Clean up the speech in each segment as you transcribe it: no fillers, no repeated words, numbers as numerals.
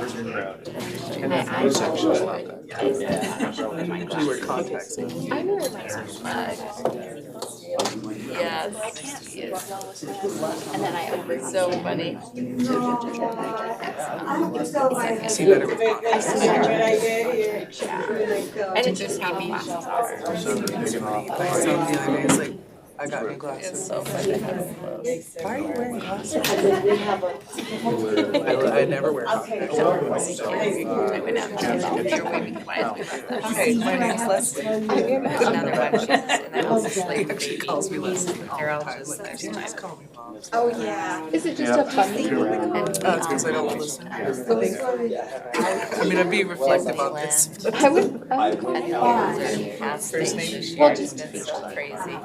And then no section about that. Usually wear contacts. I really like some flag. Yes. And then I over so funny. See better with contacts. And it's just how fast. I saw the other day, it's like, I got new glasses. It's so fun to have clothes. Why are you wearing glasses? I never wear contacts. I went out to the you're waving quietly. Hey, my name's Leslie. Another one, and then also He like actually calls me Leslie. they're all Like, just you just call me Mom. Oh, yeah. Is it just a fun thing? Oh, it's because I don't listen. I mean, I'd be reflective on this. I would. First name? Well, just to be crazy.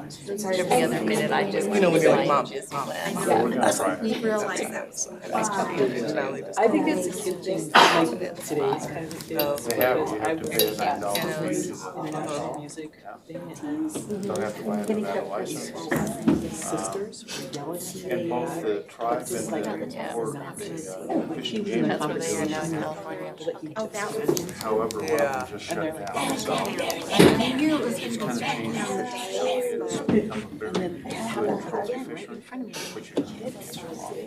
Every other minute I just. You know, when you're like, Mom, just Mom. That's right. You realize that. I I think it's a good thing, like today's kind of thing. They have, you have to pay $9 fees. Music thing, Don't have to buy another license. sisters were yelling at me. And both the tribe and the board, the fishing game That's where they are now in company. California. Oh, that was. However, one of them just shut down. So I knew it was it's going to kind of be changed. down the It's days, become a very good trophy fishery, which is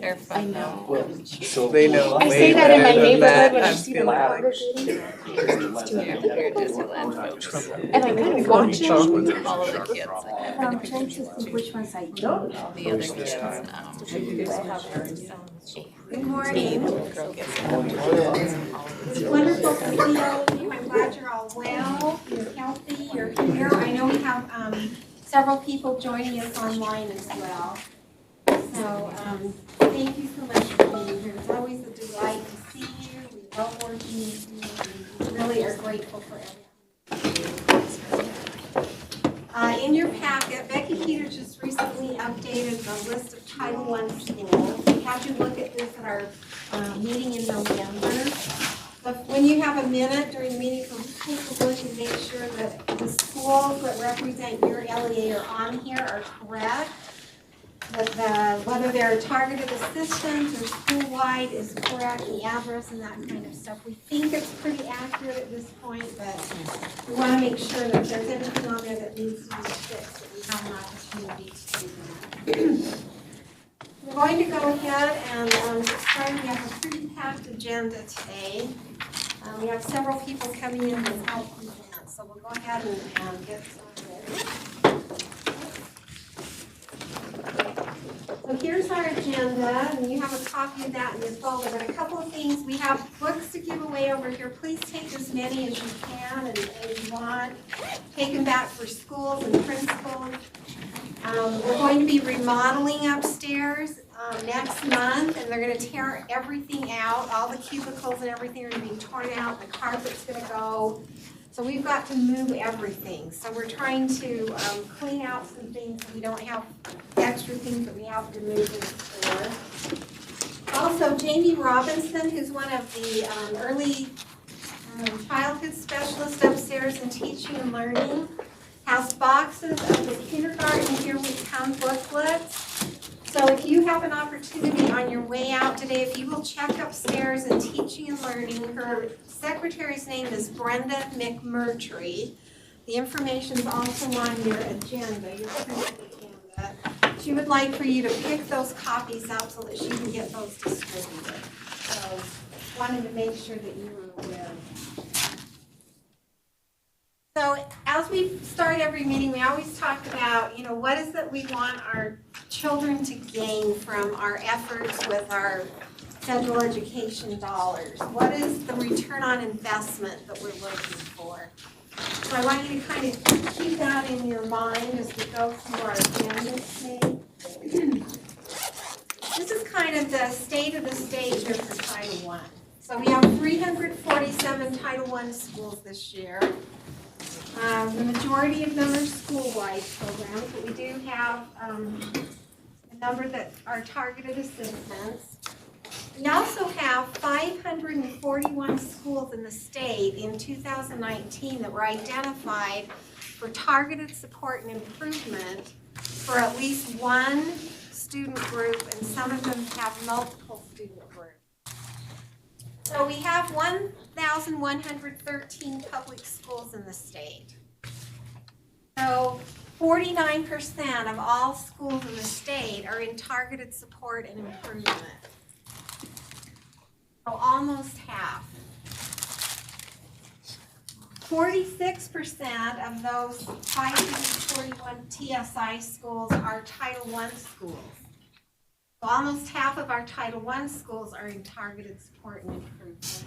They're fun though. They know. I way say that in my better than neighborhood that. when I I'm see them feeling at like Here at Disneyland folks. and I kind of watch them. All of the kids. I'm trying to see which ones I don't. The other kids. Good morning. Girl gets It's wonderful to see all of you. I'm glad you're all well, you're healthy, you're here. I know we have several people joining us online as well. So thank you so much for being here. It's always a delight to see you. We love working with you. We really are grateful for everything. In your packet, Becky Heater just recently updated the list of Title I schools. We had you look at this at our meeting in November. But when you have a minute during the meeting, please take a look and make sure that the schools that represent your LEA are on here are correct. That whether they're targeted assistance or school-wide is correct, the address and that kind of stuff. We think it's pretty accurate at this point, but we want to make sure that if there's anything on there that needs to be fixed, that we have an opportunity to do that. We're going to go ahead and get started. We have a pretty packed agenda today. We have several people coming in with help events, so we'll go ahead and get started. So here's our agenda, and you have a copy of that in your folder, but a couple of things. We have books to give away over here. Please take as many as you can and as you want. Take them back for schools and principals. We're going to be remodeling upstairs next month, and they're going to tear everything out. All the cubicles and everything are going to be torn out. The carpet's going to go. So we've got to move everything. So we're trying to clean out some things so we don't have extra things that we have to move in the store. Also, Jamie Robinson, who's one of the early childhood specialists upstairs in teaching and learning, has boxes of the Kindergarten Here We Come booklets. So if you have an opportunity on your way out today, if you will check upstairs in teaching and learning, her secretary's name is Brenda McMurtry. The information is also on your agenda, your printed agenda. She would like for you to pick those copies up so that she can get those distributed. So wanted to make sure that you were aware. So as we start every meeting, we always talk about, what is it we want our children to gain from our efforts with our federal education dollars? What is the return on investment that we're looking for? So I want you to kind of keep that in your mind as we go through our agenda today. This is kind of the state of the stage here for Title I. So we have 347 Title I schools this year. The majority of them are school-wide programs, but we do have a number that are targeted assistance. We also have 541 schools in the state in 2019 that were identified for targeted support and improvement for at least one student group, and some of them have multiple student groups. So we have 1,113 public schools in the state. So 49% of all schools in the state are in targeted support and improvement. So almost half. 46% of those 541 TSI schools are Title I schools. So almost half of our Title I schools are in targeted support and improvement.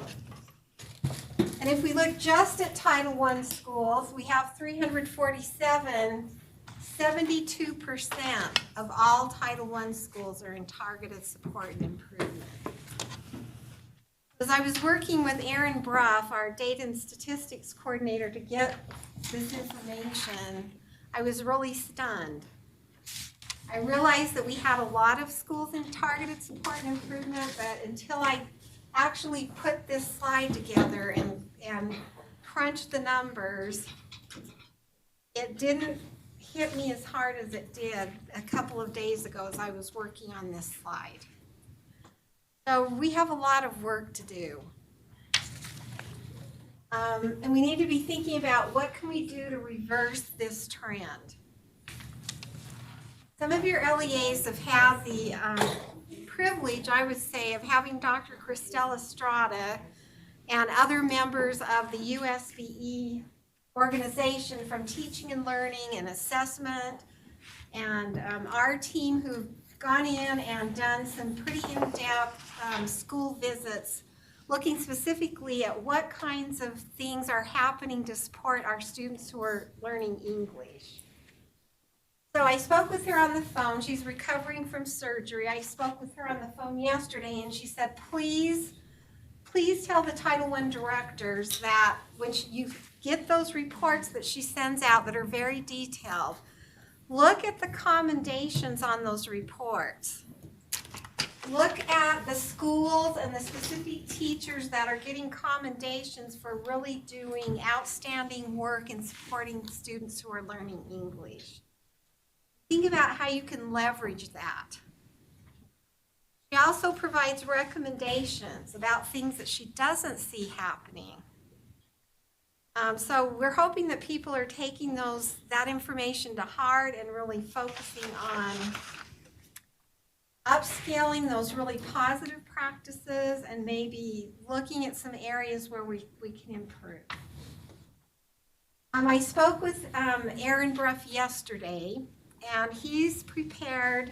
And if we look just at Title I schools, we have 347, 72% of all Title I schools are in targeted support and improvement. As I was working with Erin Bruff, our data and statistics coordinator, to get this information, I was really stunned. I realized that we had a lot of schools in targeted support and improvement, but until I actually put this slide together and crunched the numbers, it didn't hit me as hard as it did a couple of days ago as I was working on this slide. So we have a lot of work to do. And we need to be thinking about what can we do to reverse this trend. Some of your LEAs have had the privilege, I would say, of having Dr. Christelle Estrada and other members of the USBE organization from teaching and learning and assessment, and our team who've gone in and done some pretty in-depth school visits looking specifically at what kinds of things are happening to support our students who are learning English. So I spoke with her on the phone. She's recovering from surgery. I spoke with her on the phone yesterday, and she said, please tell the Title I directors that when you get those reports that she sends out that are very detailed, look at the commendations on those reports. Look at the schools and the specific teachers that are getting commendations for really doing outstanding work in supporting students who are learning English. Think about how you can leverage that. She also provides recommendations about things that she doesn't see happening. So we're hoping that people are taking that information to heart and really focusing on upscaling those really positive practices and maybe looking at some areas where we can improve. I spoke with Erin Bruff yesterday, and he's prepared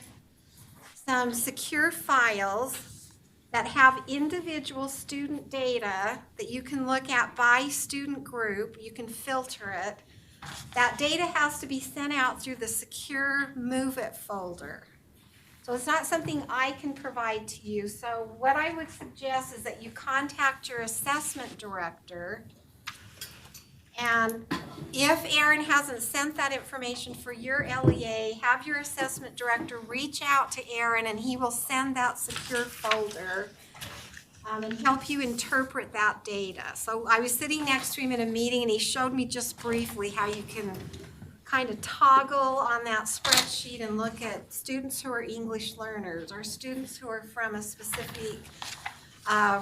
some secure files that have individual student data that you can look at by student group. You can filter it. That data has to be sent out through the secure Move It folder. So it's not something I can provide to you. So what I would suggest is that you contact your assessment director, and if Erin hasn't sent that information for your LEA, have your assessment director reach out to Erin, and he will send that secure folder and help you interpret that data. So I was sitting next to him in a meeting, and he showed me just briefly how you can kind of toggle on that spreadsheet and look at students who are English learners or students who are from a specific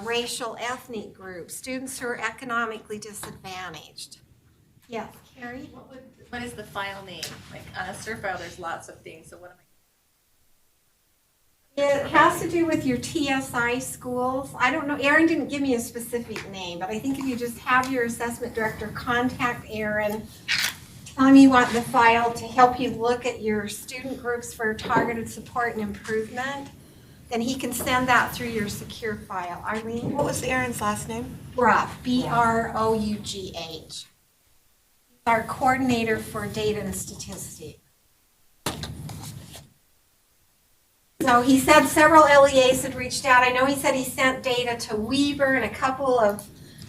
racial ethnic group, students who are economically disadvantaged. Yes, Carrie? What is the file name? Like on a STIR file, there's lots of things, so what am I? It has to do with your TSI schools. I don't know, Erin didn't give me a specific name, but I think if you just have your assessment director contact Erin, tell him you want the file to help you look at your student groups for targeted support and improvement, then he can send that through your secure file. Arlene? What was Erin's last name? Brough, B-R-O-U-G-H. Our coordinator for data and statistics. So he said several LEAs had reached out. I know he said he sent data to Weber and a couple of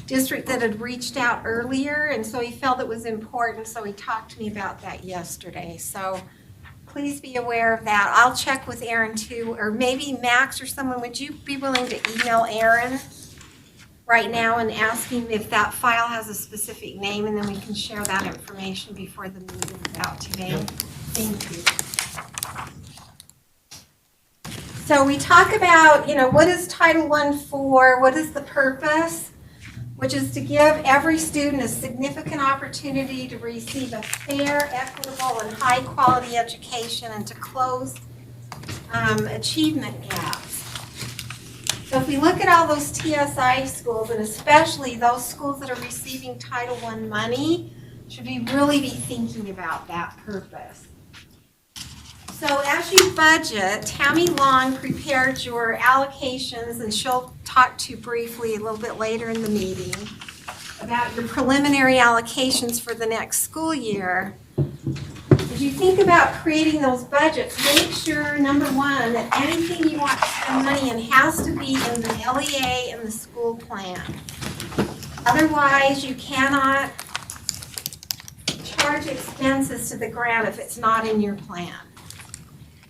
districts that had reached out earlier, and so he felt it was important, so he talked to me about that yesterday. So please be aware of that. I'll check with Erin too, or maybe Max or someone, would you be willing to email Erin right now and ask him if that file has a specific name, and then we can share that information before the meeting is out today. Thank you. so we talk about, what is Title I for? What is the purpose? Which is to give every student a significant opportunity to receive a fair, equitable, and high-quality education and to close achievement gaps. So if we look at all those TSI schools, and especially those schools that are receiving Title I money, should we really be thinking about that purpose? So as you budget, Tammy Long prepared your allocations, and she'll talk to you briefly a little bit later in the meeting about your preliminary allocations for the next school year. As you think about creating those budgets, make sure, number one, that anything you want to spend money in has to be in the LEA and the school plan. Otherwise, you cannot charge expenses to the grant if it's not in your plan.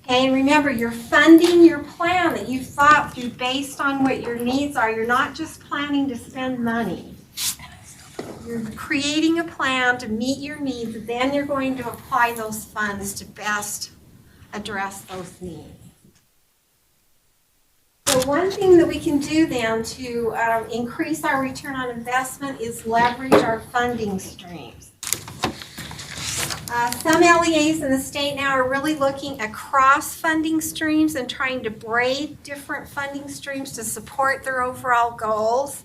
Okay, and remember, you're funding your plan that you thought through based on what your needs are. You're not just planning to spend money. You're creating a plan to meet your needs, and then you're going to apply those funds to best address those needs. So one thing that we can do then to increase our return on investment is leverage our funding streams. Some LEAs in the state now are really looking across funding streams and trying to braid different funding streams to support their overall goals.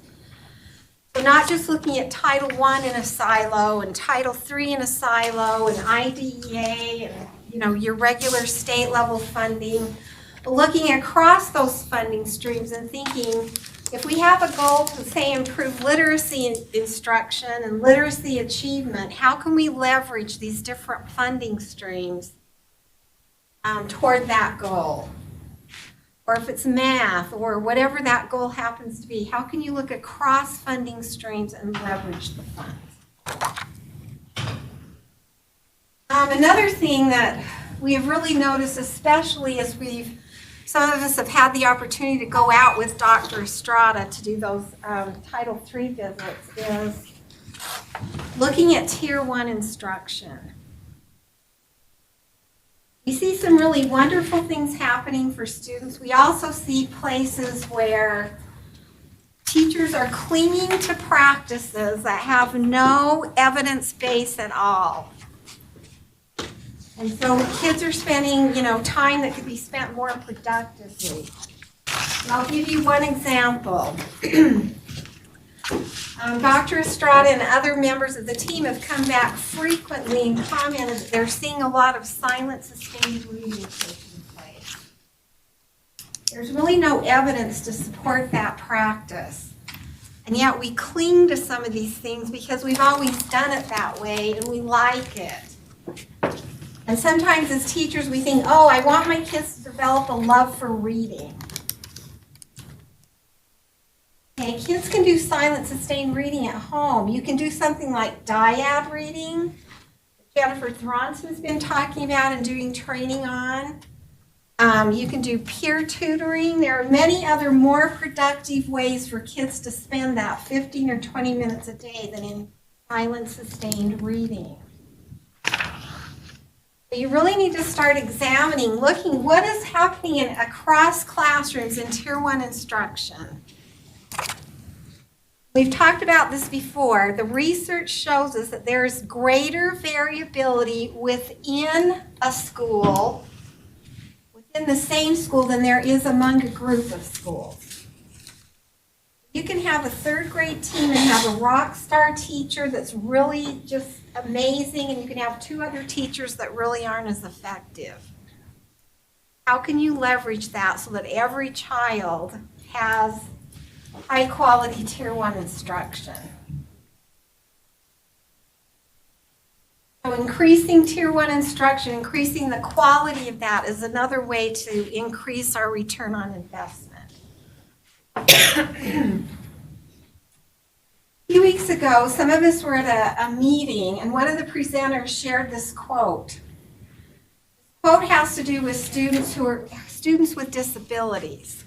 So not just looking at Title I in a silo and Title III in a silo and IDEA and your regular state level funding, but looking across those funding streams and thinking, if we have a goal to, say, improve literacy instruction and literacy achievement, how can we leverage these different funding streams toward that goal? Or if it's math or whatever that goal happens to be, how can you look across funding streams and leverage the funds? Another thing that we have really noticed, especially as some of us have had the opportunity to go out with Dr. Estrada to do those Title III visits, is looking at Tier 1 instruction. We see some really wonderful things happening for students. We also see places where teachers are clinging to practices that have no evidence base at all. And so kids are spending, time that could be spent more productively. And I'll give you one example. Dr. Estrada and other members of the team have come back frequently and commented that they're seeing a lot of silent sustained reading taking place. There's really no evidence to support that practice. And yet we cling to some of these things because we've always done it that way and we like it. And sometimes as teachers we think, oh, I want my kids to develop a love for reading. Okay, kids can do silent sustained reading at home. You can do something like dyad reading, Jennifer Thronson's been talking about and doing training on. You can do peer tutoring. There are many other more productive ways for kids to spend that 15 or 20 minutes a day than in silent sustained reading. You really need to start examining, looking what is happening across classrooms in Tier 1 instruction. We've talked about this before. The research shows us that there is greater variability within a school, within the same school, than there is among a group of schools. You can have a third grade team and have a rock star teacher that's really just amazing, and you can have two other teachers that really aren't as effective. How can you leverage that so that every child has high quality Tier 1 instruction? So increasing Tier 1 instruction, increasing the quality of that is another way to increase our return on investment. A few weeks ago, some of us were at a meeting, and one of the presenters shared this quote. This quote has to do with students with disabilities.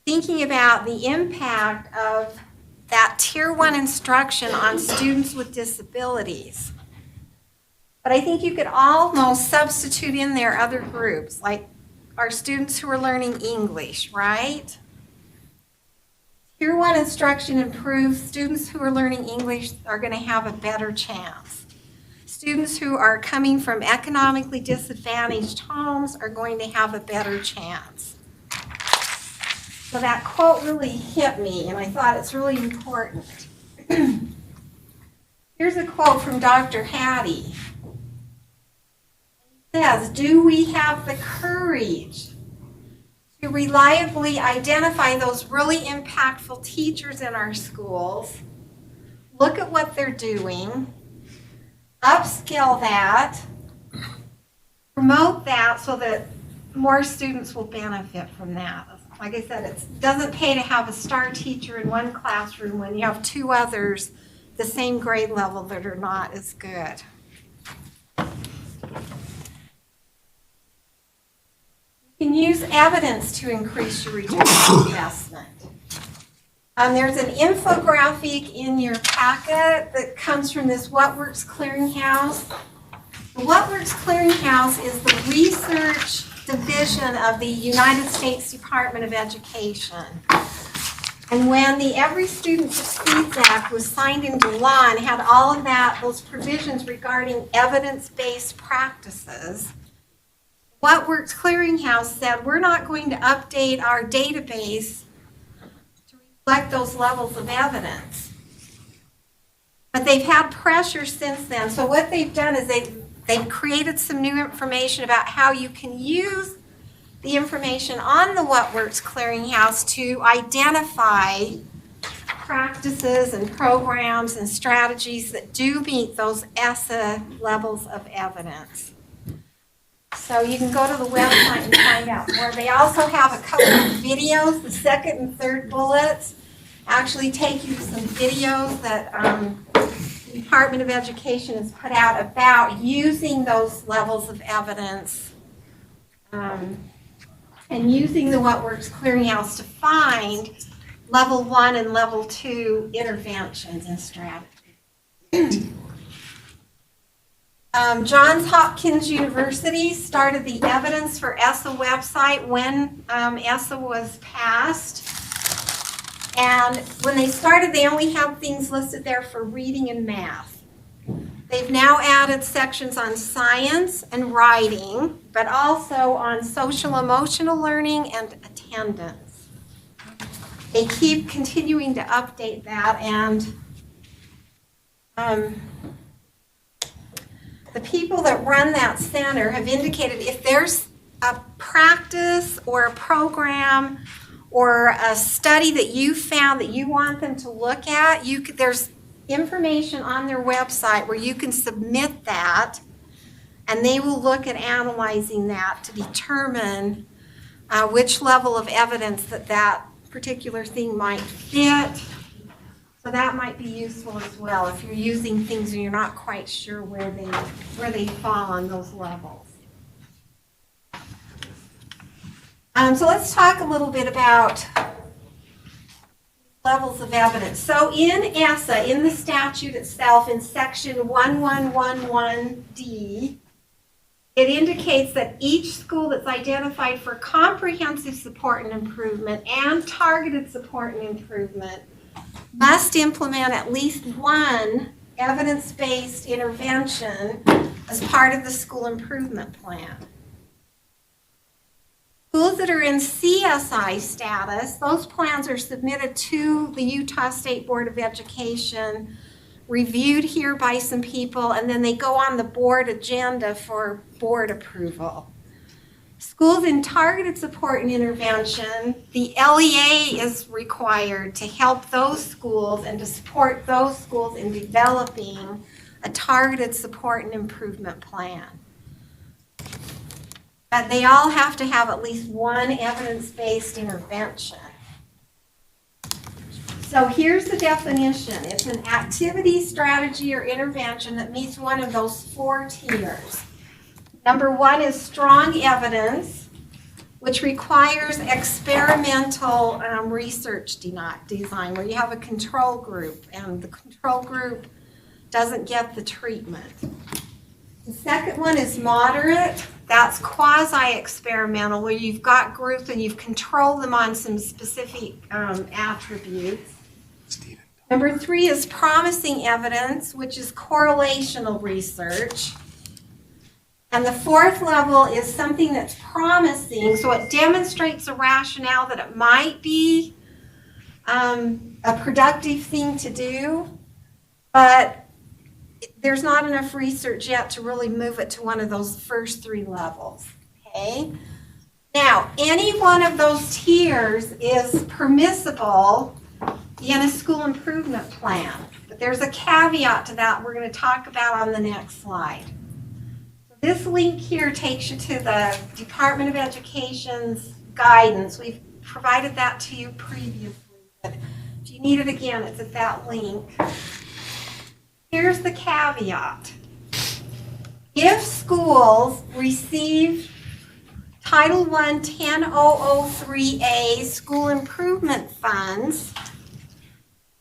Thinking about the impact of that Tier 1 instruction on students with disabilities. But I think you could almost substitute in there other groups, like are students who are learning English, right? Tier 1 instruction improves. Students who are learning English are going to have a better chance. Students who are coming from economically disadvantaged homes are going to have a better chance. So that quote really hit me, and I thought it's really important. Here's a quote from Dr. Hattie. It says, "Do we have the courage to reliably identify those really impactful teachers in our schools, look at what they're doing, upskill that, promote that so that more students will benefit from that?" Like I said, it doesn't pay to have a star teacher in one classroom when you have two others the same grade level that are not as good. You can use evidence to increase your return on investment. There's an infographic in your packet that comes from this What Works Clearinghouse. The What Works Clearinghouse is the research division of the United States Department of Education. And when the Every Student Succeeds Act was signed into law and had all of that, those provisions regarding evidence-based practices, What Works Clearinghouse said, we're not going to update our database to reflect those levels of evidence. But they've had pressure since then. So what they've done is they've created some new information about how you can use the information on the What Works Clearinghouse to identify practices and programs and strategies that do meet those ESEA levels of evidence. So you can go to the website and find out more. They also have a couple of videos. The second and third bullets actually take you to some videos that the Department of Education has put out about using those levels of evidence and using the What Works Clearinghouse to find level 1 and level 2 interventions and strategies. Johns Hopkins University started the Evidence for ESEA website when ESEA was passed. And when they started, they only had things listed there for reading and math. They've now added sections on science and writing, but also on social emotional learning and attendance. They keep continuing to update that, and the people that run that center have indicated if there's a practice or a program or a study that you found that you want them to look at, there's information on their website where you can submit that, and they will look at analyzing that to determine which level of evidence that particular thing might fit. So that might be useful as well if you're using things and you're not quite sure where they fall on those levels. So let's talk a little bit about levels of evidence. So in ESEA, in the statute itself, in section 1111D, it indicates that each school that's identified for comprehensive support and improvement and targeted support and improvement must implement at least one evidence-based intervention as part of the school improvement plan. Schools that are in CSI status, those plans are submitted to the Utah State Board of Education, reviewed here by some people, and then they go on the board agenda for board approval. Schools in targeted support and intervention, the LEA is required to help those schools and to support those schools in developing a targeted support and improvement plan. But they all have to have at least one evidence-based intervention. So here's the definition. It's an activity, strategy, or intervention that meets one of those 4 tiers. Number 1 is strong evidence, which requires experimental research design, where you have a control group, and the control group doesn't get the treatment. The second one is moderate. That's quasi-experimental, where you've got groups and you've controlled them on some specific attributes. Number 3 is promising evidence, which is correlational research. And the fourth level is something that's promising, so it demonstrates a rationale that it might be a productive thing to do, but there's not enough research yet to really move it to one of those first 3 levels, okay? Now, any one of those tiers is permissible in a school improvement plan, but there's a caveat to that we're going to talk about on the next slide. So this link here takes you to the Department of Education's guidance. We've provided that to you previously, but if you need it again, it's at that link. Here's the caveat. If schools receive Title I 10003A school improvement funds,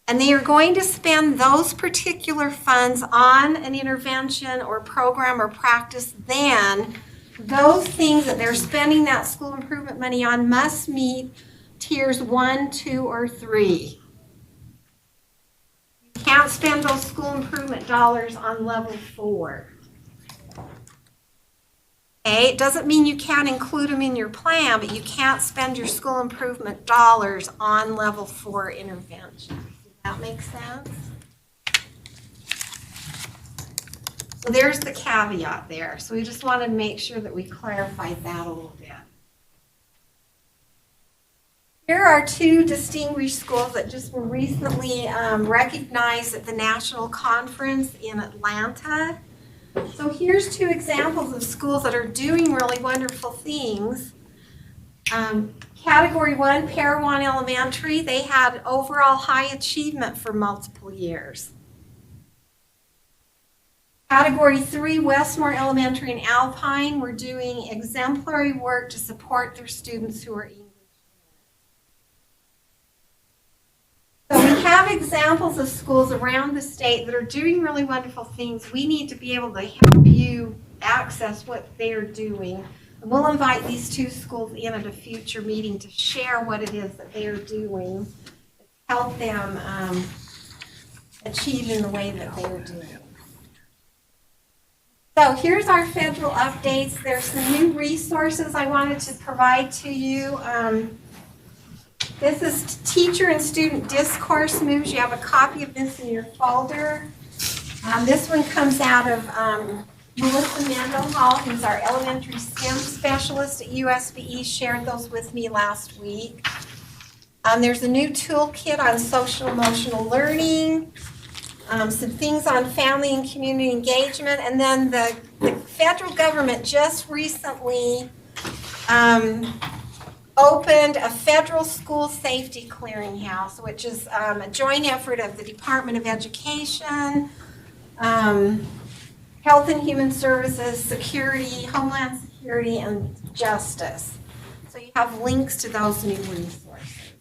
and they are going to spend those particular funds on an intervention or program or practice, then those things that they're spending that school improvement money on must meet tiers 1, 2, or 3. Can't spend those school improvement dollars on level 4. Okay, it doesn't mean you can't include them in your plan, but you can't spend your school improvement dollars on level 4 intervention. Does that make sense? So there's the caveat there. So we just wanted to make sure that we clarified that a little bit. Here are 2 distinguished schools that just were recently recognized at the National Conference in Atlanta. So here's 2 examples of schools that are doing really wonderful things. Category 1, Parowan Elementary, they had overall high achievement for multiple years. Category 3, Westmore Elementary and Alpine, were doing exemplary work to support their students who are English. So we have examples of schools around the state that are doing really wonderful things. We need to be able to help you access what they are doing. And we'll invite these 2 schools in at a future meeting to share what it is that they are doing, help them achieve in the way that they are doing. So here's our federal updates. There's some new resources I wanted to provide to you. This is Teacher and Student Discourse Moves. You have a copy of this in your folder. This one comes out of Melissa Mendenhall, who's our elementary STEM specialist at USBE, shared those with me last week. There's a new toolkit on social emotional learning, some things on family and community engagement, and then the federal government just recently opened a federal school safety clearinghouse, which is a joint effort of the Department of Education, Health and Human Services, Security, Homeland Security, and Justice. So you have links to those new resources.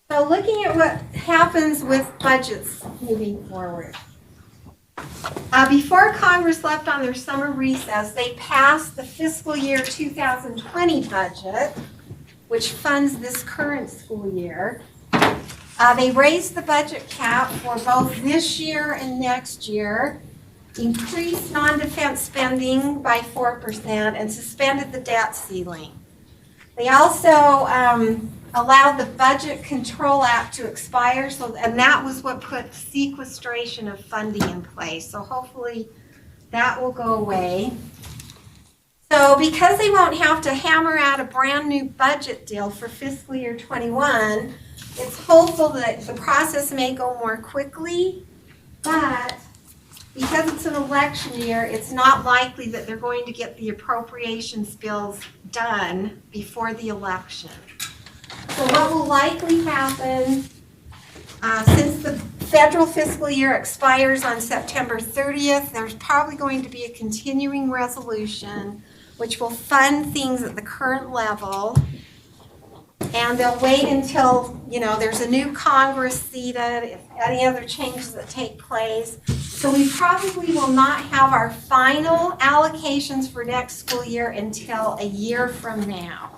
So looking at what happens with budgets moving forward. Before Congress left on their summer recess, they passed the fiscal year 2020 budget, which funds this current school year. They raised the budget cap for both this year and next year, increased non-defense spending by 4%, and suspended the debt ceiling. They also allowed the Budget Control Act to expire, and that was what put sequestration of funding in place. So hopefully that will go away. So because they won't have to hammer out a brand new budget deal for fiscal year 21, it's hopeful that the process may go more quickly, but because it's an election year, it's not likely that they're going to get the appropriations bills done before the election. So what will likely happen, since the federal fiscal year expires on September 30th, there's probably going to be a continuing resolution which will fund things at the current level. And they'll wait until, there's a new Congress seated, if any other changes that take place. So we probably will not have our final allocations for next school year until a year from now.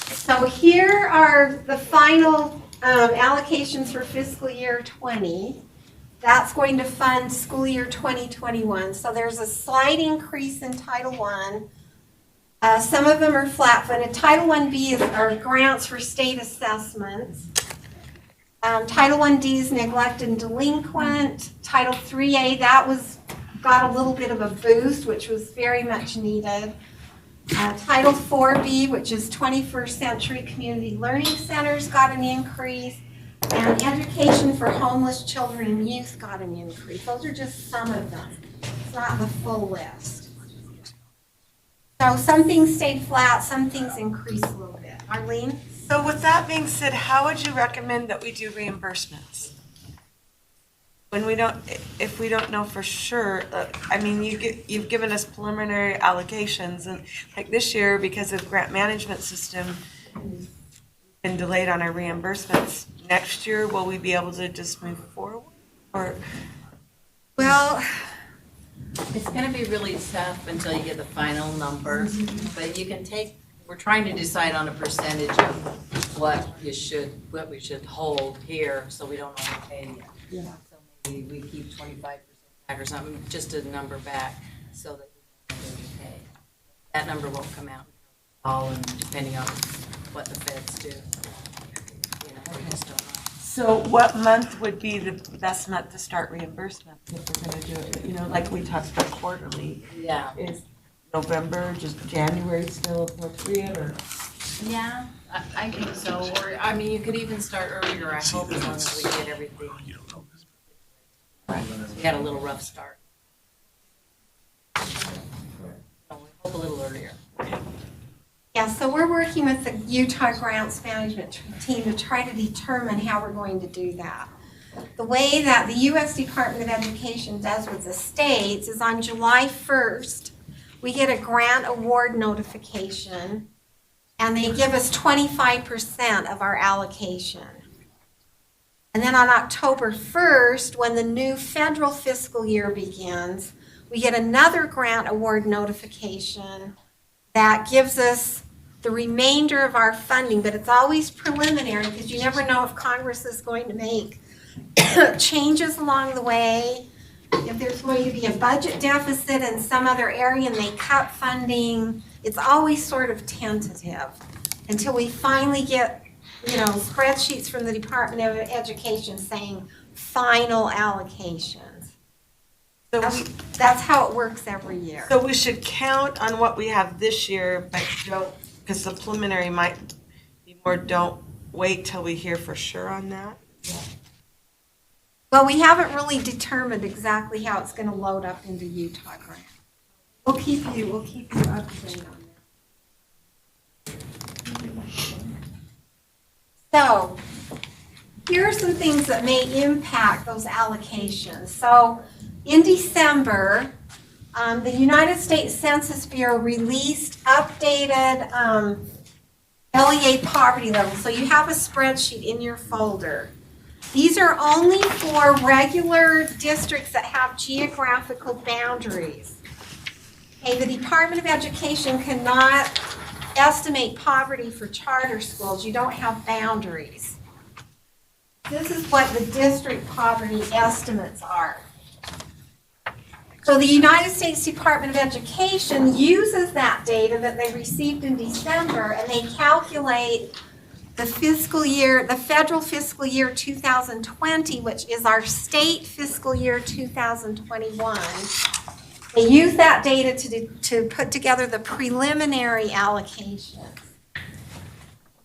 So here are the final allocations for fiscal year 20. That's going to fund school year 2021. So there's a slight increase in Title I. Some of them are flat-funded. Title I-B are grants for state assessments. Title I-D is neglect and delinquent. Title III-A, that got a little bit of a boost, which was very much needed. Title IV-B, which is 21st Century Community Learning Centers, got an increase. And education for homeless children and youth got an increase. Those are just some of them. It's not the full list. So some things stayed flat, some things increased a little bit. Arlene? So with that being said, how would you recommend that we do reimbursements? When we don't, if we don't know for sure, I mean, you've given us preliminary allocations, and like this year, because of grant management system, we've been delayed on our reimbursements. Next year, will we be able to just move forward? Or Well, It's gonna be really tough until you get the final number, but you can take, we're trying to decide on a percentage of what we should hold here, so we don't overpay you. Yeah. So maybe we keep 25% back or something, just a number back, so that we don't overpay. That number won't come out all, and depending on what the feds do. You know, we just don't know. so what month would be the best month to start reimbursement if we're gonna do it? You know, like we talked about quarterly. Yeah. Is November, just January still appropriate, or? Yeah, I think so, or, I mean, you could even start earlier, I hope, as long as we get everything. We had a little rough start. So we hope a little earlier. yeah, so we're working with the Utah Grants Management team to try to determine how we're going to do that. The way that the U.S. Department of Education does with the states is on July 1st, we get a grant award notification, and they give us 25% of our allocation. And then on October 1st, when the new federal fiscal year begins, we get another grant award notification that gives us the remainder of our funding, but it's always preliminary because you never know if Congress is going to make changes along the way. If there's going to be a budget deficit in some other area and they cut funding, it's always sort of tentative until we finally get, you know, spreadsheets from the Department of Education saying final allocations. So That's how it works every year. So we should count on what we have this year, but don't, because the preliminary might be more, don't wait till we hear for sure on that? Well, we haven't really determined exactly how it's going to load up into Utah grant. We'll keep you up to date on that. So, here are some things that may impact those allocations. So, in December, the United States Census Bureau released updated LEA poverty levels. So you have a spreadsheet in your folder. These are only for regular districts that have geographical boundaries. Okay, the Department of Education cannot estimate poverty for charter schools. You don't have boundaries. This is what the district poverty estimates are. So the United States Department of Education uses that data that they received in December, and they calculate the fiscal year, the federal fiscal year 2020, which is our state fiscal year 2021. They use that data to put together the preliminary allocations.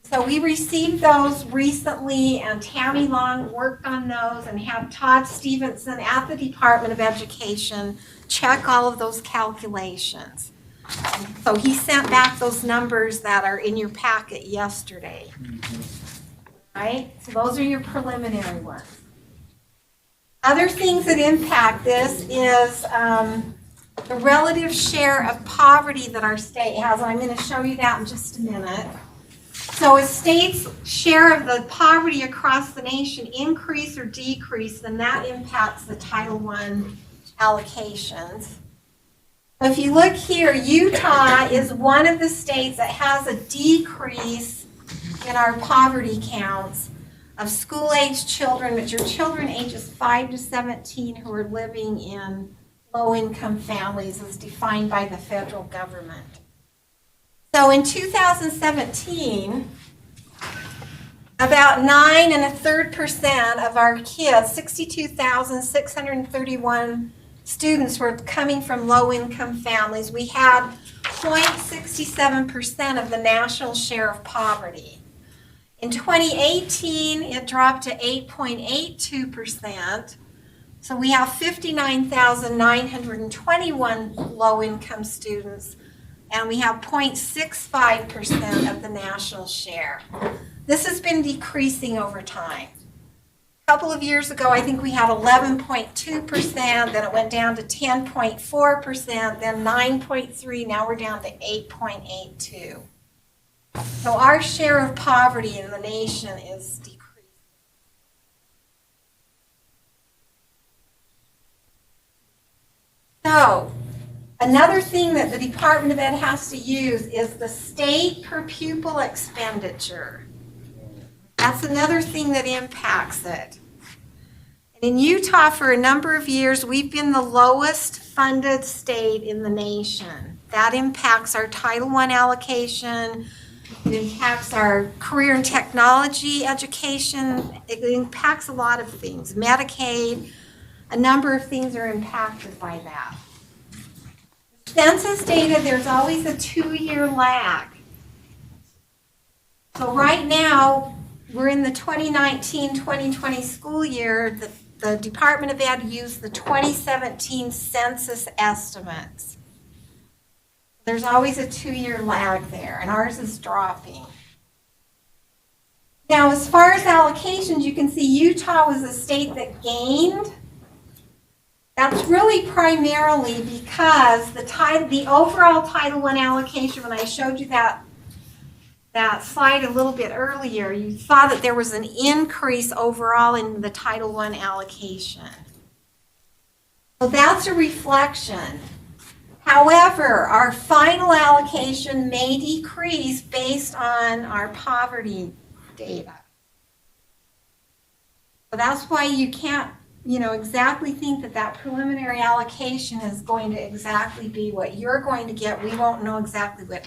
So we received those recently, and Tammy Long worked on those, and have Todd Stevenson at the Department of Education check all of those calculations. So he sent back those numbers that are in your packet yesterday. Right? So those are your preliminary ones. Other things that impact this is the relative share of poverty that our state has, and I'm going to show you that in just a minute. So a state's share of the poverty across the nation increase or decrease, then that impacts the Title I allocations. If you look here, Utah is one of the states that has a decrease in our poverty counts of school-age children, which are children ages 5 to 17 who are living in low-income families as defined by the federal government. So in 2017, about 9 1/3% of our kids, 62,631 students were coming from low-income families. We had 0.67% of the national share of poverty. In 2018, it dropped to 8.82%. So we have 59,921 low-income students, and we have 0.65% of the national share. This has been decreasing over time. A couple of years ago, I think we had 11.2%, then it went down to 10.4%, then 9.3%, now we're down to 8.82%. So our share of poverty in the nation is decreasing. So, another thing that the Department of Ed has to use is the state per pupil expenditure. That's another thing that impacts it. And in Utah, for a number of years, we've been the lowest funded state in the nation. That impacts our Title I allocation. It impacts our career and technology education. It impacts a lot of things. Medicaid, a number of things are impacted by that. Census data, there's always a 2-year lag. So right now, we're in the 2019-2020 school year. The Department of Ed used the 2017 census estimates. There's always a 2-year lag there, and ours is dropping. Now, as far as allocations, you can see Utah was a state that gained. That's really primarily because the overall Title I allocation, when I showed you that slide a little bit earlier, you saw that there was an increase overall in the Title I allocation. So that's a reflection. However, our final allocation may decrease based on our poverty data. So that's why you can't, exactly think that preliminary allocation is going to exactly be what you're going to get. We won't know exactly what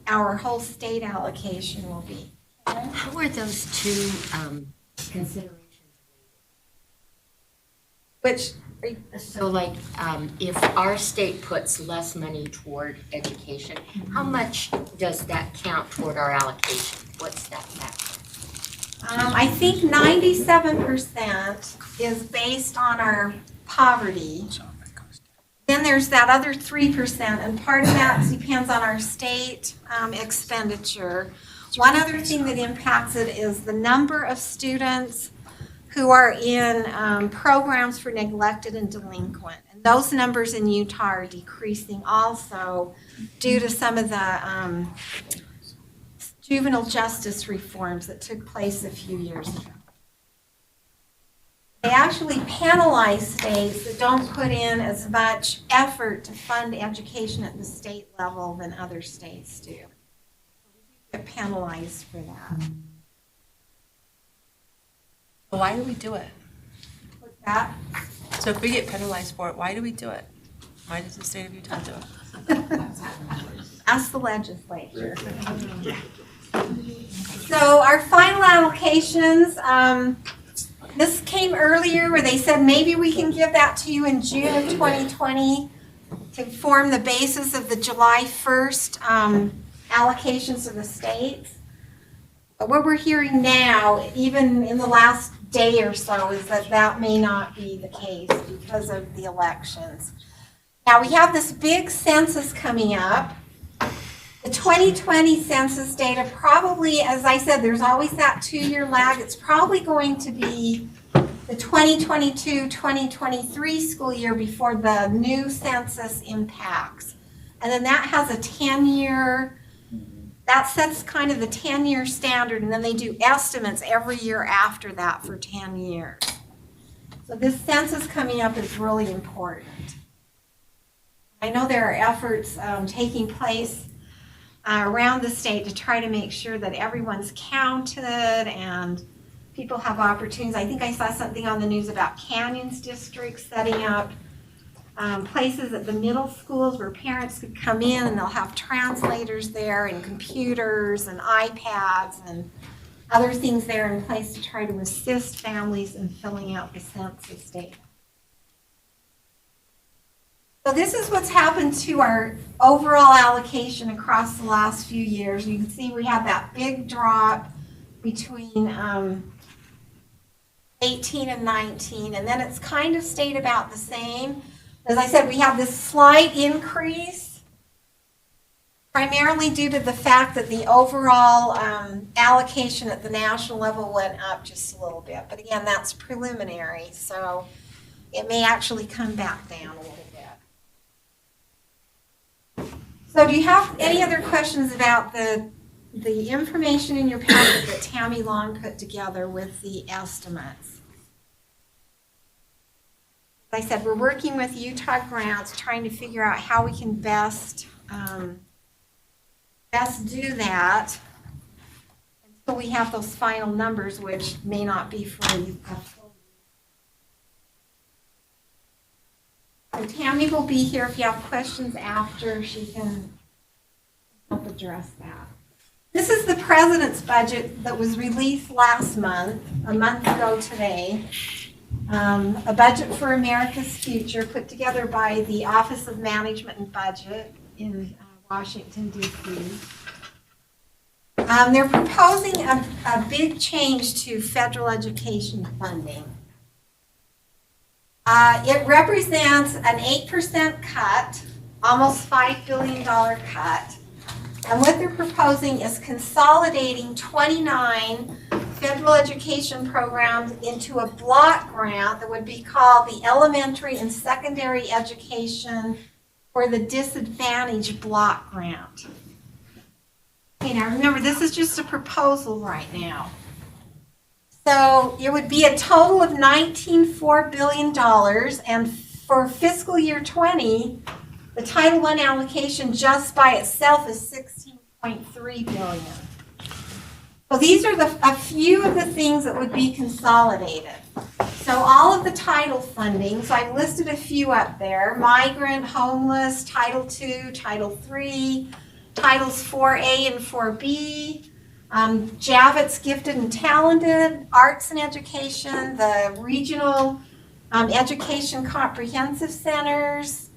our whole state allocation will be. How are those two considerations Which, weighted? So like, if our state puts less money toward education, how much does that count toward our allocation? What's that factor? I think 97% is based on our poverty. Then there's that other 3%, and part of that depends on our state expenditure. One other thing that impacts it is the number of students who are in programs for neglected and delinquent. And those numbers in Utah are decreasing also due to some of the juvenile justice reforms that took place a few years ago. They actually penalize states that don't put in as much effort to fund education at the state level than other states do. We get penalized for that. Why do we do it? What's that? So if we get penalized for it, why do we do it? Why does the state of Utah do it? Ask the legislature. So our final allocations, this came earlier where they said maybe we can give that to you in June of 2020 to form the basis of the July 1st allocations of the states. But what we're hearing now, even in the last day or so, is that may not be the case because of the elections. Now we have this big census coming up. The 2020 census data probably, as I said, there's always that 2-year lag. It's probably going to be the 2022-2023 school year before the new census impacts. And then that has a 10-year That sets kind of the 10-year standard, and then they do estimates every year after that for 10 years. So this census coming up is really important. I know there are efforts taking place around the state to try to make sure that everyone's counted and people have opportunities. I think I saw something on the news about Canyons District setting up places at the middle schools where parents could come in and they'll have translators there and computers and iPads and other things there in place to try to assist families in filling out the census data. So this is what's happened to our overall allocation across the last few years. You can see we had that big drop between 18 and 19, and then it's kind of stayed about the same. As I said, we have this slight increase, primarily due to the fact that the overall allocation at the national level went up just a little bit. But again, that's preliminary, so it may actually come back down a little bit. So do you have any other questions about the information in your packet that Tammy Long put together with the estimates? Like I said, we're working with Utah Grants, trying to figure out how we can best do that until we have those final numbers, which may not be for you. So Tammy will be here if you have questions after. She can help address that. This is the president's budget that was released last month, a month ago today. A budget for America's future put together by the Office of Management and Budget in Washington, D.C. They're proposing a big change to federal education funding. It represents an 8% cut, almost $5 billion cut. And what they're proposing is consolidating 29 federal education programs into a block grant that would be called the Elementary and Secondary Education for the Disadvantaged Block Grant. Okay, now remember, this is just a proposal right now. So it would be a total of $19.4 billion, and for fiscal year 20, the Title I allocation just by itself is $16.3 billion. So these are a few of the things that would be consolidated. So all of the title funding, so I've listed a few up there: migrant, homeless, Title II, Title III, Titles 4A and 4B, Javits Gifted and Talented, Arts and Education, the Regional Education Comprehensive Centers,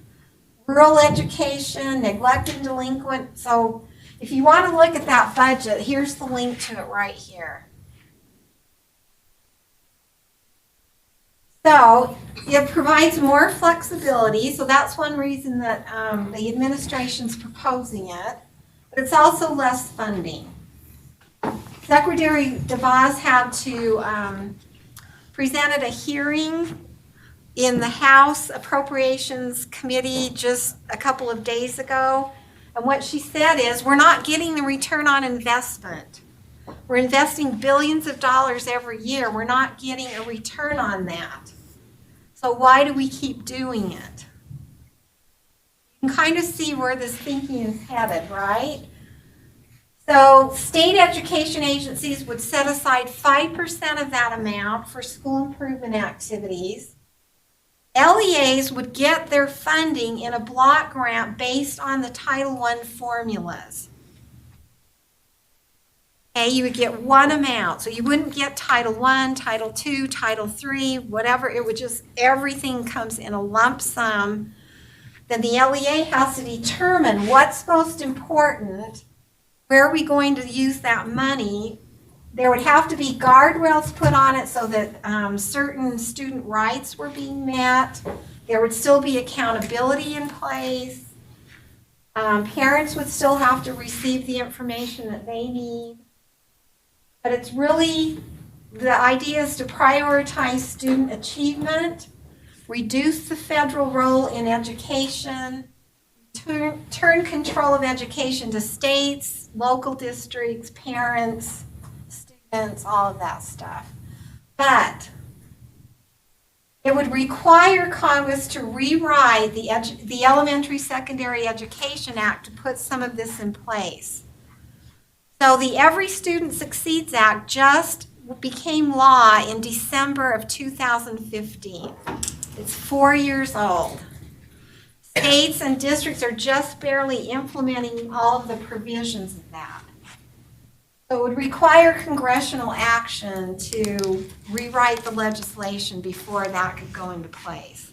Rural Education, Neglected and Delinquent. So if you want to look at that budget, here's the link to it right here. So it provides more flexibility, so that's one reason that the administration's proposing it, but it's also less funding. Secretary DeVos had to present at a hearing in the House Appropriations Committee just a couple of days ago. And what she said is, we're not getting the return on investment. We're investing billions of dollars every year. We're not getting a return on that. So why do we keep doing it? You can kind of see where this thinking is headed, right? So state education agencies would set aside 5% of that amount for school improvement activities. LEAs would get their funding in a block grant based on the Title I formulas. Okay, you would get one amount. So you wouldn't get Title I, Title II, Title III, whatever. It would just, everything comes in a lump sum. Then the LEA has to determine what's most important, where are we going to use that money. There would have to be guardrails put on it so that certain student rights were being met. There would still be accountability in place. Parents would still have to receive the information that they need. But it's really, the idea is to prioritize student achievement, reduce the federal role in education, turn control of education to states, local districts, parents, students, all of that stuff. But it would require Congress to rewrite the Elementary Secondary Education Act to put some of this in place. So the Every Student Succeeds Act just became law in December of 2015. It's 4 years old. States and districts are just barely implementing all of the provisions of that. So it would require congressional action to rewrite the legislation before that could go into place.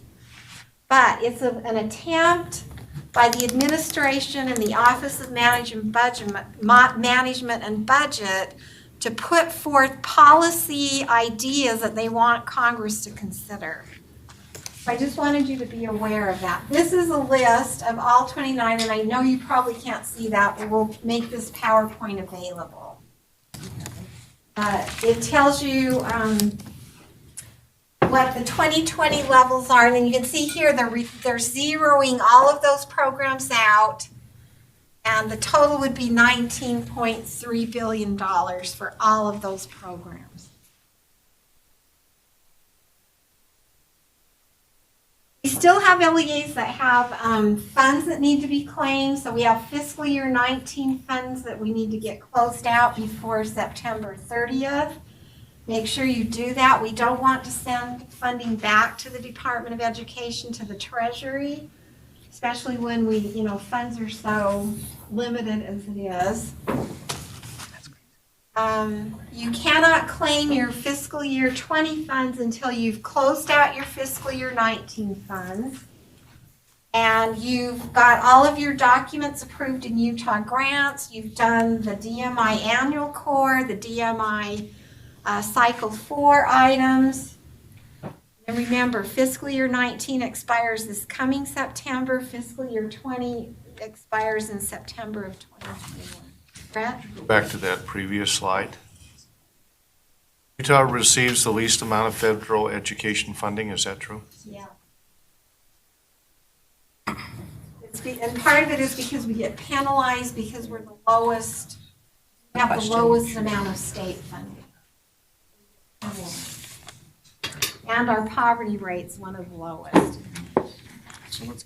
But it's an attempt by the administration and the Office of Management and Budget to put forth policy ideas that they want Congress to consider. I just wanted you to be aware of that. This is a list of all 29, and I know you probably can't see that, but we'll make this PowerPoint available. It tells you what the 2020 levels are, and then you can see here they're zeroing all of those programs out, and the total would be $19.3 billion for all of those programs. We still have LEAs that have funds that need to be claimed. So we have fiscal year 19 funds that we need to get closed out before September 30th. Make sure you do that. We don't want to send funding back to the Department of Education, to the Treasury, especially when funds are so limited as it is. You cannot claim your fiscal year 20 funds until you've closed out your fiscal year 19 funds and you've got all of your documents approved in Utah grants. You've done the DMI annual core, the DMI cycle 4 items. And remember, fiscal year 19 expires this coming September. Fiscal year 20 expires in September of 2021. Brett? Go back to that previous slide. Utah receives the least amount of federal education funding, is that true? Yeah. And part of it is because we get penalized because we're the lowest, we have the lowest amount of state funding. And our poverty rate's one of the lowest. So let's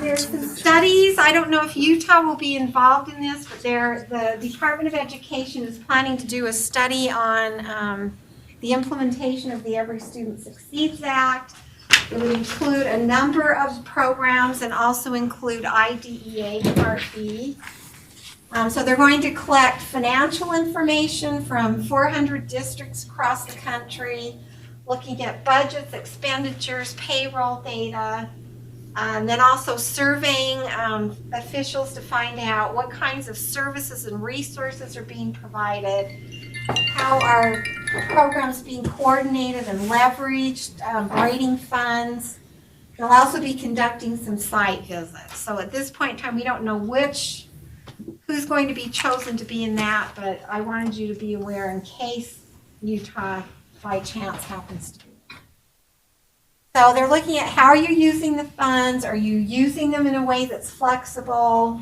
There's some studies. I don't know if Utah will be involved in this, but the Department of Education is planning to do a study on the implementation of the Every Student Succeeds Act. It would include a number of programs and also include IDEA Part B. So they're going to collect financial information from 400 districts across the country, looking at budgets, expenditures, payroll data, and then also surveying officials to find out what kinds of services and resources are being provided, how are programs being coordinated and leveraged, grading funds. They'll also be conducting some site visits. So at this point in time, we don't know who's going to be chosen to be in that, but I wanted you to be aware in case Utah by chance happens to be. So they're looking at how you're using the funds. Are you using them in a way that's flexible?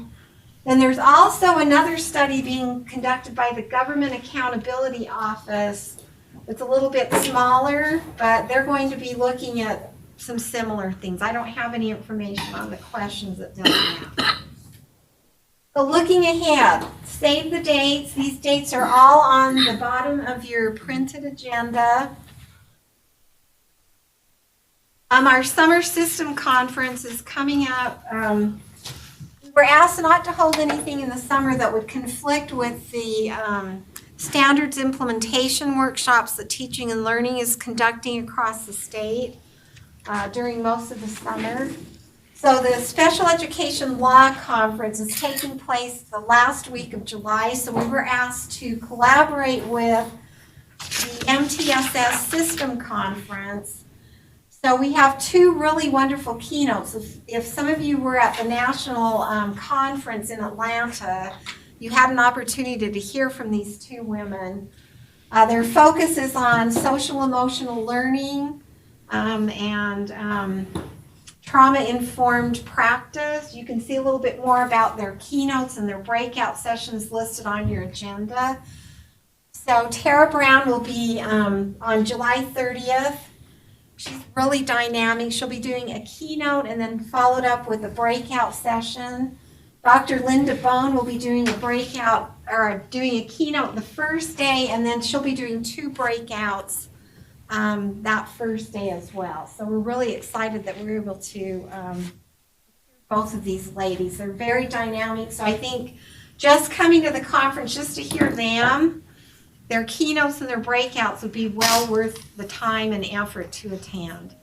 Then there's also another study being conducted by the Government Accountability Office. It's a little bit smaller, but they're going to be looking at some similar things. I don't have any information on the questions that they'll have. So looking ahead, save the dates. These dates are all on the bottom of your printed agenda. Our summer system conference is coming up. We're asked not to hold anything in the summer that would conflict with the standards implementation workshops that Teaching and Learning is conducting across the state during most of the summer. So the Special Education Law Conference is taking place the last week of July. So we were asked to collaborate with the MTSS System Conference. So we have two really wonderful keynotes. If some of you were at the national conference in Atlanta, you had an opportunity to hear from these two women. Their focus is on social emotional learning, and trauma-informed practice. You can see a little bit more about their keynotes and their breakout sessions listed on your agenda. So Tara Brown will be on July 30th. She's really dynamic. She'll be doing a keynote and then followed up with a breakout session. Dr. Linda Bone will be doing a breakout or doing a keynote the first day, and then she'll be doing 2 breakouts that first day as well. So we're really excited that we're able to both of these ladies. They're very dynamic. So I think just coming to the conference just to hear them, their keynotes and their breakouts would be well worth the time and effort to attend.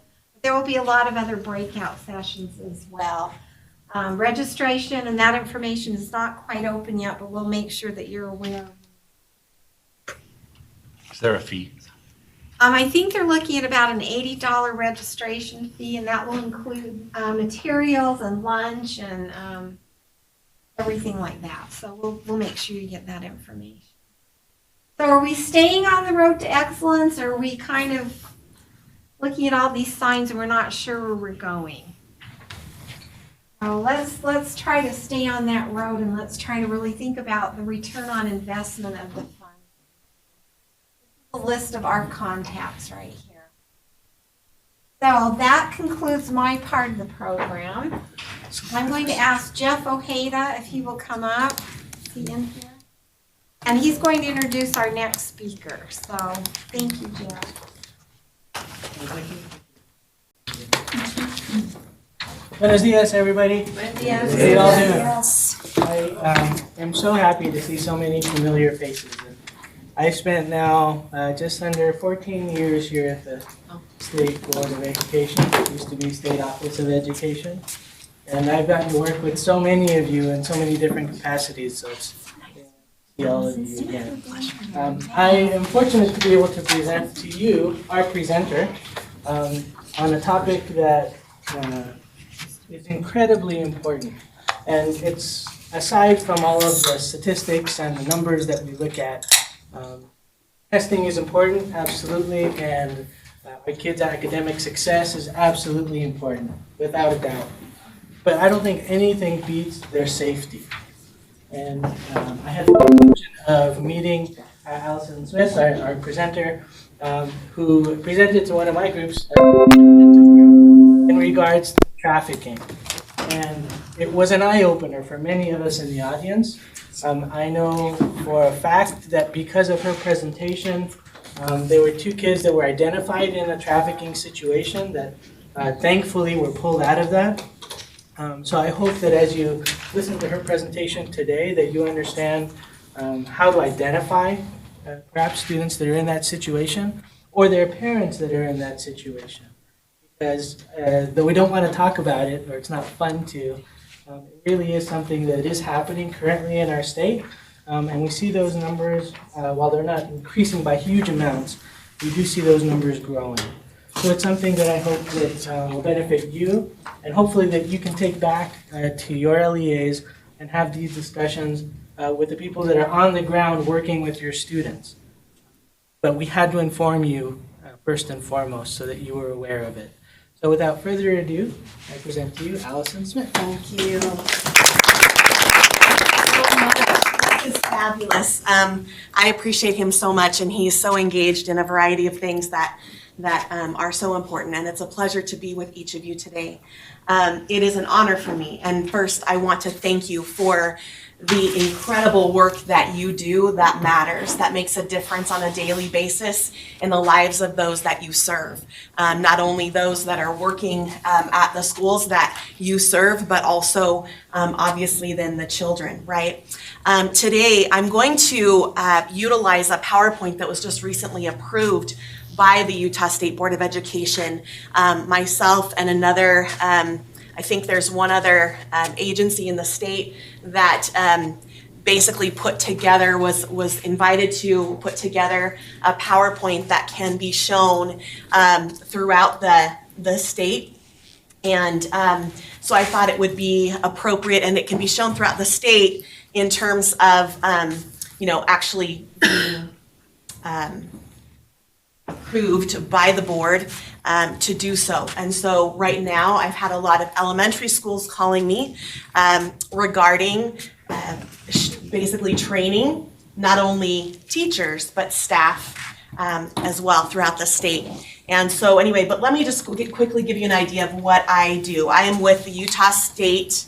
There will be a lot of other breakout sessions as well. Registration and that information is not quite open yet, but we'll make sure that you're aware. Is there a fee? I think they're looking at about an $80 registration fee, and that will include materials and lunch and everything like that. So we'll make sure you get that information. So are we staying on the road to excellence, or are we kind of looking at all these signs and we're not sure where we're going? So let's try to stay on that road, and let's try to really think about the return on investment of the fund. This is a list of our contacts right here. So that concludes my part of the program. I'm going to ask Jeff Ojeda if he will come up. Is he in here? And he's going to introduce our next speaker. So thank you, Jeff. Buenos dias, everybody. Buenos dias. How you all doing? I am so happy to see so many familiar faces. I spent now just under 14 years here at the State Board of Education. It used to be State Office of Education. And I've gotten to work with so many of you in so many different capacities, so it's see all of you again. I am fortunate to be able to present to you, our presenter, on a topic that is incredibly important. And it's, aside from all of the statistics and the numbers that we look at, testing is important, absolutely, and our kids' academic success is absolutely important, without a doubt. But I don't think anything beats their safety. And I had the fortune of meeting Allison Smith, our presenter, who presented to one of my groups in regards to trafficking. And it was an eye-opener for many of us in the audience. I know for a fact that because of her presentation, there were 2 kids that were identified in a trafficking situation that thankfully were pulled out of that. So I hope that as you listen to her presentation today, that you understand how to identify perhaps students that are in that situation or their parents that are in that situation. Because though we don't want to talk about it, or it's not fun to, it really is something that is happening currently in our state. And we see those numbers, while they're not increasing by huge amounts, we do see those numbers growing. So it's something that I hope that will benefit you, and hopefully that you can take back to your LEAs and have these discussions with the people that are on the ground working with your students. But we had to inform you first and foremost so that you were aware of it. So without further ado, I present to you Allison Smith. Thank you. This is fabulous. I appreciate him so much, and he's so engaged in a variety of things that are so important, and it's a pleasure to be with each of you today. It is an honor for me, and first I want to thank you for the incredible work that you do that matters, that makes a difference on a daily basis in the lives of those that you serve. Not only those that are working at the schools that you serve, but also obviously then the children, right? Today I'm going to utilize a PowerPoint that was just recently approved by the Utah State Board of Education. Myself and another, I think there's one other agency in the state that basically put together, was invited to put together a PowerPoint that can be shown throughout the state. And so I thought it would be appropriate, and it can be shown throughout the state in terms of, actually being approved by the board to do so. And so right now, I've had a lot of elementary schools calling me regarding basically training not only teachers, but staff as well throughout the state. And so anyway, but let me just quickly give you an idea of what I do. I am with the Utah State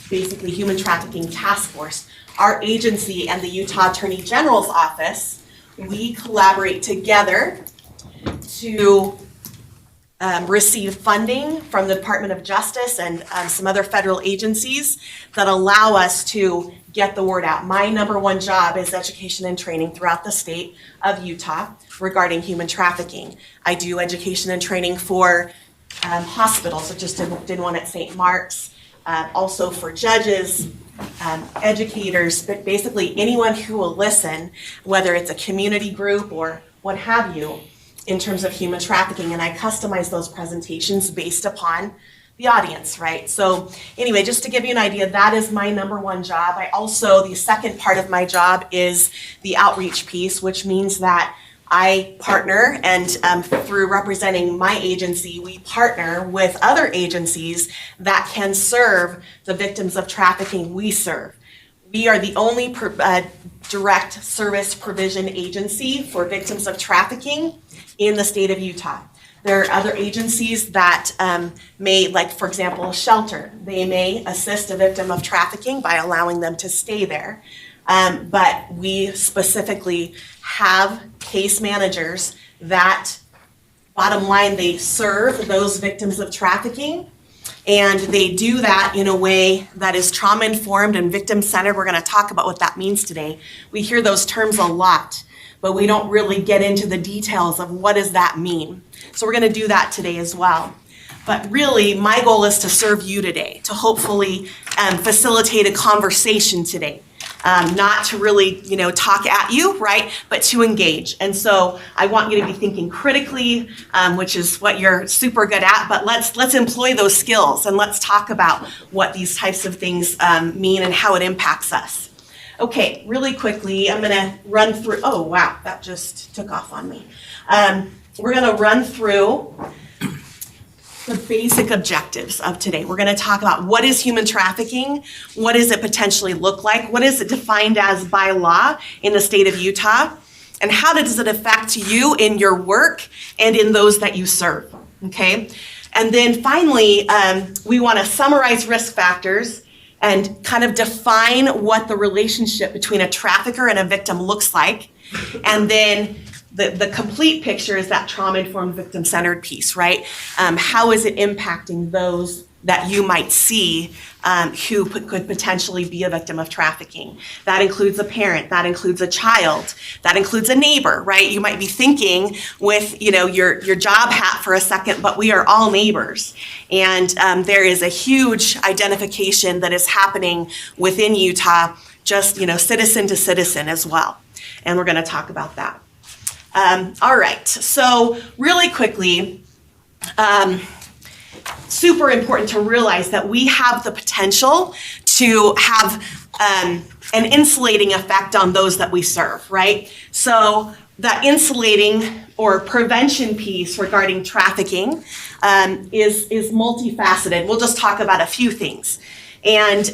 basically Human Trafficking Task Force. Our agency and the Utah Attorney General's office, we collaborate together to receive funding from the Department of Justice and some other federal agencies that allow us to get the word out. My number one job is education and training throughout the state of Utah regarding human trafficking. I do education and training for hospitals. I just did one at St. Mark's, also for judges, educators, but basically anyone who will listen, whether it's a community group or what have you, in terms of human trafficking. And I customize those presentations based upon the audience, right? So anyway, just to give you an idea, that is my number one job. I also, the second part of my job is the outreach piece, which means that I partner and through representing my agency, we partner with other agencies that can serve the victims of trafficking we serve. We are the only direct service provision agency for victims of trafficking in the state of Utah. There are other agencies that may, like for example, a shelter. They may assist a victim of trafficking by allowing them to stay there. But we specifically have case managers that, bottom line, they serve those victims of trafficking, and they do that in a way that is trauma-informed and victim-centered. We're going to talk about what that means today. We hear those terms a lot, but we don't really get into the details of what does that mean. So we're going to do that today as well. But really, my goal is to serve you today, to hopefully facilitate a conversation today. Not to really, talk at you, right? But to engage. And so I want you to be thinking critically, which is what you're super good at, but let's employ those skills and let's talk about what these types of things mean and how it impacts us. Okay, really quickly, I'm gonna run through, oh wow, that just took off on me. We're gonna run through the basic objectives of today. We're going to talk about what is human trafficking, what does it potentially look like, what is it defined as by law in the state of Utah, and how does it affect you in your work and in those that you serve, okay? And then finally, we want to summarize risk factors and kind of define what the relationship between a trafficker and a victim looks like, and then the complete picture is that trauma-informed, victim-centered piece, right? How is it impacting those that you might see who could potentially be a victim of trafficking? That includes a parent, that includes a child, that includes a neighbor, right? You might be thinking with, your job hat for a second, but we are all neighbors. And there is a huge identification that is happening within Utah, just, citizen to citizen as well. And we're gonna talk about that. All right, so really quickly, super important to realize that we have the potential to have an insulating effect on those that we serve, right? So that insulating or prevention piece regarding trafficking is multifaceted. We'll just talk about a few things. And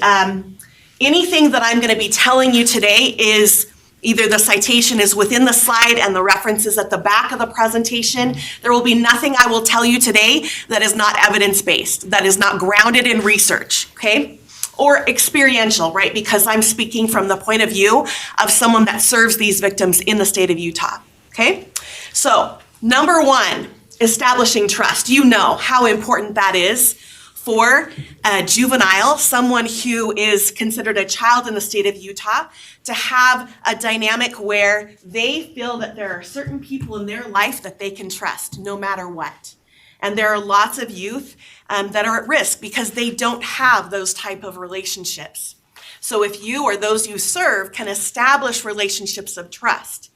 anything that I'm going to be telling you today is either the citation is within the slide and the references at the back of the presentation. There will be nothing I will tell you today that is not evidence-based, that is not grounded in research, okay? Or experiential, right? Because I'm speaking from the point of view of someone that serves these victims in the state of Utah, okay? So, number one, establishing trust. You know how important that is for a juvenile, someone who is considered a child in the state of Utah, to have a dynamic where they feel that there are certain people in their life that they can trust no matter what. And there are lots of youth that are at risk because they don't have those type of relationships. So if you or those you serve can establish relationships of trust,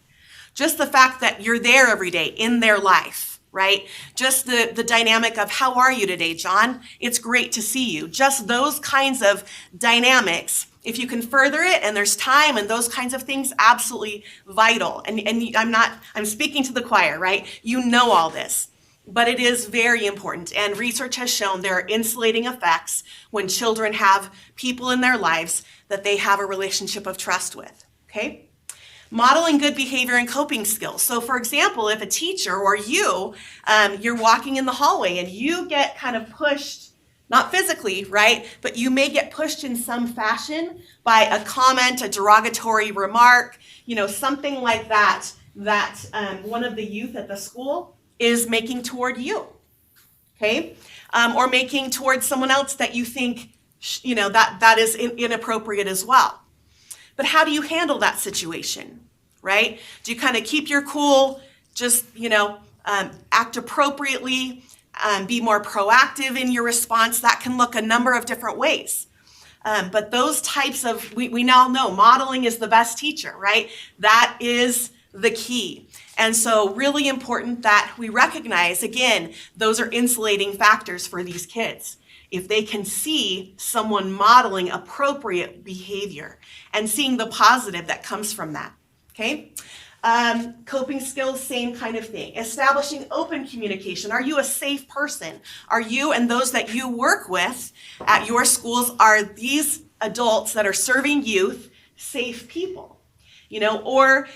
just the fact that you're there every day in their life, right? Just the dynamic of, how are you today, John? It's great to see you. Just those kinds of dynamics If you can further it and there's time and those kinds of things, absolutely vital. And I'm speaking to the choir, right? You know all this, but it is very important. And research has shown there are insulating effects when children have people in their lives that they have a relationship of trust with, okay? Modeling good behavior and coping skills. So for example, if a teacher or you're walking in the hallway and you get kind of pushed, not physically, right? But you may get pushed in some fashion by a comment, a derogatory remark, something like that, one of the youth at the school is making toward you, okay? Or making towards someone else that you think, that is inappropriate as well. But how do you handle that situation, right? Do you kind of keep your cool, just, act appropriately, be more proactive in your response? That can look a number of different ways. But those types of, we now know modeling is the best teacher, right? That is the key. And so really important that we recognize, again, those are insulating factors for these kids. If they can see someone modeling appropriate behavior and seeing the positive that comes from that, okay? Coping skills, same kind of thing. Establishing open communication. Are you a safe person? Are you and those that you work with at your schools, are these adults that are serving youth safe people? Or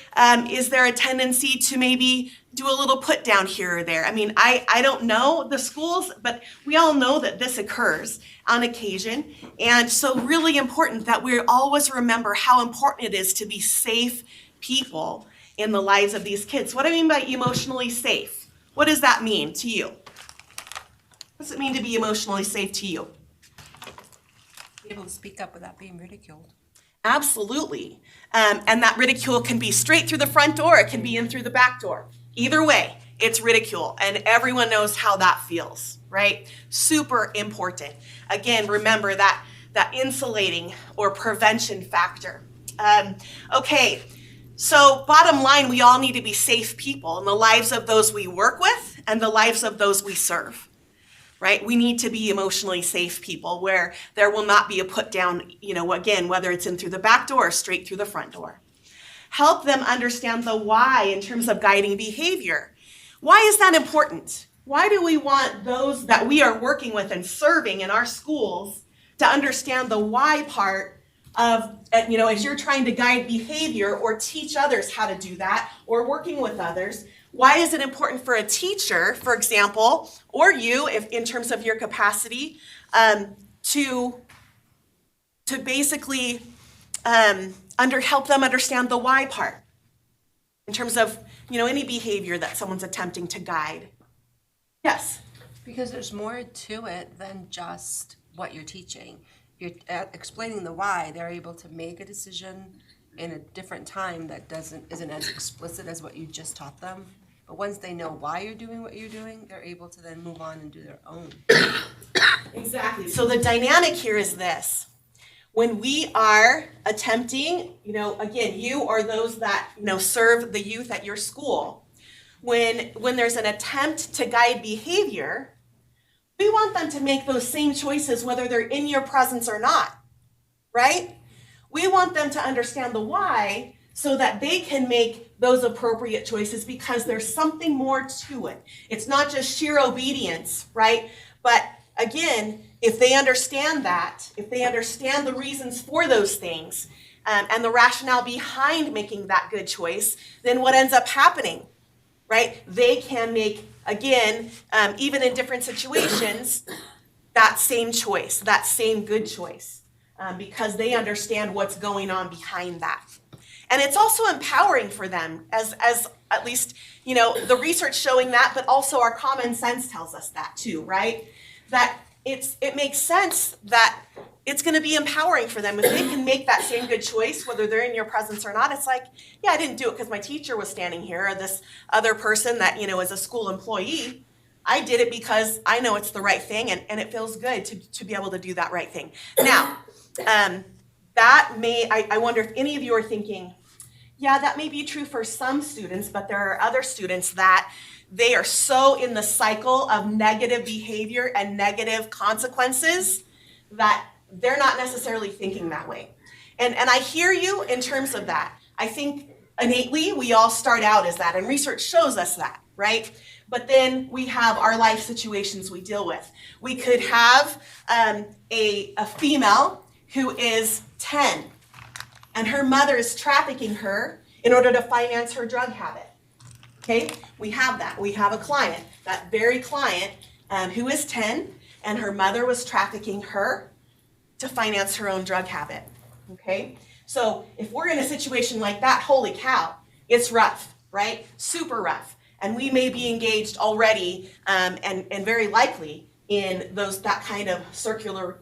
is there a tendency to maybe do a little put down here or there? I mean, I don't know the schools, but we all know that this occurs on occasion. And so really important that we always remember how important it is to be safe people in the lives of these kids. What do I mean by emotionally safe? What does that mean to you? What does it mean to be emotionally safe to you? Be able to speak up without being ridiculed. Absolutely. And that ridicule can be straight through the front door. It can be in through the back door. Either way, it's ridicule. And everyone knows how that feels, right? Super important. Again, remember that insulating or prevention factor. Okay. So bottom line, we all need to be safe people in the lives of those we work with and the lives of those we serve, right? We need to be emotionally safe people where there will not be a put down, again, whether it's in through the back door or straight through the front door. Help them understand the why in terms of guiding behavior. Why is that important? Why do we want those that we are working with and serving in our schools to understand the why part of, as you're trying to guide behavior or teach others how to do that or working with others? Why is it important for a teacher, for example, or you, if in terms of your capacity, to basically help them understand the why part in terms of, any behavior that someone's attempting to guide? Yes? Because there's more to it than just what you're teaching. You're explaining the why. They're able to make a decision in a different time that isn't as explicit as what you just taught them. But once they know why you're doing what you're doing, they're able to then move on and do their own. Exactly. So the dynamic here is this. When we are attempting, again, you or those that, serve the youth at your school, when there's an attempt to guide behavior, we want them to make those same choices whether they're in your presence or not, right? We want them to understand the why so that they can make those appropriate choices because there's something more to it. It's not just sheer obedience, right? But again, if they understand that, if they understand the reasons for those things and the rationale behind making that good choice, then what ends up happening, right? They can make, again, even in different situations, that same choice, that same good choice, because they understand what's going on behind that. And it's also empowering for them, as at least, the research showing that, but also our common sense tells us that too, right? That it makes sense that it's going to be empowering for them if they can make that same good choice, whether they're in your presence or not. It's like, yeah, I didn't do it because my teacher was standing here or this other person that, is a school employee. I did it because I know it's the right thing and it feels good to be able to do that right thing. Now, I wonder if any of you are thinking, yeah, that may be true for some students, but there are other students that they are so in the cycle of negative behavior and negative consequences that they're not necessarily thinking that way. And I hear you in terms of that. I think innately we all start out as that, and research shows us that, right? But then we have our life situations we deal with. We could have a female who is 10, and her mother is trafficking her in order to finance her drug habit. Okay, we have that. We have a client, that very client who is 10, and her mother was trafficking her to finance her own drug habit. Okay, so if we're in a situation like that, holy cow, it's rough, right? Super rough. And we may be engaged already and very likely in that kind of circular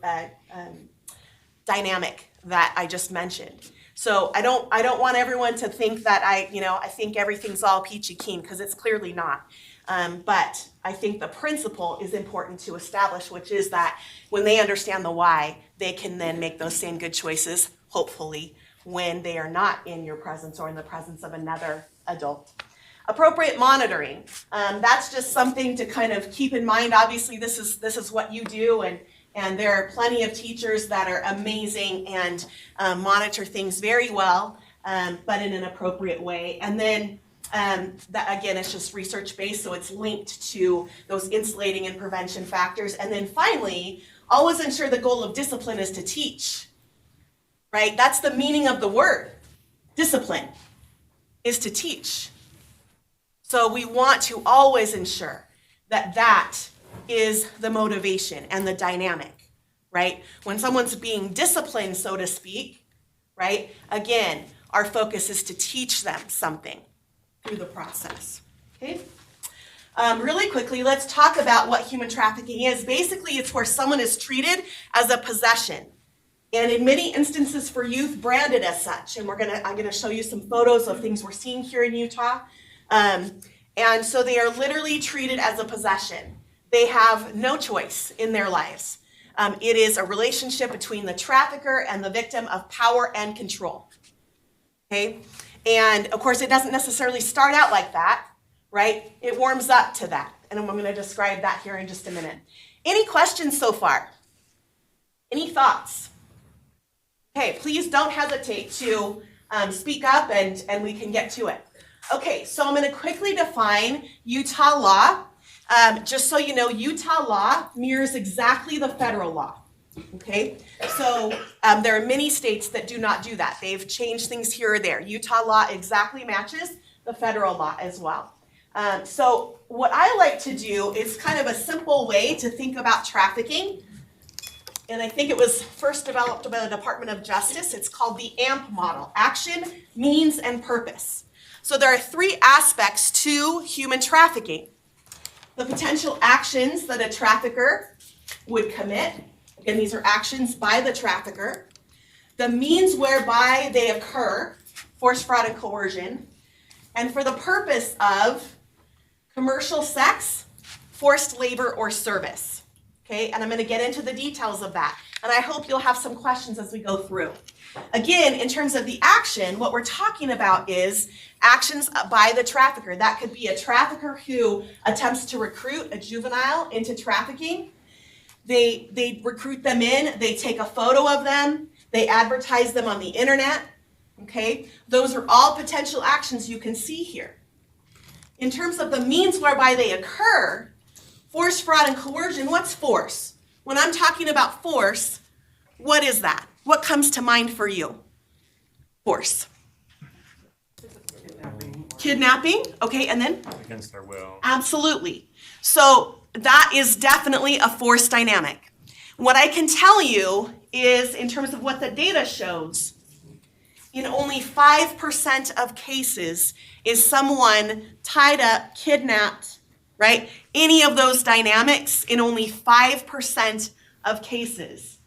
dynamic that I just mentioned. So I don't want everyone to think that I think everything's all peachy keen, because it's clearly not. But I think the principle is important to establish, which is that when they understand the why, they can then make those same good choices, hopefully, when they are not in your presence or in the presence of another adult. Appropriate monitoring. That's just something to kind of keep in mind. Obviously, this is what you do, and there are plenty of teachers that are amazing and monitor things very well, but in an appropriate way. And then that, again, it's just research-based, so it's linked to those insulating and prevention factors. And then finally, always ensure the goal of discipline is to teach, right? That's the meaning of the word. Discipline is to teach. So we want to always ensure that that is the motivation and the dynamic, right? When someone's being disciplined, so to speak, right? Again, our focus is to teach them something through the process, okay? Really quickly, let's talk about what human trafficking is. Basically, it's where someone is treated as a possession, and in many instances for youth, branded as such. And I'm gonna show you some photos of things we're seeing here in Utah. And so they are literally treated as a possession. They have no choice in their lives. It is a relationship between the trafficker and the victim of power and control, okay? And of course, it doesn't necessarily start out like that, right? It warms up to that. And I'm gonna describe that here in just a minute. Any questions so far? Any thoughts? Okay, please don't hesitate to speak up and we can get to it. Okay, so I'm going to quickly define Utah law. Just so you know, Utah law mirrors exactly the federal law. Okay, so there are many states that do not do that. They've changed things here or there. Utah law exactly matches the federal law as well. So what I like to do is kind of a simple way to think about trafficking. And I think it was first developed by the Department of Justice. It's called the AMP model: action, means, and purpose. So there are three aspects to human trafficking: the potential actions that a trafficker would commit. Again, these are actions by the trafficker. The means whereby they occur, force, fraud, and coercion. And for the purpose of commercial sex, forced labor, or service. Okay, and I'm going to get into the details of that. And I hope you'll have some questions as we go through. Again, in terms of the action, what we're talking about is actions by the trafficker. That could be a trafficker who attempts to recruit a juvenile into trafficking. They recruit them in, they take a photo of them, they advertise them on the internet. Okay, those are all potential actions you can see here. In terms of the means whereby they occur, force, fraud, and coercion. What's force? When I'm talking about force, what is that? What comes to mind for you? Force. Kidnapping. Okay, and then? Against their will. Absolutely. So that is definitely a force dynamic. What I can tell you is, in terms of what the data shows, in only 5% of cases is someone tied up, kidnapped, right? Any of those dynamics in only 5% of cases.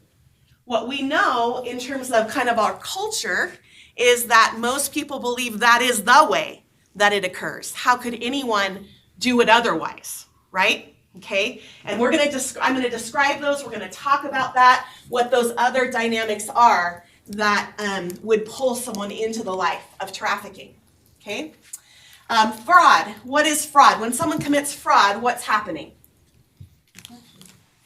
What we know in terms of kind of our culture is that most people believe that is the way that it occurs. How could anyone do it otherwise, right? Okay, and I'm going to describe those. We're going to talk about that, what those other dynamics are that would pull someone into the life of trafficking. Okay. Fraud. What is fraud? When someone commits fraud, what's happening?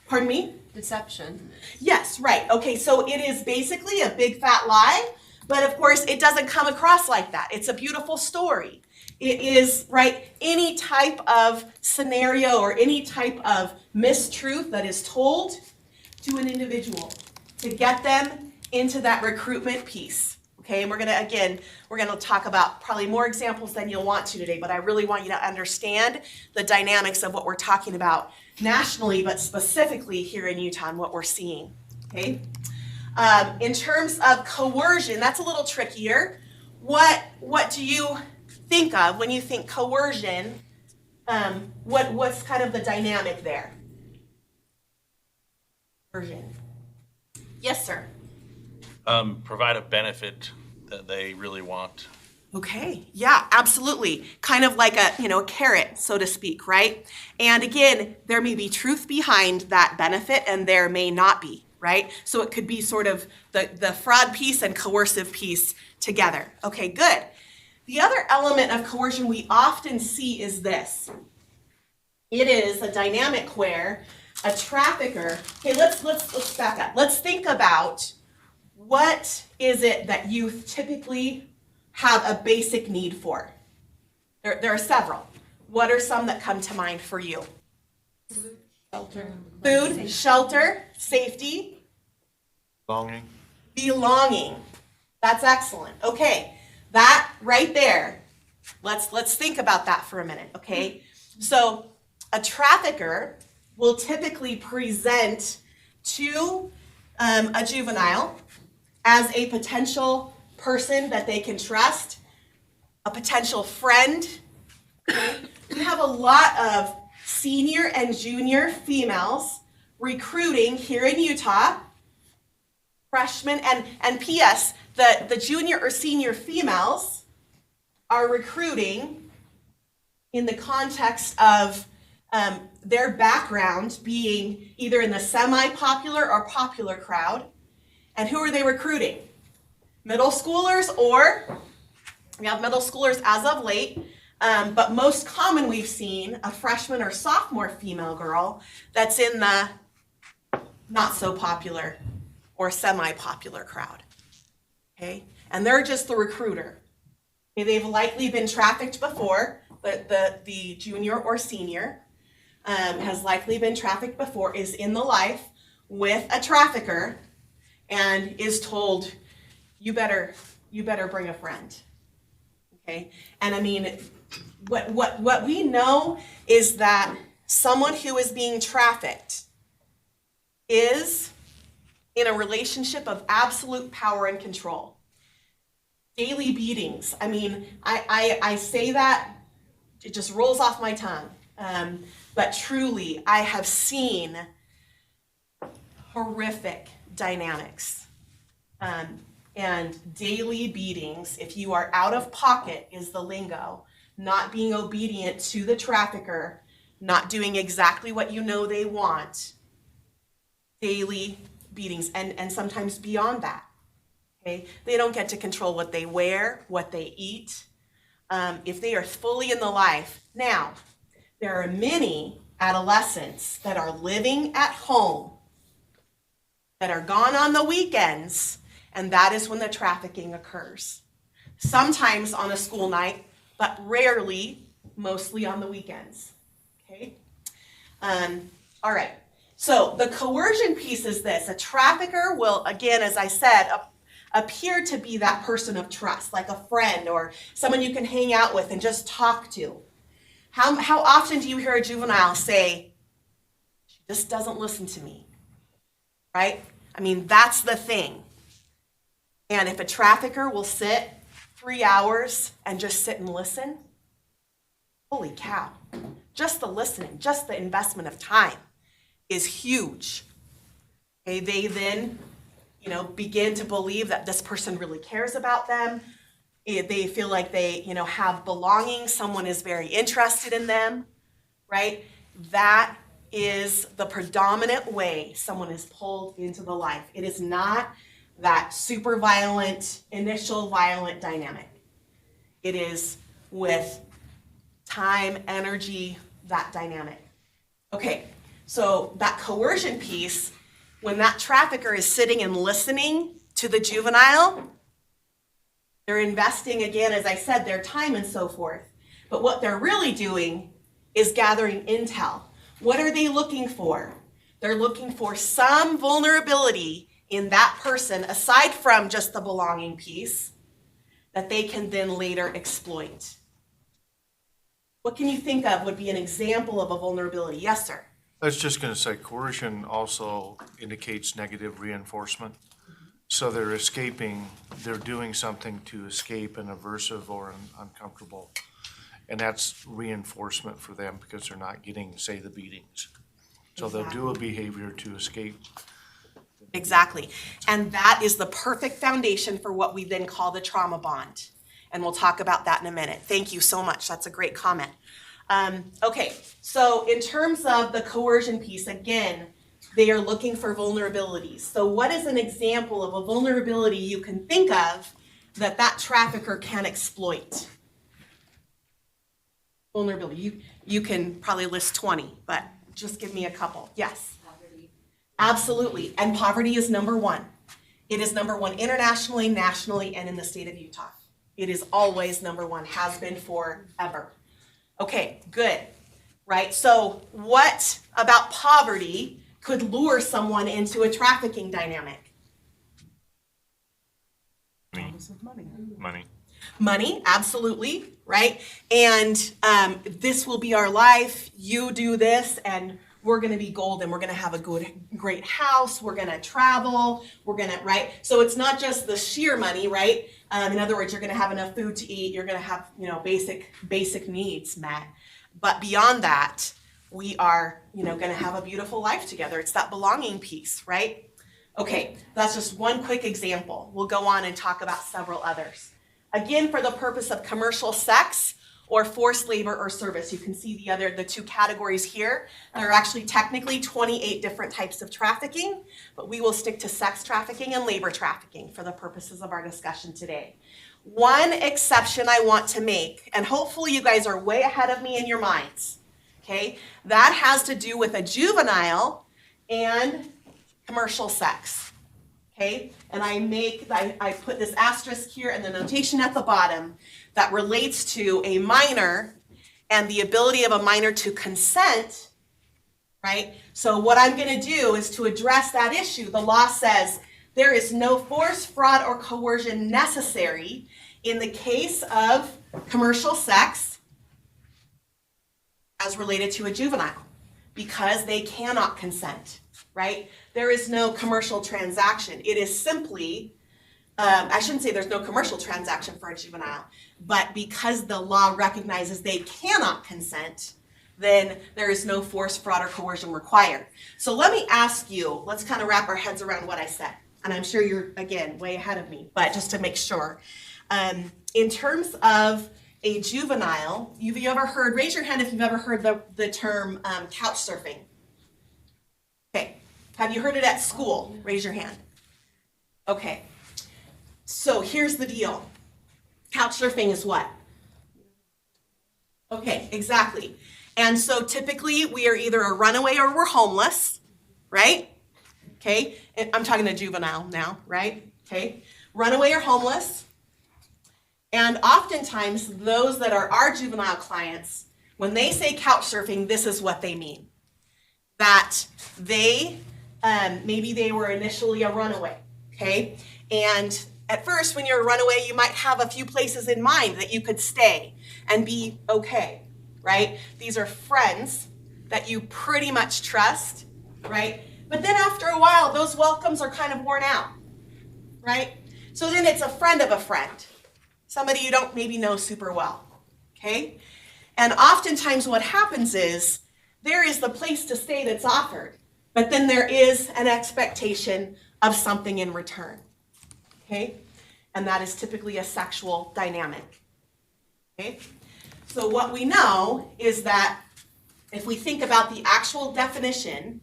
Pardon me? deception. Yes, right. Okay, so it is basically a big fat lie, but of course it doesn't come across like that. It's a beautiful story. It is, right, any type of scenario or any type of mistruth that is told to an individual to get them into that recruitment piece. Okay, and we're gonna talk about probably more examples than you'll want to today, but I really want you to understand the dynamics of what we're talking about nationally, but specifically here in Utah and what we're seeing. Okay, in terms of coercion, that's a little trickier. What do you think of when you think coercion? What's kind of the dynamic there? Coercion. Yes, sir. Provide a benefit that they really want. Okay, yeah, absolutely. Kind of like a carrot, so to speak, right? And again, there may be truth behind that benefit and there may not be, right? So it could be sort of the fraud piece and coercive piece together. Okay, good. The other element of coercion we often see is this. It is a dynamic where a trafficker, okay, let's back up. Let's think about what is it that youth typically have a basic need for? There are several. What are some that come to mind for you? Shelter. Food, shelter, safety, Belonging. belonging. That's excellent. Okay, that right there. Let's think about that for a minute, okay? So a trafficker will typically present to a juvenile as a potential person that they can trust, a potential friend. We have a lot of senior and junior females recruiting here in Utah, freshmen, and P.S., the junior or senior females are recruiting in the context of their background being either in the semi-popular or popular crowd. And who are they recruiting? Middle schoolers, or we have middle schoolers as of late, but most common we've seen a freshman or sophomore female girl that's in the not so popular or semi-popular crowd. Okay, and they're just the recruiter. Okay, they've likely been trafficked before. The junior or senior has likely been trafficked before, is in the life with a trafficker, and is told, you better bring a friend. Okay, and I mean, what we know is that someone who is being trafficked is in a relationship of absolute power and control. Daily beatings. I mean, I say that, it just rolls off my tongue. But truly, I have seen horrific dynamics. And daily beatings, if you are out of pocket, is the lingo. Not being obedient to the trafficker, not doing exactly what you know they want. Daily beatings, and sometimes beyond that. Okay, they don't get to control what they wear, what they eat, if they are fully in the life. Now, there are many adolescents that are living at home, that are gone on the weekends, and that is when the trafficking occurs. Sometimes on a school night, but rarely, mostly on the weekends. Okay? All right. So the coercion piece is this. A trafficker will, again, as I said, appear to be that person of trust, like a friend or someone you can hang out with and just talk to. How often do you hear a juvenile say, she just doesn't listen to me, right? I mean, that's the thing. And if a trafficker will sit 3 hours and just sit and listen, holy cow, just the listening, just the investment of time is huge. Okay, they then, begin to believe that this person really cares about them. They feel like they, have belonging. Someone is very interested in them, right? That is the predominant way someone is pulled into the life. It is not that super violent, initial violent dynamic. It is with time, energy, that dynamic. Okay, so that coercion piece when that trafficker is sitting and listening to the juvenile, they're investing, again, as I said, their time and so forth. But what they're really doing is gathering intel. What are they looking for? They're looking for some vulnerability in that person, aside from just the belonging piece, that they can then later exploit. What can you think of would be an example of a vulnerability? Yes, sir. I was just going to say coercion also indicates negative reinforcement. So they're escaping, they're doing something to escape an aversive or an uncomfortable. And that's reinforcement for them because they're not getting, say, the beatings. So they'll do a behavior to escape. Exactly. And that is the perfect foundation for what we then call the trauma bond. And we'll talk about that in a minute. Thank you so much. That's a great comment. Okay, so in terms of the coercion piece, again, they are looking for vulnerabilities. So what is an example of a vulnerability you can think of that that trafficker can exploit? Vulnerability. You can probably list 20, but just give me a couple. Yes. Poverty. Absolutely. And poverty is number one. It is number one internationally, nationally, and in the state of Utah. It is always number one, has been forever. Okay, good. Right? So what about poverty could lure someone into a trafficking dynamic? Money. Money, absolutely, right? And this will be our life. You do this, and we're going to be golden. We're going to have a great house. We're going to travel. We're going to, right? So it's not just the sheer money, right? In other words, you're going to have enough food to eat. You're going to have, basic needs met. But beyond that, we are, going to have a beautiful life together. It's that belonging piece, right? Okay, that's just one quick example. We'll go on and talk about several others. Again, for the purpose of commercial sex or forced labor or service, you can see the two categories here. There are actually technically 28 different types of trafficking, but we will stick to sex trafficking and labor trafficking for the purposes of our discussion today. One exception I want to make, and hopefully you guys are way ahead of me in your minds, okay? That has to do with a juvenile and commercial sex, okay? And I put this asterisk here and the notation at the bottom that relates to a minor and the ability of a minor to consent, right? So what I'm going to do is to address that issue. The law says there is no force, fraud, or coercion necessary in the case of commercial sex as related to a juvenile because they cannot consent, right? There is no commercial transaction. It is simply, I shouldn't say there's no commercial transaction for a juvenile, but because the law recognizes they cannot consent, then there is no force, fraud, or coercion required. So let me ask you, let's kind of wrap our heads around what I said. And I'm sure you're, again, way ahead of me, but just to make sure. In terms of a juvenile, have you ever heard, raise your hand if you've ever heard the term couch surfing. Okay, have you heard it at school? Raise your hand. Okay, so here's the deal. Couch surfing is what? Okay, exactly. And so typically we are either a runaway or we're homeless, right? Okay, I'm talking to juvenile now, right? Okay, runaway or homeless. And oftentimes those that are our juvenile clients, when they say couch surfing, this is what they mean. That they, maybe they were initially a runaway, okay? And at first when you're a runaway, you might have a few places in mind that you could stay and be okay, right? These are friends that you pretty much trust, right? But then after a while, those welcomes are kind of worn out, right? So then it's a friend of a friend, somebody you don't maybe know super well, okay? And oftentimes what happens is there is the place to stay that's offered, but then there is an expectation of something in return, okay? And that is typically a sexual dynamic, okay? So what we know is that if we think about the actual definition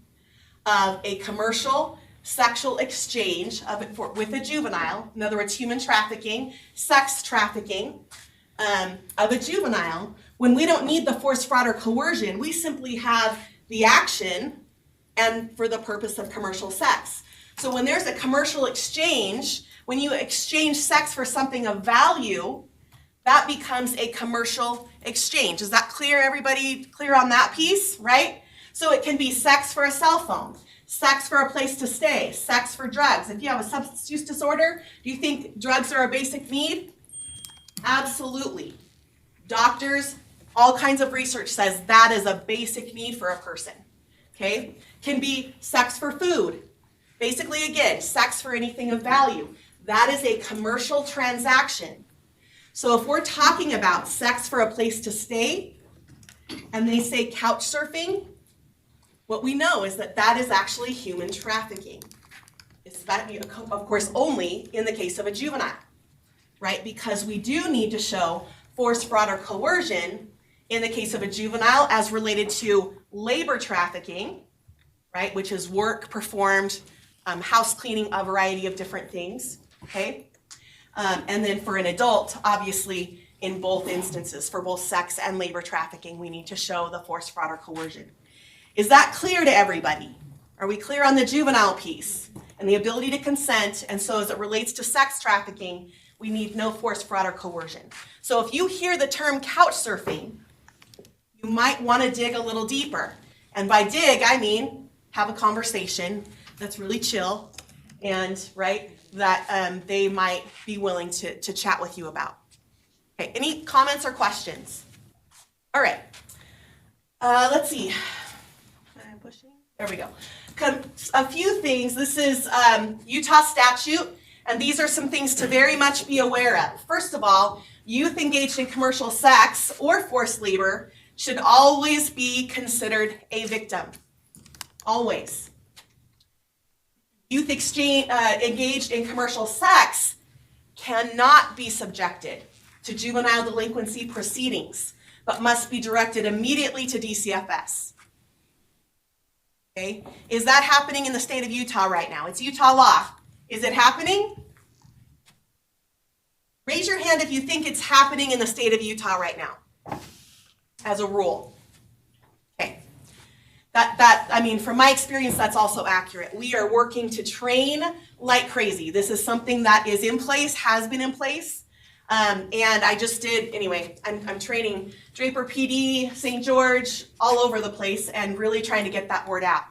of a commercial sexual exchange with a juvenile, in other words, human trafficking, sex trafficking of a juvenile, when we don't need the force, fraud, or coercion, we simply have the action and for the purpose of commercial sex. So when there's a commercial exchange, when you exchange sex for something of value, that becomes a commercial exchange. Is that clear, everybody? Clear on that piece, right? So it can be sex for a cell phone, sex for a place to stay, sex for drugs. If you have a substance use disorder, do you think drugs are a basic need? Absolutely. Doctors, all kinds of research says that is a basic need for a person, okay? Can be sex for food. Basically, again, sex for anything of value. That is a commercial transaction. So if we're talking about sex for a place to stay, and they say couch surfing, what we know is that that is actually human trafficking. It's that, of course, only in the case of a juvenile, right? Because we do need to show force, fraud, or coercion in the case of a juvenile as related to labor trafficking, right? Which is work performed, house cleaning, a variety of different things, okay? And then for an adult, obviously, in both instances, for both sex and labor trafficking, we need to show the force, fraud, or coercion. Is that clear to everybody? Are we clear on the juvenile piece and the ability to consent? And so as it relates to sex trafficking, we need no force, fraud, or coercion. So if you hear the term couch surfing, you might want to dig a little deeper. And by dig, I mean have a conversation that's really chill and, right, that they might be willing to chat with you about. Okay, any comments or questions? All right, let's see. Am I pushing? There we go. A few things. This is Utah statute, and these are some things to very much be aware of. First of all, youth engaged in commercial sex or forced labor should always be considered a victim. Always. Youth engaged in commercial sex cannot be subjected to juvenile delinquency proceedings, but must be directed immediately to DCFS. Okay? Is that happening in the state of Utah right now? It's Utah law. Is it happening? Raise your hand if you think it's happening in the state of Utah right now, as a rule. Okay. I mean, from my experience, that's also accurate. We are working to train like crazy. This is something that is in place, has been in place. And I just did, anyway, I'm training Draper PD, St. George, all over the place, and really trying to get that word out.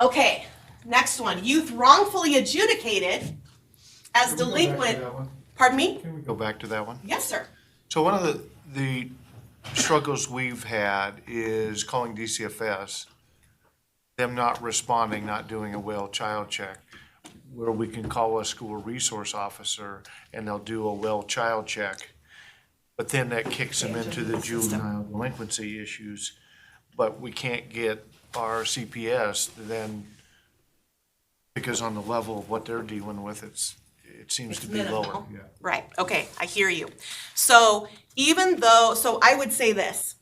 Okay, next one. Youth wrongfully adjudicated as delinquent. Pardon me? Can we go back to that one? Yes, sir. So one of the struggles we've had is calling DCFS, them not responding, not doing a well child check, where we can call a school resource officer and they'll do a well child check, but then that kicks them into the juvenile delinquency issues, but we can't get our CPS then, because on the level of what they're dealing with, it seems to be lower. Yeah. Right, okay, I hear you. So even though, so I would say this,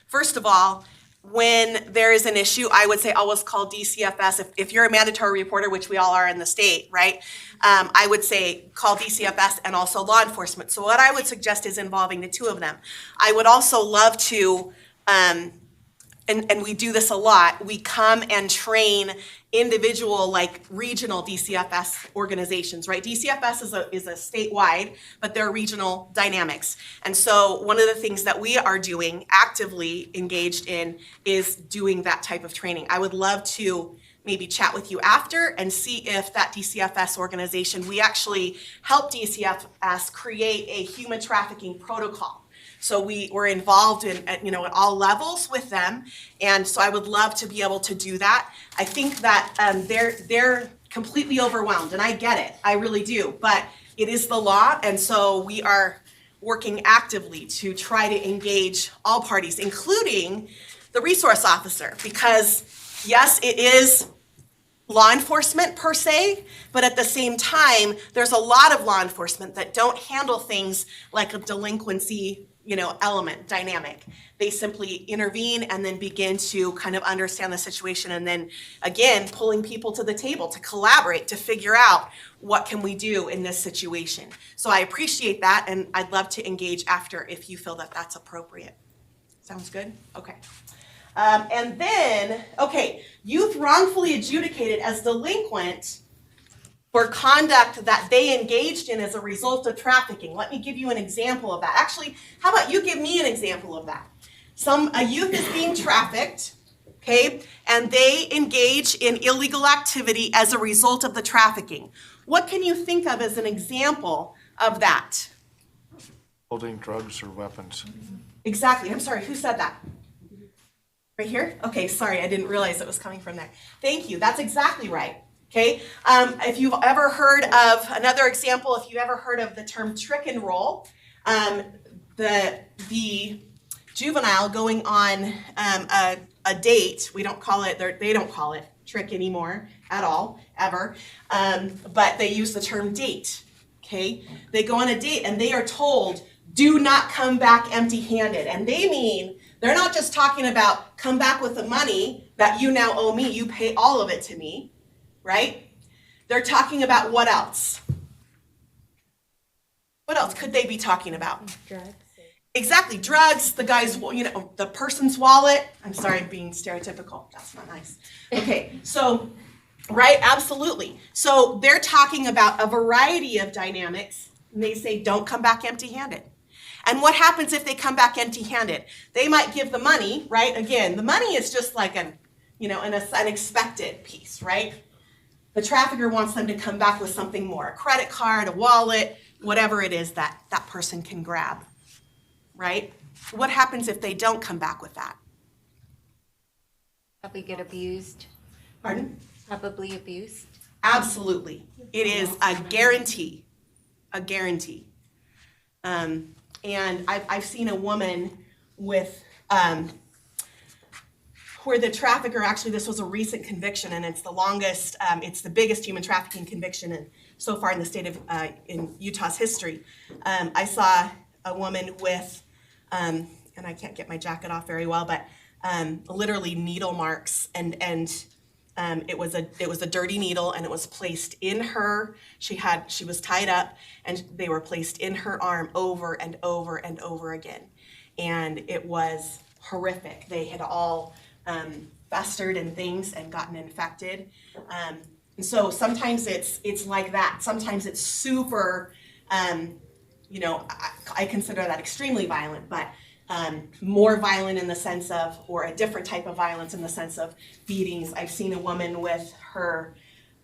first of all, when there is an issue, I would say always call DCFS. If you're a mandatory reporter, which we all are in the state, right? I would say call DCFS and also law enforcement. So what I would suggest is involving the two of them. I would also love to, and we do this a lot, we come and train individual, like regional DCFS organizations, right? DCFS is a statewide, but there are regional dynamics. And so one of the things that we are doing, actively engaged in, is doing that type of training. I would love to maybe chat with you after and see if that DCFS organization, we actually help DCFS create a human trafficking protocol. So we're involved at all levels with them, and so I would love to be able to do that. I think that they're completely overwhelmed, and I get it, I really do, but it is the law, and so we are working actively to try to engage all parties, including the resource officer, because yes, it is law enforcement per se, but at the same time, there's a lot of law enforcement that don't handle things like a delinquency element, dynamic. They simply intervene and then begin to kind of understand the situation, and then again, pulling people to the table to collaborate, to figure out what can we do in this situation. So I appreciate that, and I'd love to engage after if you feel that that's appropriate. Sounds good? Okay. And then, okay, youth wrongfully adjudicated as delinquent for conduct that they engaged in as a result of trafficking. Let me give you an example of that. Actually, how about you give me an example of that? A youth is being trafficked, okay, and they engage in illegal activity as a result of the trafficking. What can you think of as an example of that? Holding drugs or weapons. Exactly. I'm sorry, who said that? Right here? Okay, sorry, I didn't realize it was coming from there. Thank you, that's exactly right. Okay, if you've ever heard of, another example, if you've ever heard of the term trick and roll, the juvenile going on a date, we don't call it, they don't call it trick anymore at all, ever, but they use the term date, okay? They go on a date and they are told, do not come back empty-handed. And they mean, they're not just talking about come back with the money that you now owe me, you pay all of it to me, right? They're talking about what else? What else could they be talking about? Drugs. Exactly, drugs, the guy's, the person's wallet. I'm sorry, I'm being stereotypical. That's not nice. Okay, so, right, absolutely. So they're talking about a variety of dynamics, and they say don't come back empty-handed. And what happens if they come back empty-handed? They might give the money, right? Again, the money is just like an expected piece, right? The trafficker wants them to come back with something more, a credit card, a wallet, whatever it is that that person can grab, right? What happens if they don't come back with that? Probably get abused. Pardon? Probably abused. Absolutely. It is a guarantee, a guarantee. And I've seen a woman with, where the trafficker, actually this was a recent conviction and it's the longest, it's the biggest human trafficking conviction so far in the state of, in Utah's history. I saw a woman with, and I can't get my jacket off very well, but literally needle marks and it was a dirty needle and it was placed in her, she was tied up and they were placed in her arm over and over and over again. And it was horrific. They had all festered and things and gotten infected. And so sometimes it's like that. Sometimes it's super, I consider that extremely violent, but more violent in the sense of, or a different type of violence in the sense of beatings. I've seen a woman with her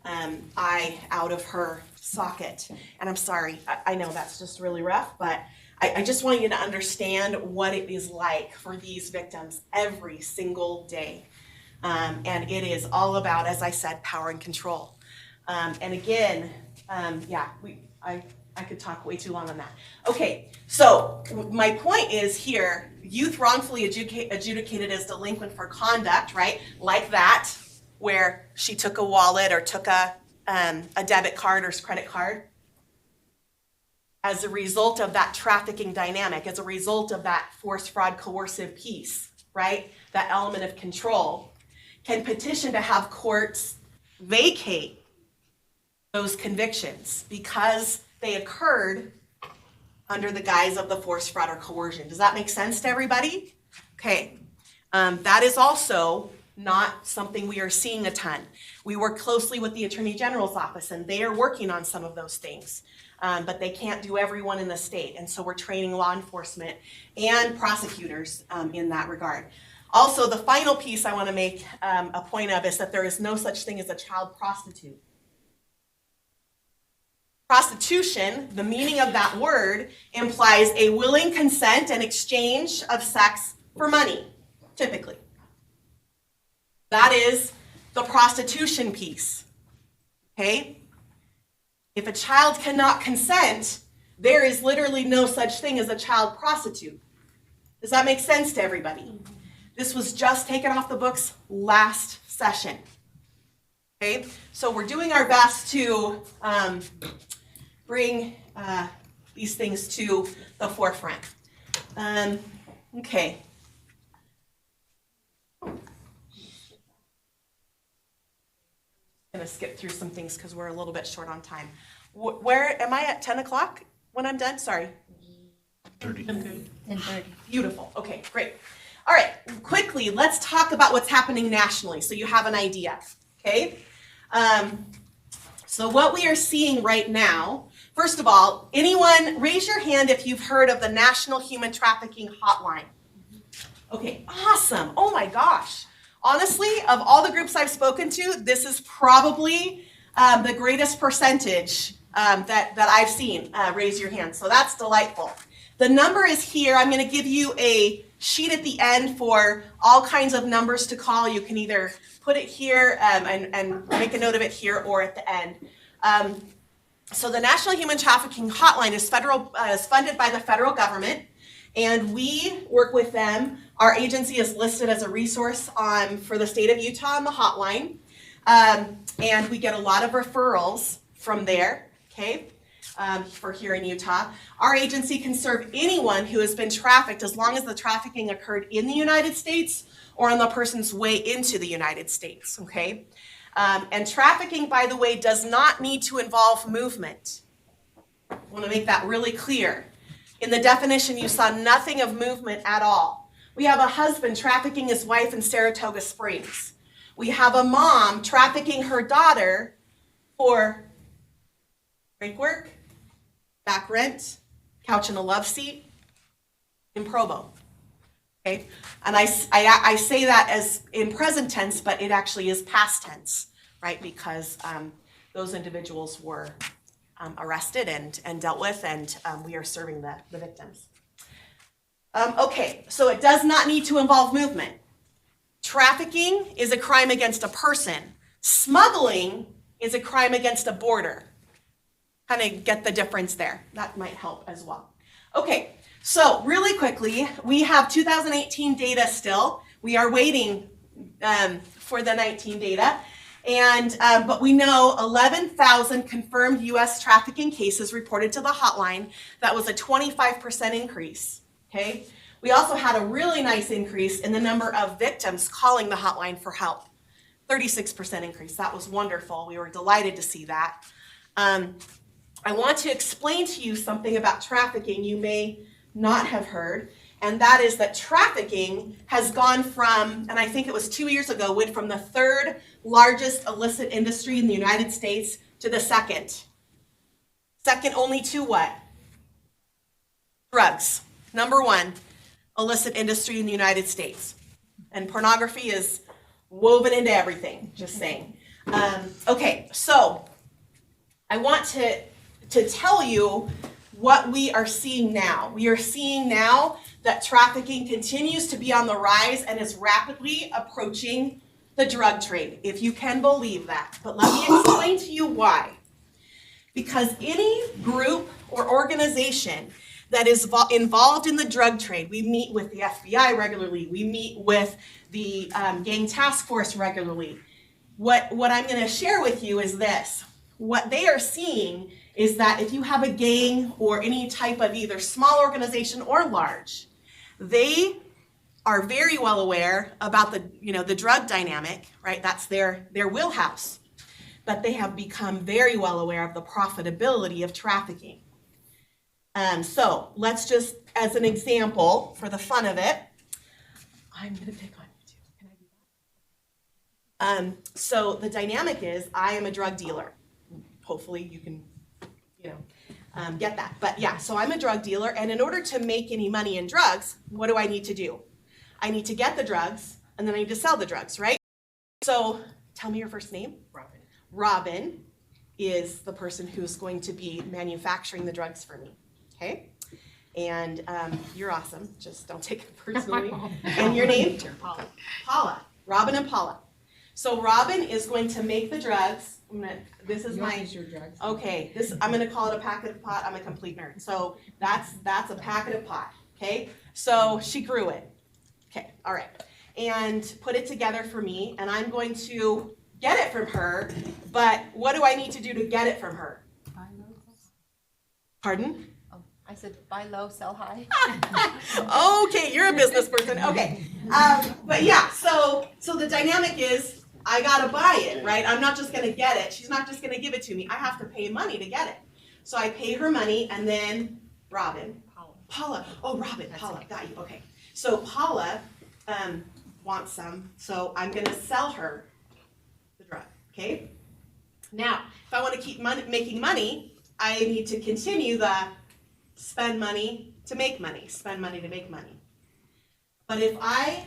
eye out of her socket. And I'm sorry, I know that's just really rough, but I just want you to understand what it is like for these victims every single day. And it is all about, as I said, power and control. And again, I could talk way too long on that. Okay, so my point is here, youth wrongfully adjudicated as delinquent for conduct, right? Like that, where she took a wallet or took a debit card or credit card. As a result of that trafficking dynamic, as a result of that forced, fraud, coercive piece, right? That element of control, can petition to have courts vacate those convictions because they occurred under the guise of the forced, fraud, or coercion. Does that make sense to everybody? Okay, that is also not something we are seeing a ton. We work closely with the Attorney General's office and they are working on some of those things. But they can't do everyone in the state. And so we're training law enforcement and prosecutors in that regard. Also, the final piece I want to make a point of is that there is no such thing as a child prostitute. Prostitution, the meaning of that word, implies a willing consent and exchange of sex for money, typically. That is the prostitution piece, okay? If a child cannot consent, there is literally no such thing as a child prostitute. Does that make sense to everybody? This was just taken off the books last session. Okay, so we're doing our best to bring these things to the forefront. Okay. I'm going to skip through some things because we're a little bit short on time. Where am I at 10 o'clock when I'm done? Sorry. 30. 10:30. Beautiful. Okay, great. All right, quickly, let's talk about what's happening nationally so you have an idea, okay? So what we are seeing right now, first of all, anyone raise your hand if you've heard of the National Human Trafficking Hotline. Okay, awesome. Oh my gosh. Honestly, of all the groups I've spoken to, this is probably the greatest percentage that I've seen. Raise your hand. So that's delightful. The number is here. I'm going to give you a sheet at the end for all kinds of numbers to call. You can either put it here and make a note of it here or at the end. So the National Human Trafficking Hotline is funded by the federal government, and we work with them. Our agency is listed as a resource for the state of Utah on the hotline, and we get a lot of referrals from there, okay, for here in Utah. Our agency can serve anyone who has been trafficked as long as the trafficking occurred in the United States or on the person's way into the United States, okay? And trafficking, by the way, does not need to involve movement. I want to make that really clear. In the definition, you saw nothing of movement at all. We have a husband trafficking his wife in Saratoga Springs. We have a mom trafficking her daughter for break work, back rent, couch in a love seat, in Provo. Okay? And I say that as in present tense, but it actually is past tense, right? Because those individuals were arrested and dealt with, and we are serving the victims. Okay, so it does not need to involve movement. Trafficking is a crime against a person. Smuggling is a crime against a border. Kind of get the difference there. That might help as well. Okay, so really quickly, we have 2018 data still. We are waiting for the 19 data. And but we know 11,000 confirmed U.S. trafficking cases reported to the hotline. That was a 25% increase, okay? We also had a really nice increase in the number of victims calling the hotline for help. 36% increase. That was wonderful. We were delighted to see that. I want to explain to you something about trafficking you may not have heard, and that is that trafficking has gone from, and I think it was 2 years ago, went from the third largest illicit industry in the United States to the second. Second only to what? Drugs. Number one, illicit industry in the United States. And pornography is woven into everything, just saying. Okay, so I want to tell you what we are seeing now. We are seeing now that trafficking continues to be on the rise and is rapidly approaching the drug trade, if you can believe that. But let me explain to you why. Because any group or organization that is involved in the drug trade, we meet with the FBI regularly, we meet with the gang task force regularly. What I'm going to share with you is this. What they are seeing is that if you have a gang or any type of either small organization or large, they are very well aware about the drug dynamic, right? That's their wheelhouse. But they have become very well aware of the profitability of trafficking. So let's just, as an example, for the fun of it, I'm going to pick on you too. Can I do that? So the dynamic is I am a drug dealer. Hopefully you can, get that. But yeah, so I'm a drug dealer, and in order to make any money in drugs, what do I need to do? I need to get the drugs, and then I need to sell the drugs, right? So tell me your first name. Robin. Robin is the person who's going to be manufacturing the drugs for me, okay? And you're awesome. Just don't take it personally. And your name? Paula. Paula. Robin and Paula. So Robin is going to make the drugs. This is your drugs. Okay, I'm gonna call it a packet of pot. I'm a complete nerd. So that's a packet of pot. Okay, so she grew it. Okay, all right, and put it together for me, and I'm going to get it from her. But what do I need to do to get it from her? Pardon? Oh, I said buy low, sell high. Okay, you're a business person. Okay, but yeah, so the dynamic is I gotta buy it, right? I'm not just gonna get it. She's not just gonna give it to me. I have to pay money to get it. So I pay her money, and then Robin. Paula. Oh, Robin. Paula. Got you. Okay. So Paula wants some, so I'm gonna sell her the drug, okay? Now, if I wanna keep making money, I need to continue the spend money to make money, spend money to make money. But if I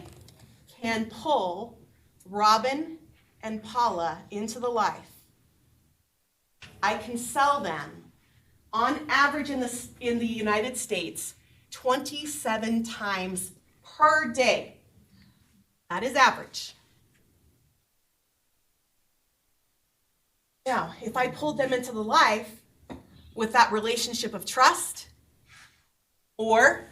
can pull Robin and Paula into the life, I can sell them on average in the United States 27 times per day. That is average. Now, if I pulled them into the life with that relationship of trust or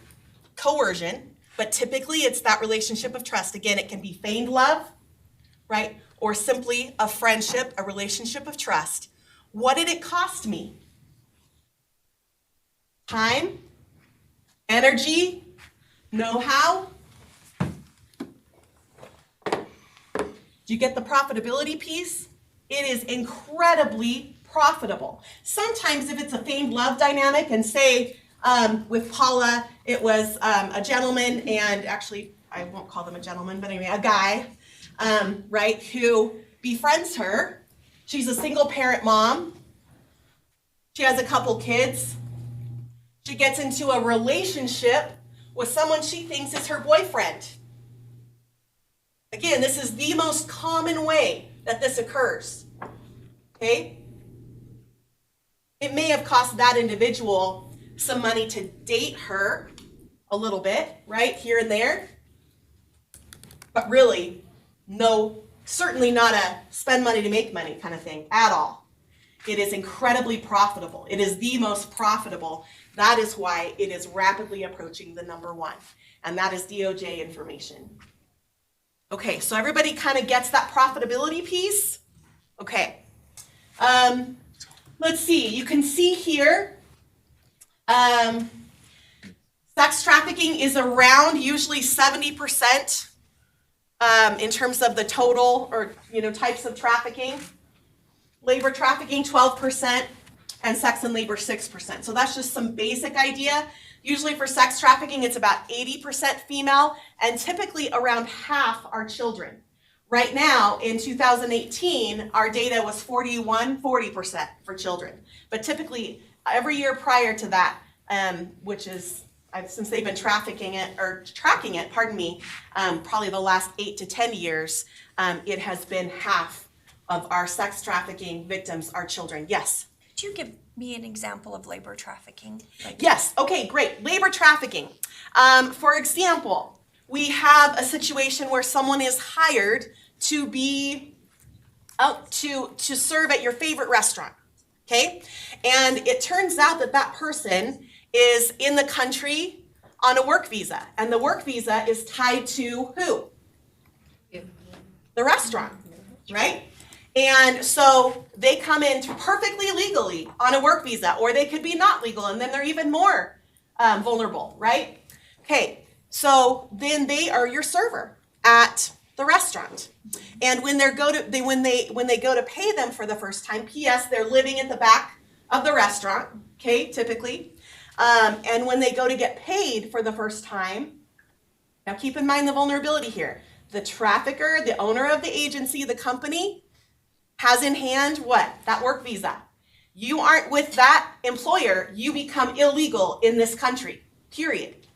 coercion, but typically it's that relationship of trust. Again, it can be feigned love, right? Or simply a friendship, a relationship of trust. What did it cost me? Time, energy, know-how. Do you get the profitability piece? It is incredibly profitable. Sometimes if it's a feigned love dynamic, and say with Paula, it was a gentleman, and actually I won't call them a gentleman, but anyway, a guy, right, who befriends her. She's a single parent mom. She has a couple kids. She gets into a relationship with someone she thinks is her boyfriend. Again, this is the most common way that this occurs, okay? It may have cost that individual some money to date her a little bit, right, here and there, but really, no, certainly not a spend money to make money kind of thing at all. It is incredibly profitable. It is the most profitable. That is why it is rapidly approaching the #1, and that is DOJ information. Okay, so everybody kind of gets that profitability piece? Okay. Let's see, you can see here, sex trafficking is around usually 70% in terms of the total or, types of trafficking. Labor trafficking, 12%, and sex and labor, 6%. So that's just some basic idea. Usually for sex trafficking, it's about 80% female, and typically around half are children. Right now, in 2018, our data was 40% for children. But typically, every year prior to that, which is, since they've been tracking it, probably the last 8 to 10 years, it has been half of our sex trafficking victims are children. Yes? Could you give me an example of labor trafficking? Yes, okay, great. Labor trafficking. For example, we have a situation where someone is hired to be to serve at your favorite restaurant, okay? And it turns out that that person is in the country on a work visa, and the work visa is tied to who? The restaurant, right? And so they come in perfectly legally on a work visa, or they could be not legal, and then they're even more vulnerable, right? Okay, so then they are your server at the restaurant, and when they go to pay them for the first time, P.S. they're living at the back of the restaurant, okay, typically, and when they go to get paid for the first time, now keep in mind the vulnerability here. The trafficker, the owner of the agency, the company, has in hand what? That work visa. You aren't with that employer, you become illegal in this country, period.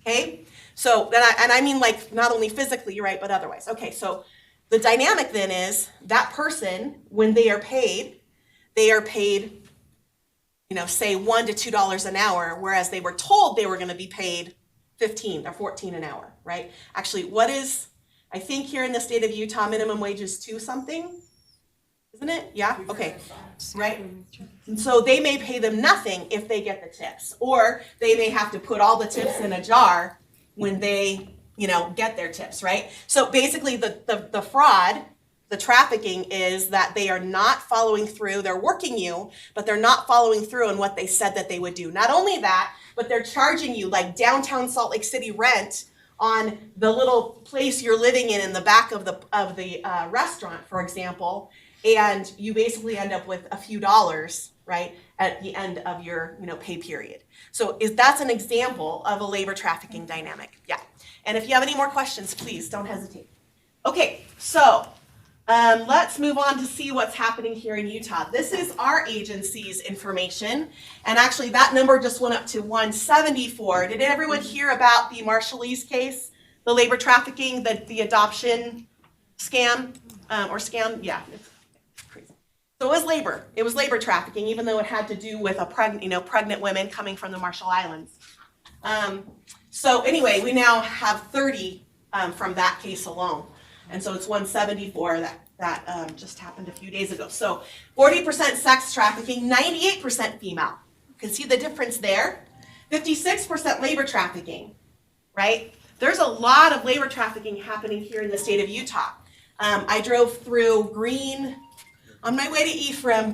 Okay? So, and I mean like not only physically, right, but otherwise. Okay, so the dynamic then is that person, when they are paid, say $1 to $2 an hour, whereas they were told they were going to be paid $15 or $14 an hour, right? Actually, I think here in the state of Utah, minimum wage is 2 something. Isn't it? Yeah? Okay. Right? And so they may pay them nothing if they get the tips. Or they may have to put all the tips in a jar when they, get their tips, right? So basically the fraud, the trafficking is that they are not following through. They're working you, but they're not following through on what they said that they would do. Not only that, but they're charging you like downtown Salt Lake City rent on the little place you're living in the back of the restaurant, for example. And you basically end up with a few dollars, right, at the end of your, pay period. So that's an example of a labor trafficking dynamic, yeah. And if you have any more questions, please don't hesitate. Okay, so let's move on to see what's happening here in Utah. This is our agency's information, and actually that number just went up to 174. Did everyone hear about the Marshallese case, the labor trafficking, the adoption scam, or scam? Yeah, it's crazy. So it was labor trafficking, even though it had to do with pregnant women coming from the Marshall Islands. So anyway, we now have 30 from that case alone. And so it's 174 that just happened a few days ago. So 40% sex trafficking, 98% female. You can see the difference there. 56% labor trafficking, right? There's a lot of labor trafficking happening here in the state of Utah. I drove through on my way to Ephraim,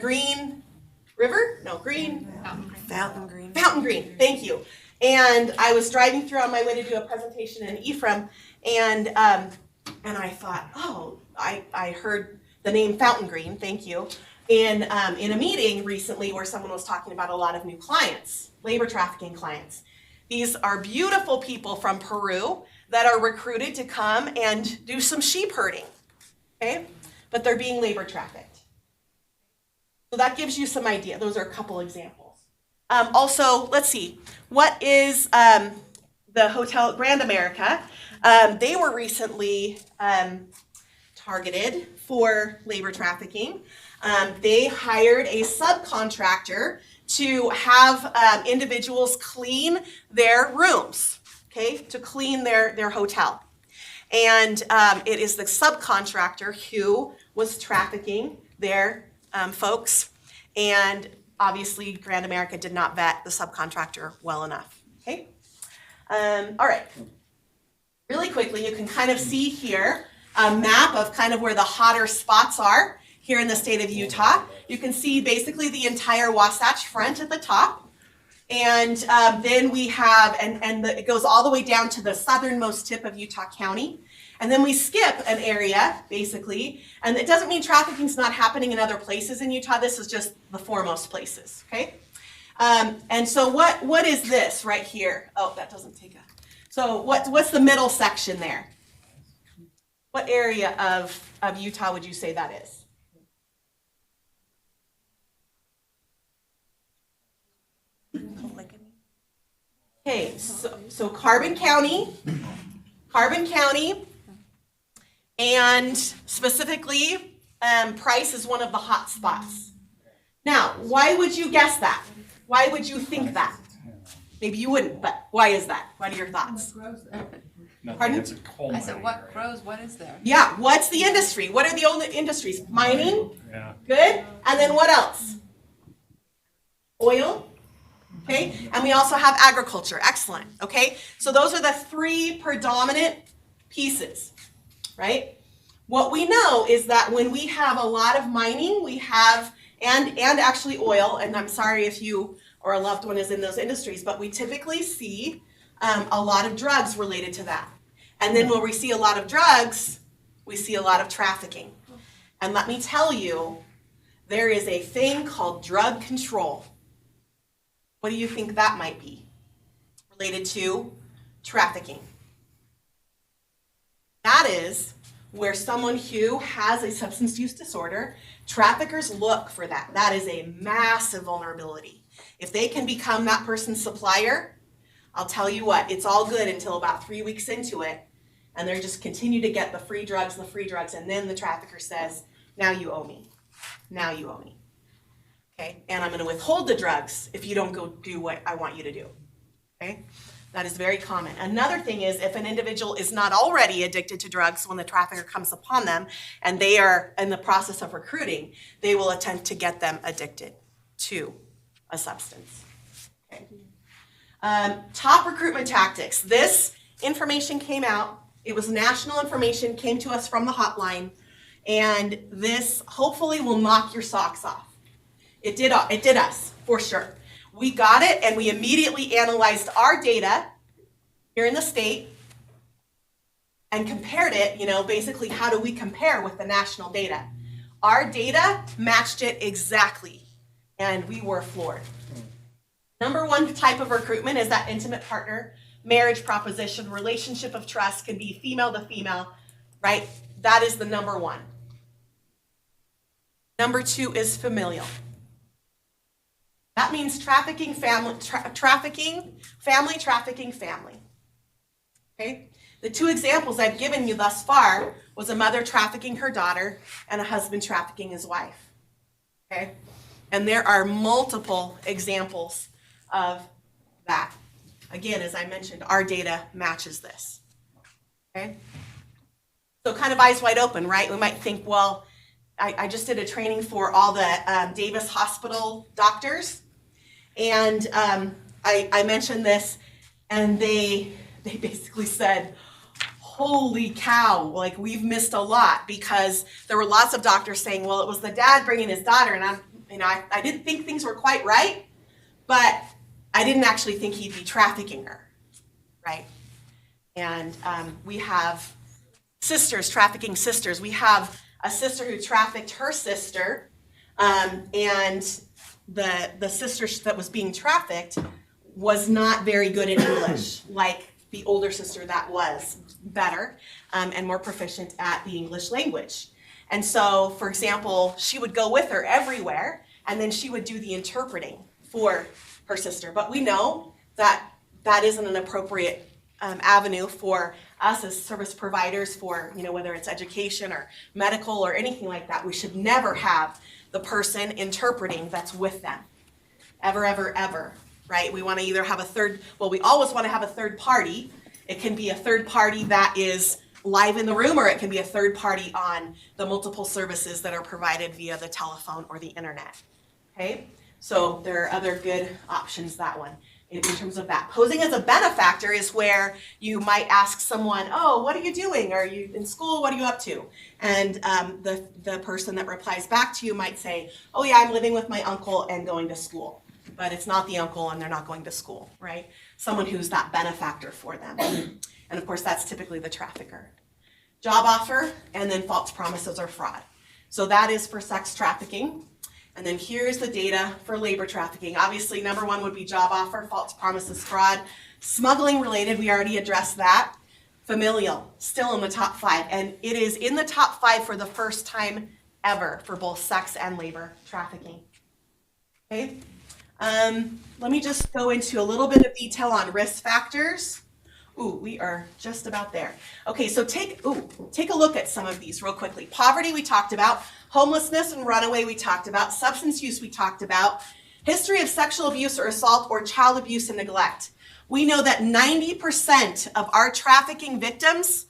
Fountain Green, thank you. And I was driving through on my way to do a presentation in Ephraim, and I thought, I heard the name Fountain Green, thank you, in a meeting recently where someone was talking about a lot of new clients, labor trafficking clients. These are beautiful people from Peru that are recruited to come and do some sheep herding, okay? But they're being labor trafficked. So that gives you some idea. Those are a couple examples. Also, let's see, what is the hotel Grand America? They were recently targeted for labor trafficking. They hired a subcontractor to have individuals clean their rooms, okay, to clean their hotel. And it is the subcontractor who was trafficking their folks, and obviously Grand America did not vet the subcontractor well enough, okay? All right, really quickly, you can kind of see here a map of kind of where the hotter spots are here in the state of Utah. You can see basically the entire Wasatch Front at the top. And then we have, it goes all the way down to the southernmost tip of Utah County. And then we skip an area, basically. And it doesn't mean trafficking's not happening in other places in Utah. This is just the foremost places, okay? And so what is this right here? Oh, that doesn't take a... So what's the middle section there? What area of Utah would you say that is? Okay, so Carbon County, and specifically Price is one of the hot spots. Now, why would you guess that? Why would you think that? Maybe you wouldn't, but why is that? What are your thoughts? Pardon? I said, what grows? What is there? Yeah, what's the industry? What are the old industries? Mining? Yeah. Good. And then what else? Oil? Okay, and we also have agriculture. Excellent. Okay, so those are the three predominant pieces, right? What we know is that when we have a lot of mining, we have, and actually oil, and I'm sorry if you or a loved one is in those industries, but we typically see a lot of drugs related to that. And then when we see a lot of drugs, we see a lot of trafficking. And let me tell you, there is a thing called drug control. What do you think that might be related to trafficking? That is where someone who has a substance use disorder, traffickers look for that. That is a massive vulnerability. If they can become that person's supplier, I'll tell you what, it's all good until about 3 weeks into it, and they're just continue to get the free drugs, and then the trafficker says, now you owe me. Now you owe me. Okay, and I'm going to withhold the drugs if you don't go do what I want you to do. Okay, that is very common. Another thing is if an individual is not already addicted to drugs when the trafficker comes upon them and they are in the process of recruiting, they will attempt to get them addicted to a substance. Okay. Top recruitment tactics. This information came out. It was national information, came to us from the hotline, and this hopefully will knock your socks off. It did us, for sure. We got it and we immediately analyzed our data here in the state and compared it, basically how do we compare with the national data? Our data matched it exactly, and we were floored. Number one type of recruitment is that intimate partner marriage proposition, relationship of trust, can be female to female, right? That is the number one. Number two is familial. That means trafficking, family, trafficking, family. Okay? The two examples I've given you thus far was a mother trafficking her daughter and a husband trafficking his wife. Okay? And there are multiple examples of that. Again, as I mentioned, our data matches this. Okay? So kind of eyes wide open, right? We might think, well, I just did a training for all the Davis Hospital doctors, and I mentioned this, and they basically said, holy cow, like we've missed a lot, because there were lots of doctors saying, well, it was the dad bringing his daughter, and I didn't think things were quite right, but I didn't actually think he'd be trafficking her, right? And we have sisters, trafficking sisters. We have a sister who trafficked her sister, and the sister that was being trafficked was not very good at English, like the older sister that was better and more proficient at the English language. And so, for example, she would go with her everywhere, and then she would do the interpreting for her sister. But we know that that isn't an appropriate avenue for us as service providers for, whether it's education or medical or anything like that. We should never have the person interpreting that's with them. Ever, ever, ever, right? We want to either have we always want to have a third party. It can be a third party that is live in the room, or it can be a third party on the multiple services that are provided via the telephone or the internet. Okay? So there are other good options, that one. In terms of that. Posing as a benefactor is where you might ask someone, oh, what are you doing? Are you in school? What are you up to? And the person that replies back to you might say, oh yeah, I'm living with my uncle and going to school. But it's not the uncle and they're not going to school, right? Someone who's that benefactor for them. And of course, that's typically the trafficker. Job offer, and then false promises or fraud. So that is for sex trafficking. And then here's the data for labor trafficking. Obviously, number one would be job offer, false promises, fraud. Smuggling related, we already addressed that. Familial, still in the top 5. And it is in the top 5 for the first time ever for both sex and labor trafficking. Okay, let me just go into a little bit of detail on risk factors. Ooh, we are just about there. Okay, so take a look at some of these real quickly. Poverty we talked about. Homelessness and runaway we talked about. Substance use we talked about. History of sexual abuse or assault or child abuse and neglect. We know that 90% of our trafficking victims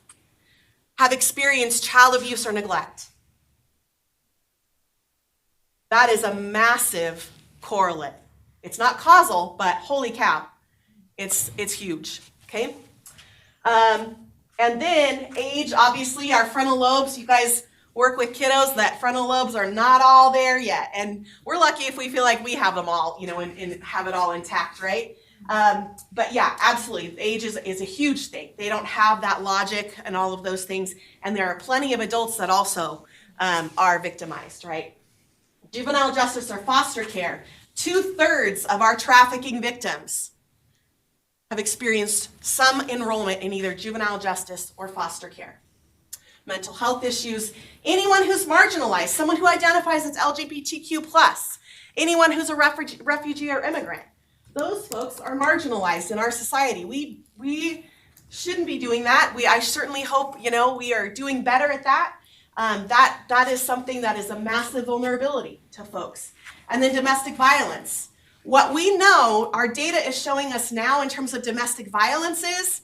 have experienced child abuse or neglect. That is a massive correlate. It's not causal, but holy cow, it's huge, okay? And then age, obviously, our frontal lobes, you guys work with kiddos, that frontal lobes are not all there yet. And we're lucky if we feel like we have them all, and have it all intact, right? But yeah, absolutely, age is a huge thing. They don't have that logic and all of those things. And there are plenty of adults that also are victimized, right? Juvenile justice or foster care. 2/3 of our trafficking victims have experienced some enrollment in either juvenile justice or foster care. Mental health issues, anyone who's marginalized, someone who identifies as LGBTQ+, anyone who's a refugee or immigrant. Those folks are marginalized in our society. We shouldn't be doing that. I certainly hope, we are doing better at that. That is something that is a massive vulnerability to folks. And then domestic violence. What we know, our data is showing us now in terms of domestic violence is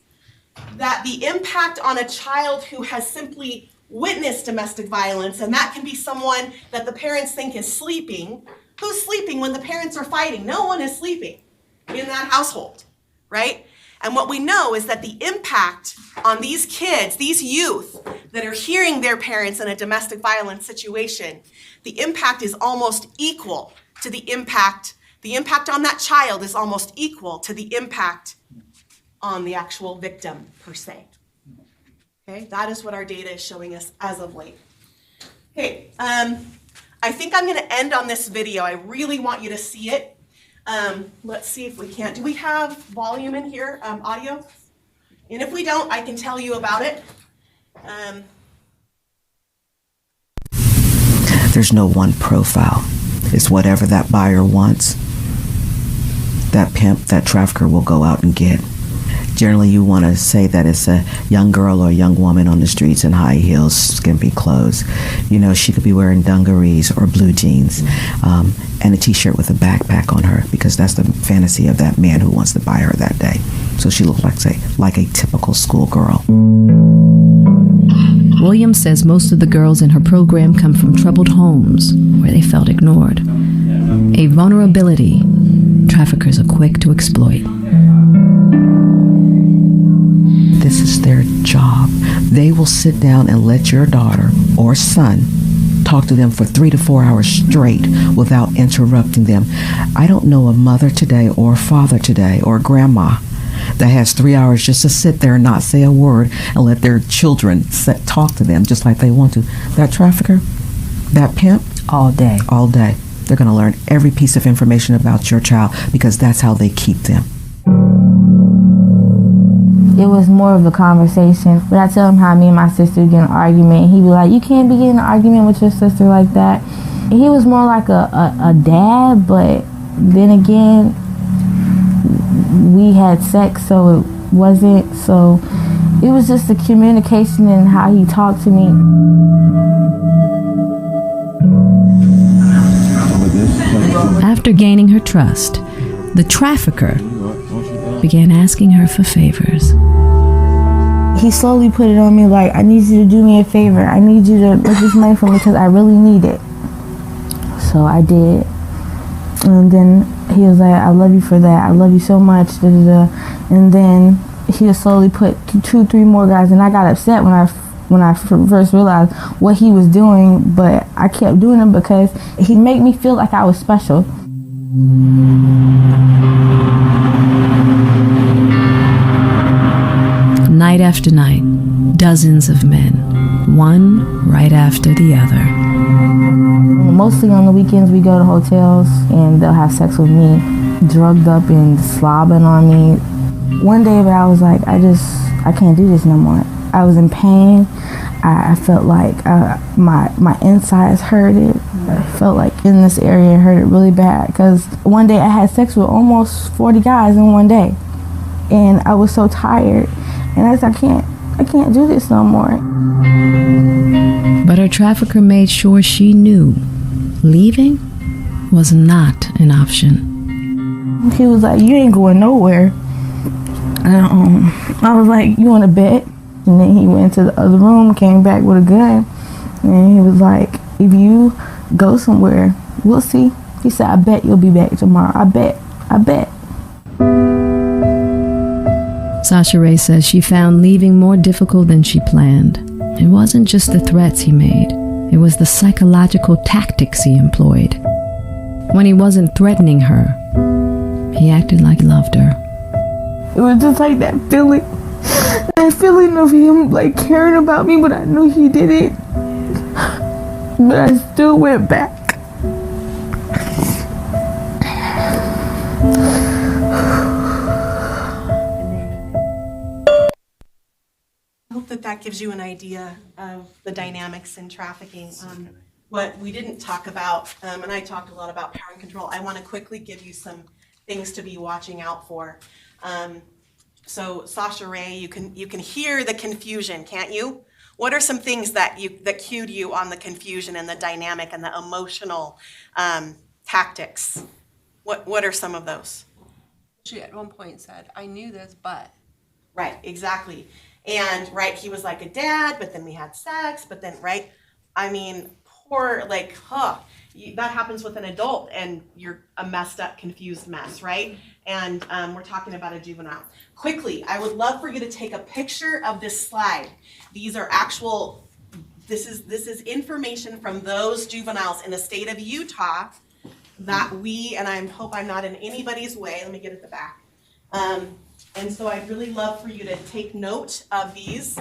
that the impact on a child who has simply witnessed domestic violence, and that can be someone that the parents think is sleeping. Who's sleeping when the parents are fighting? No one is sleeping in that household, right? And what we know is that the impact on these kids, these youth that are hearing their parents in a domestic violence situation, the impact is almost equal to the impact on that child is almost equal to the impact on the actual victim per se. Okay, that is what our data is showing us as of late. Okay, I think I'm gonna end on this video. I really want you to see it. Let's see if we can. Do we have volume in here, audio? And if we don't, I can tell you about it. There's no one profile. It's whatever that buyer wants, that pimp, that trafficker will go out and get. Generally, you want to say that it's a young girl or a young woman on the streets in high heels, skimpy clothes. You know, she could be wearing dungarees or blue jeans and a t-shirt with a backpack on her, because that's the fantasy of that man who wants to buy her that day. So she looks like a typical schoolgirl. Williams says most of the girls in her program come from troubled homes where they felt ignored. A vulnerability traffickers are quick to exploit. This is their job. They will sit down and let your daughter or son talk to them for 3 to 4 hours straight without interrupting them. I don't know a mother today or a father today or a grandma that has 3 hours just to sit there and not say a word and let their children talk to them just like they want to. That trafficker, that pimp, all day. They're going to learn every piece of information about your child because that's how they keep them. It was more of a conversation, but I tell him how me and my sister get in an argument. He'd be like, you can't be getting an argument with your sister like that. He was more like a dad, but then again, we had sex, so it wasn't. So it was just the communication and how he talked to me. After gaining her trust, the trafficker began asking her for favors. He slowly put it on me like, I need you to do me a favor. I need you to make this money for me because I really need it. So I did. And then he was like, I love you for that. I love you so much. Da, da, da. And then he just slowly put 2, 3 more guys. And I got upset when I first realized what he was doing. But I kept doing it because he made me feel like I was special. Night after night, dozens of men, one right after the other. Mostly on the weekends we go to hotels and they'll have sex with me, drugged up and slobbing on me. One day I was like, I can't do this no more. I was in pain. I felt like my insides hurted. I felt like in this area it hurted really bad because one day I had sex with almost 40 guys in one day. And I was so tired. And I said, I can't do this no more. But her trafficker made sure she knew leaving was not an option. He was like, you ain't going nowhere. And I was like, you want to bet? And then he went to the other room, came back with a gun. And he was like, if you go somewhere, we'll see. He said, I bet you'll be back tomorrow. I bet. Sasha Ray says she found leaving more difficult than she planned. It wasn't just the threats he made, it was the psychological tactics he employed. When he wasn't threatening her, he acted like he loved her. It was just like that feeling of him like caring about me, but I knew he didn't. But I still went back. That gives you an idea of the dynamics in trafficking. What we didn't talk about, and I talked a lot about power and control, I want to quickly give you some things to be watching out for. So Sasha Ray, you can hear the confusion, can't you? What are some things that cued you on the confusion and the dynamic and the emotional tactics? What are some of those? She at one point said, I knew this, but. Right, exactly. And right, he was like a dad, but then we had sex, but then right, I mean, poor, like, that happens with an adult and you're a messed up, confused mess, right? And we're talking about a juvenile. Quickly, I would love for you to take a picture of this slide. These are this is information from those juveniles in the state of Utah that and I hope I'm not in anybody's way, let me get at the back. And so I'd really love for you to take note of these.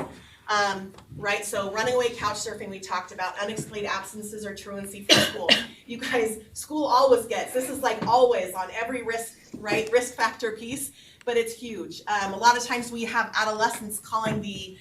Right, so running away couch surfing we talked about, unexplained absences or truancy from school. You guys, school always gets, this is like always on every risk, right, risk factor piece, but it's huge. A lot of times we have adolescents calling the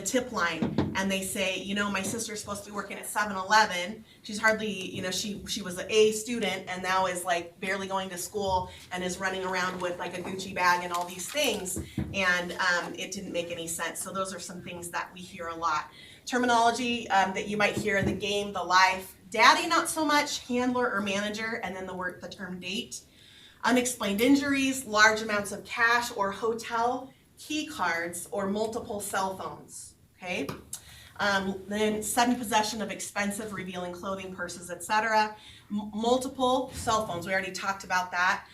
tip line and they say, you know, my sister's supposed to be working at 7-Eleven. She's hardly, you know, she was an A student and now is like barely going to school and is running around with like a Gucci bag and all these things. And it didn't make any sense. So those are some things that we hear a lot. Terminology that you might hear in the game, the life, daddy not so much, handler or manager, and then the term date. Unexplained injuries, large amounts of cash or hotel key cards or multiple cell phones, okay? Then sudden possession of expensive revealing clothing, purses, etc. Multiple cell phones, we already talked about that.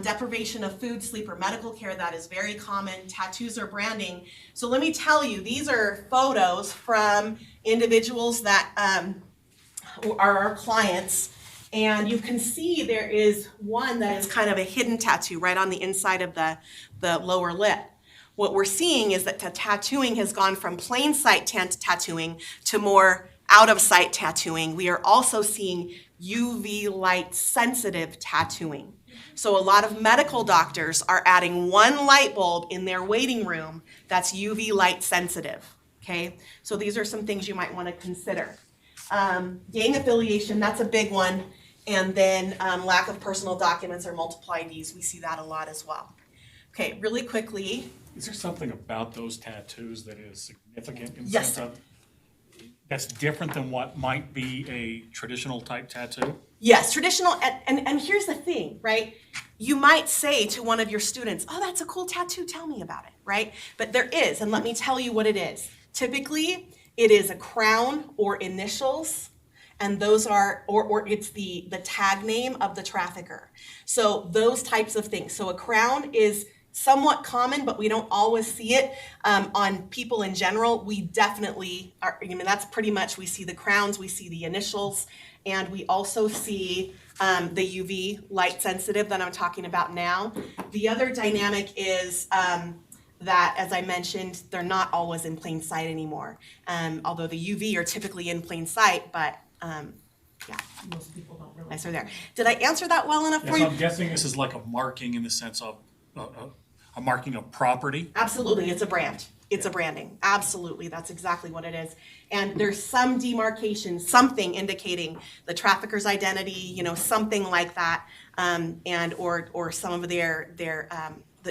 Deprivation of food, sleep, or medical care, that is very common. Tattoos or branding. So let me tell you, these are photos from individuals that are our clients. And you can see there is one that is kind of a hidden tattoo right on the inside of the lower lip. What we're seeing is that the tattooing has gone from plain sight tattooing to more out of sight tattooing. We are also seeing UV light sensitive tattooing. So a lot of medical doctors are adding one light bulb in their waiting room that's UV light sensitive, okay? So these are some things you might want to consider. Gang affiliation, that's a big one. And then lack of personal documents or multiple IDs, we see that a lot as well. Okay, really quickly. Is there something about those tattoos that is significant in the Yes, sense of that's different than what might be a traditional type tattoo? Yes, traditional, and here's the thing, right? You might say to one of your students, oh, that's a cool tattoo, tell me about it, right? But there is, and let me tell you what it is. Typically, it is a crown or initials, and those are, or it's the tag name of the trafficker. So those types of things. So a crown is somewhat common, but we don't always see it on people in general. We definitely are, I mean, that's pretty much, we see the crowns, we see the initials, and we also see the UV light sensitive that I'm talking about now. The other dynamic is that, as I mentioned, they're not always in plain sight anymore. Although the UV are typically in plain sight, but yeah, most people don't realize they're there. Did I answer that well enough for you? So I'm guessing this is like a marking in the sense of a marking of property? Absolutely, it's a brand. It's a branding. Absolutely, that's exactly what it is. And there's some demarcation, something indicating the trafficker's identity, you know, something like that, and or some of their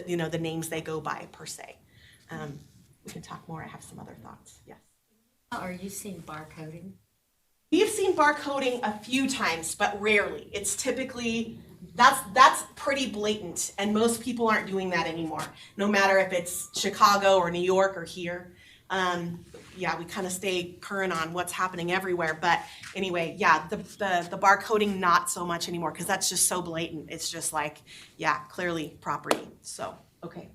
you know, the names they go by per se. We can talk more. I have some other thoughts. Yes. Are you seeing barcoding? We've seen barcoding a few times, but rarely. It's typically, that's pretty blatant, and most people aren't doing that anymore, no matter if it's Chicago or New York or here. Yeah, we kind of stay current on what's happening everywhere, but anyway, yeah, the barcoding not so much anymore, because that's just so blatant. It's just like, yeah, clearly property. So, okay.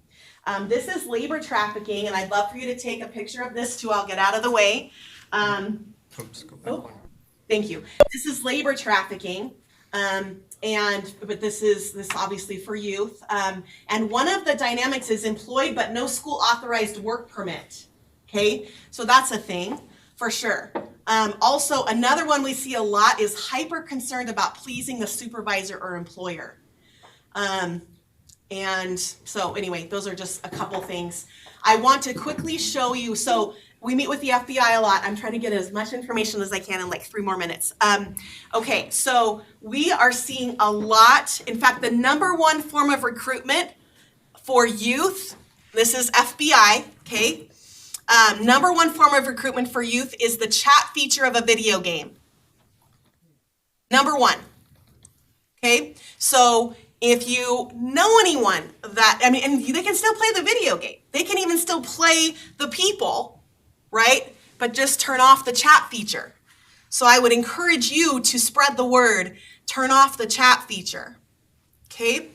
This is labor trafficking, and I'd love for you to take a picture of this too. I'll get out of the way. Oops, go back one. Thank you. This is labor trafficking, but this obviously for youth. And one of the dynamics is employed but no school authorized work permit. Okay, so that's a thing for sure. Also, another one we see a lot is hyper concerned about pleasing the supervisor or employer. And so anyway, those are just a couple things. I want to quickly show you, so we meet with the FBI a lot. I'm trying to get as much information as I can in like 3 more minutes. Okay, so we are seeing a lot. In fact, the #1 form of recruitment for youth, this is FBI, okay? #1 form of recruitment for youth is the chat feature of a video game. #1, okay? So if you know anyone that, I mean, and they can still play the video game. They can even still play the people, right? But just turn off the chat feature. So I would encourage you to spread the word, turn off the chat feature, okay?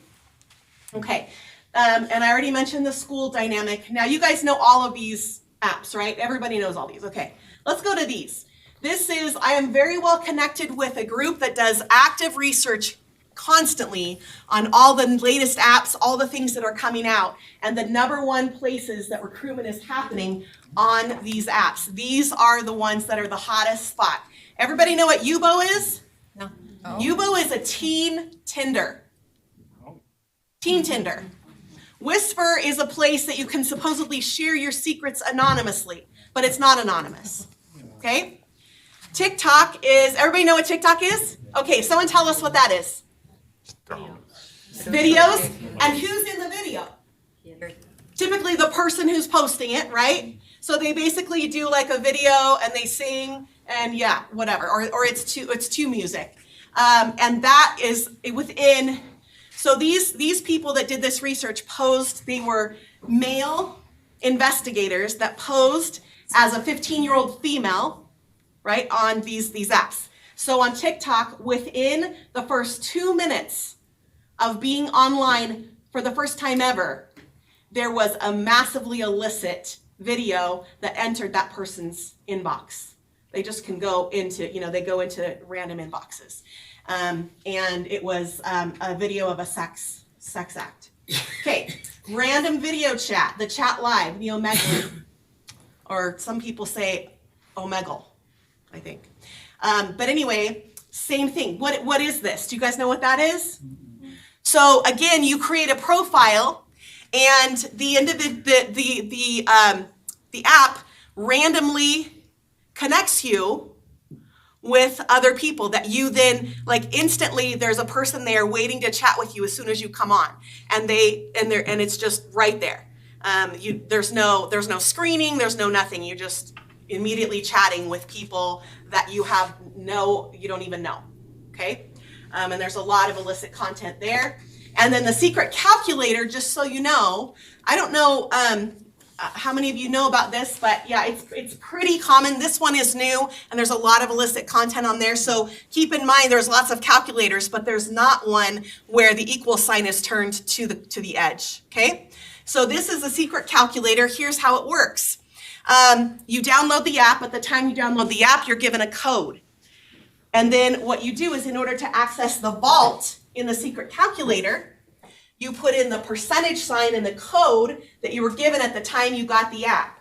Okay, and I already mentioned the school dynamic. Now you guys know all of these apps, right? Everybody knows all these, okay. Let's go to these. This is, I am very well connected with a group that does active research constantly on all the latest apps, all the things that are coming out, and the #1 places that recruitment is happening on these apps. These are the ones that are the hottest spot. Everybody know what UBO is? No. UBO is a teen Tinder. Teen Tinder. Whisper is a place that you can supposedly share your secrets anonymously, but it's not anonymous. Okay? TikTok is, everybody know what TikTok is? Okay, someone tell us what that is. Videos. And who's in the video? Typically the person who's posting it, right? So they basically do like a video and they sing and yeah, whatever, or it's to music. And that is within, so these people that did this research posed, they were male investigators that posed as a 15-year-old female, right, on these apps. So on TikTok, within the first 2 minutes of being online for the first time ever, there was a massively illicit video that entered that person's inbox. They just can go into, they go into random inboxes. And it was a video of a sex act. Okay, random video chat, the chat live, the Omegle, or some people say Omegle, I think. But anyway, same thing. What is this? Do you guys know what that is? So again, you create a profile, and the app randomly connects you with other people that you then, like, instantly there's a person there waiting to chat with you as soon as you come on, and it's just right there. There's no screening, there's no nothing. You just immediately chatting with people that you don't even know. Okay, and there's a lot of illicit content there. And then the secret calculator, just so you know, I don't know how many of you know about this, but yeah, it's pretty common. This one is new, and there's a lot of illicit content on there. So keep in mind, there's lots of calculators, but there's not one where the equal sign is turned to the edge. Okay, so this is a secret calculator. Here's how it works. You download the app. At the time you download the app, you're given a code. And then what you do is, in order to access the vault in the secret calculator, you put in the percentage sign and the code that you were given at the time you got the app.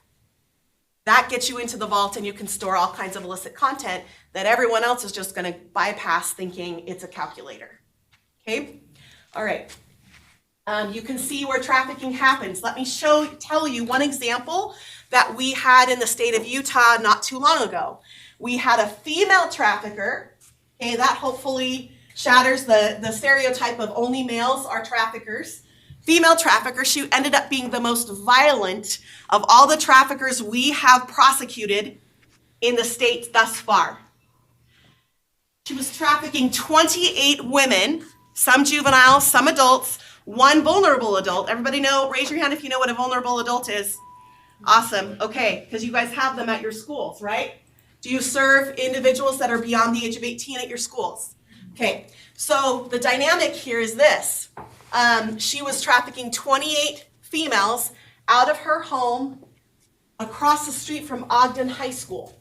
That gets you into the vault, and you can store all kinds of illicit content that everyone else is just going to bypass, thinking it's a calculator. Okay? All right. You can see where trafficking happens. Let me tell you one example that we had in the state of Utah not too long ago. We had a female trafficker. Okay, that hopefully shatters the stereotype of only males are traffickers. Female trafficker, she ended up being the most violent of all the traffickers we have prosecuted in the state thus far. She was trafficking 28 women, some juveniles, some adults, one vulnerable adult. Everybody know, raise your hand if you know what a vulnerable adult is. Awesome, okay, because you guys have them at your schools, right? Do you serve individuals that are beyond the age of 18 at your schools? Okay, so the dynamic here is this. She was trafficking 28 females out of her home across the street from Ogden High School.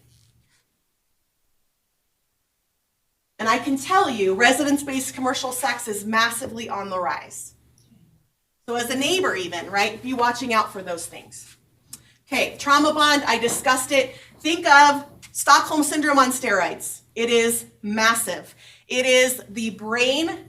And I can tell you, residence-based commercial sex is massively on the rise. So as a neighbor even, right, be watching out for those things. Okay, trauma bond, I discussed it. Think of Stockholm Syndrome on steroids. It is massive. It is the brain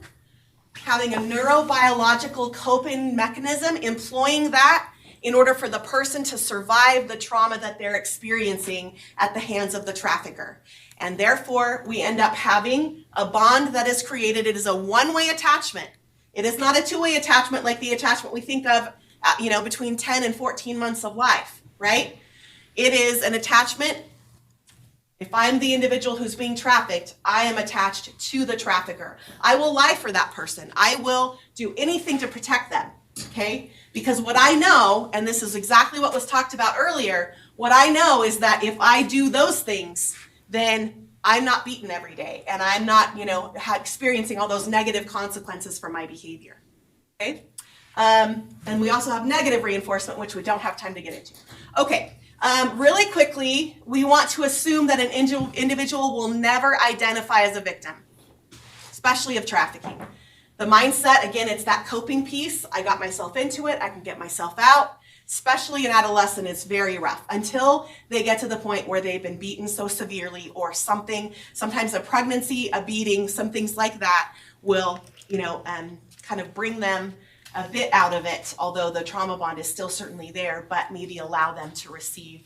having a neurobiological coping mechanism, employing that in order for the person to survive the trauma that they're experiencing at the hands of the trafficker. And therefore, we end up having a bond that is created. It is a one-way attachment. It is not a two-way attachment like the attachment we think of, between 10 and 14 months of life, right? It is an attachment. If I'm the individual who's being trafficked, I am attached to the trafficker. I will lie for that person. I will do anything to protect them, okay? Because what I know, and this is exactly what was talked about earlier, what I know is that if I do those things, then I'm not beaten every day, and I'm not, experiencing all those negative consequences for my behavior, okay? And we also have negative reinforcement, which we don't have time to get into. Okay. Really quickly, we want to assume that an individual will never identify as a victim, especially of trafficking. The mindset, again, it's that coping piece. I got myself into it, I can get myself out. Especially in adolescent, it's very rough until they get to the point where they've been beaten so severely or something, sometimes a pregnancy, a beating, some things like that will, kind of bring them a bit out of it, although the trauma bond is still certainly there, but maybe allow them to receive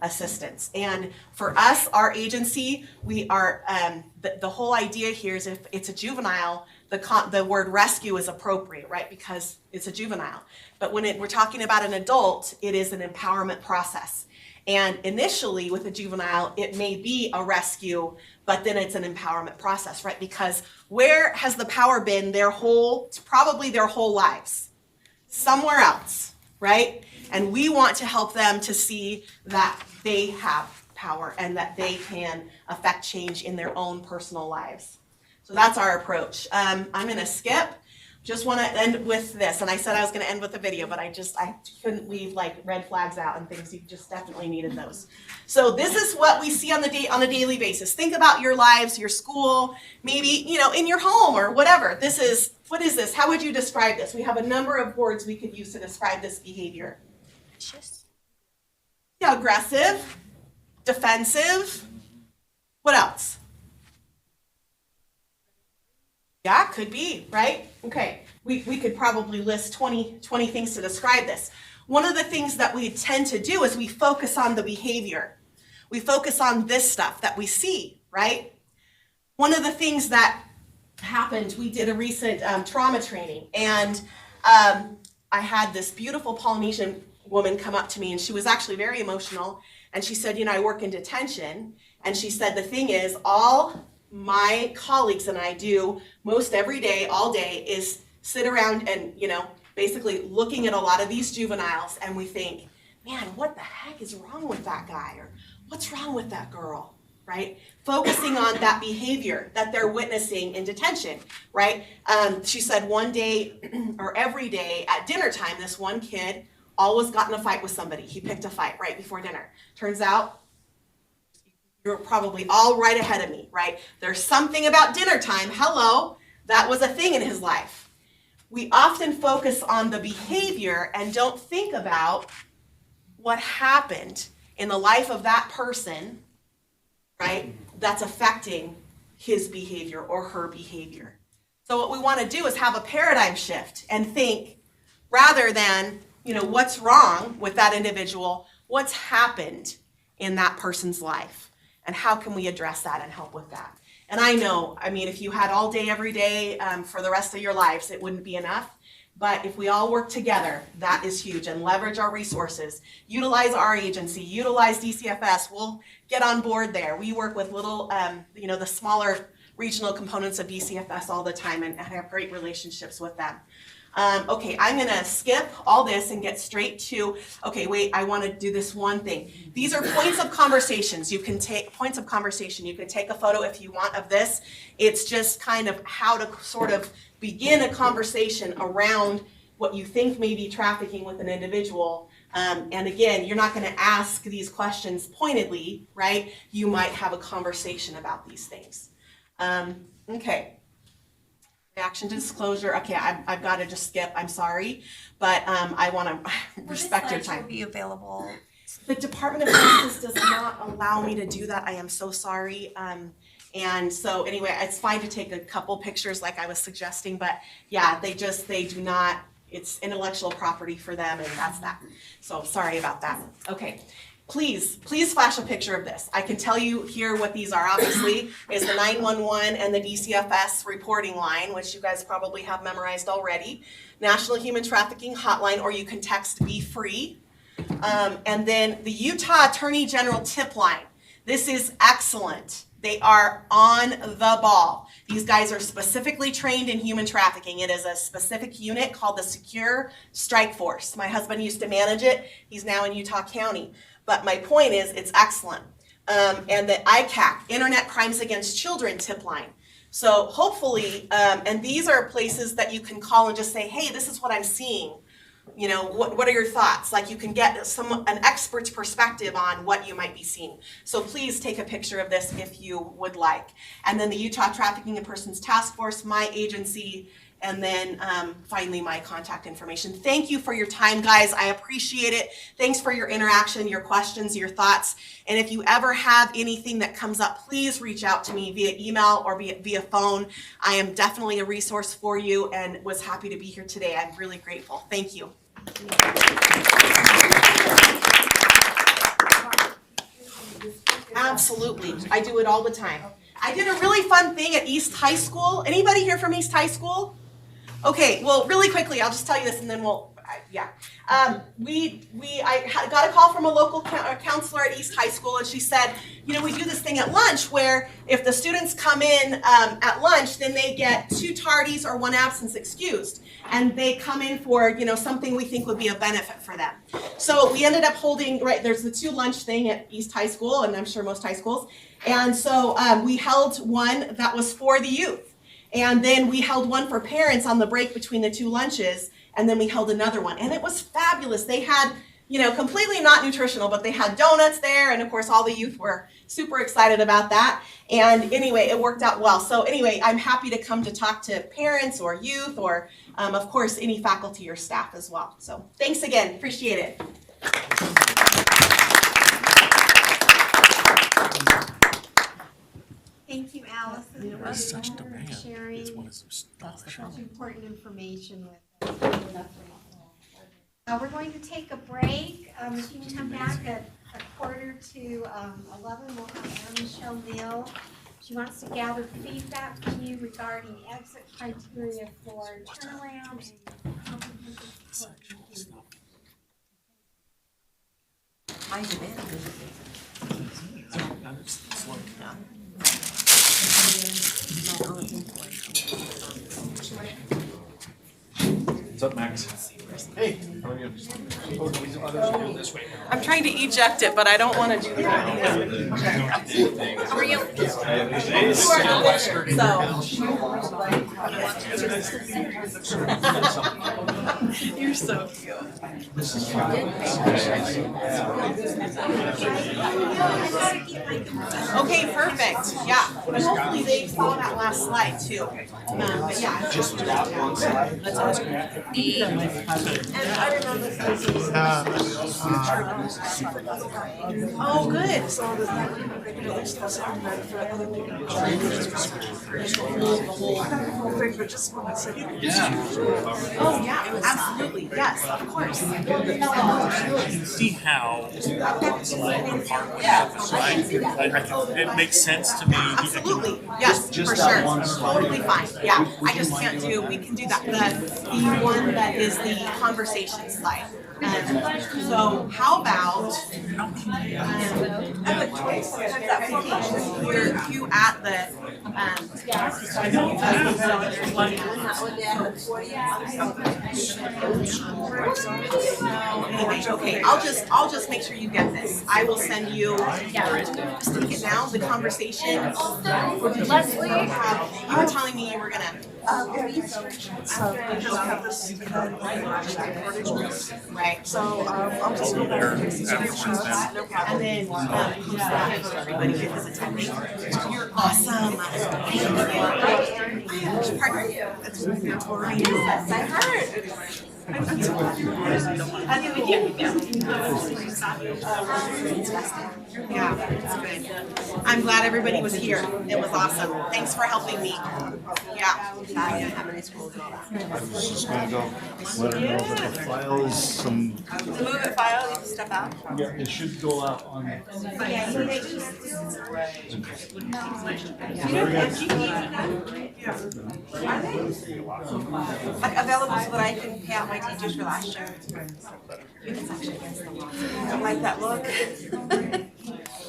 assistance. And for us, our agency, we are, the whole idea here is if it's a juvenile, the word rescue is appropriate, right? Because it's a juvenile. But when we're talking about an adult, it is an empowerment process. And initially with a juvenile, it may be a rescue, but then it's an empowerment process, right? Because where has the power been probably their whole lives? Somewhere else, right? And we want to help them to see that they have power and that they can affect change in their own personal lives. So that's our approach. I'm gonna skip. Just wanna end with this. And I said I was gonna end with a video, but I couldn't leave like red flags out and things. You just definitely needed those. So this is what we see on a daily basis. Think about your lives, your school, maybe, in your home or whatever. What is this? How would you describe this? We have a number of words we could use to describe this behavior. Yeah, aggressive, defensive. What else? Yeah, could be, right? Okay, we could probably list 20 things to describe this. One of the things that we tend to do is we focus on the behavior. We focus on this stuff that we see, right? One of the things that happened, we did a recent trauma training, and I had this beautiful Polynesian woman come up to me, and she was actually very emotional, and she said, I work in detention, and she said, the thing is, all my colleagues and I do most every day, all day, is sit around and, basically looking at a lot of these juveniles, and we think, man, what the heck is wrong with that guy? Or what's wrong with that girl, right? Focusing on that behavior that they're witnessing in detention, right? She said one day or every day at dinner time, this one kid always got in a fight with somebody. He picked a fight right before dinner. Turns out, you're probably all right ahead of me, right? There's something about dinner time. Hello, that was a thing in his life. We often focus on the behavior and don't think about what happened in the life of that person, right? That's affecting his behavior or her behavior. So what we want to do is have a paradigm shift and think, rather than, what's wrong with that individual, what's happened in that person's life? And how can we address that and help with that? And I know, if you had all day, every day for the rest of your lives, it wouldn't be enough. But if we all work together, that is huge, and leverage our resources, utilize our agency, utilize DCFS, we'll get on board there. We work with little, the smaller regional components of DCFS all the time and have great relationships with them. Okay, I'm gonna skip all this and get straight to, okay, wait, I wanna do this one thing. These are points of conversations. You can take points of conversation. You can take a photo if you want of this. It's just kind of how to sort of begin a conversation around what you think may be trafficking with an individual. And again, you're not gonna ask these questions pointedly, right? You might have a conversation about these things. Okay. Reaction to disclosure. Okay, I've got to just skip. I'm sorry, but I want to respect your time. Will be available. The Department of Justice does not allow me to do that. I am so sorry. And so anyway, it's fine to take a couple pictures like I was suggesting, but yeah, they do not. It's intellectual property for them, and that's that. So sorry about that. Okay. Please flash a picture of this. I can tell you here what these are. Obviously, is the 911 and the DCFS reporting line, which you guys probably have memorized already. National Human Trafficking Hotline, or you can text Be Free. And then the Utah Attorney General tip line. This is excellent. They are on the ball. These guys are specifically trained in human trafficking. It is a specific unit called the Secure Strike Force. My husband used to manage it. He's now in Utah County. But my point is, it's excellent. And the ICAC, Internet Crimes Against Children tip line. So hopefully, and these are places that you can call and just say, hey, this is what I'm seeing. What are your thoughts? Like you can get an expert's perspective on what you might be seeing. So please take a picture of this if you would like. And then the Utah Trafficking in Persons Task Force, my agency, and then finally my contact information. Thank you for your time, guys. I appreciate it. Thanks for your interaction, your questions, your thoughts. And if you ever have anything that comes up, please reach out to me via email or via phone. I am definitely a resource for you and was happy to be here today. I'm really grateful. Thank you. Absolutely. I do it all the time. I did a really fun thing at East High School. Anybody here from East High School? Okay, well, really quickly, I'll just tell you this and then we'll, yeah. I got a call from a local counselor at East High School, and she said, you know, we do this thing at lunch where if the students come in at lunch, then they get 2 tardies or 1 absence excused. And they come in for, you know, something we think would be a benefit for them. So we ended up holding, right, there's the 2 lunch thing at East High School, and I'm sure most high schools. And so we held one that was for the youth. And then we held one for parents on the break between the 2 lunches. And then we held another one. And it was fabulous. They had, you know, completely not nutritional, but they had donuts there. And of course, all the youth were super excited about that. And anyway, it worked out well. So anyway, I'm happy to come to talk to parents or youth or, of course, any faculty or staff as well. So thanks again. Appreciate it. Thank you, Allison, for Such demand. sharing such important information with us. We're going to take a break. If you can come back at 11:45, we'll have Anna Michelle Neal. She wants to gather feedback from you regarding exit criteria for turnaround and comprehensive support. High demand. What's up, Max? Hey, how are you? I'm trying to eject it, but I don't want to do that. How are you? You're so cute. Okay, perfect. Yeah. Hopefully they saw that last slide too. But yeah. Just that one slide. That's awesome. And I remember oh, good. Oh, yeah, absolutely. Yes, of course. See how it makes sense to me. Absolutely. Yes, for sure. Totally fine. Yeah, I just can't do, we can do that. The one that is the conversation slide. So how about you at the okay, I'll just make sure you get this. I will send you just take it down, the conversation. Leslie, you were telling me you were gonna right. So I'll just go there and then everybody is attending. You're awesome. Pardon? Yes, I heard. Yeah, it's good. I'm glad everybody was here. It was awesome. Thanks for helping me. Yeah. I was just gonna go let her know that the file is some. The move it file, leave the stuff out. Yeah, it should go out on. Like available so that I can pay out my teachers for last year. Don't like that look.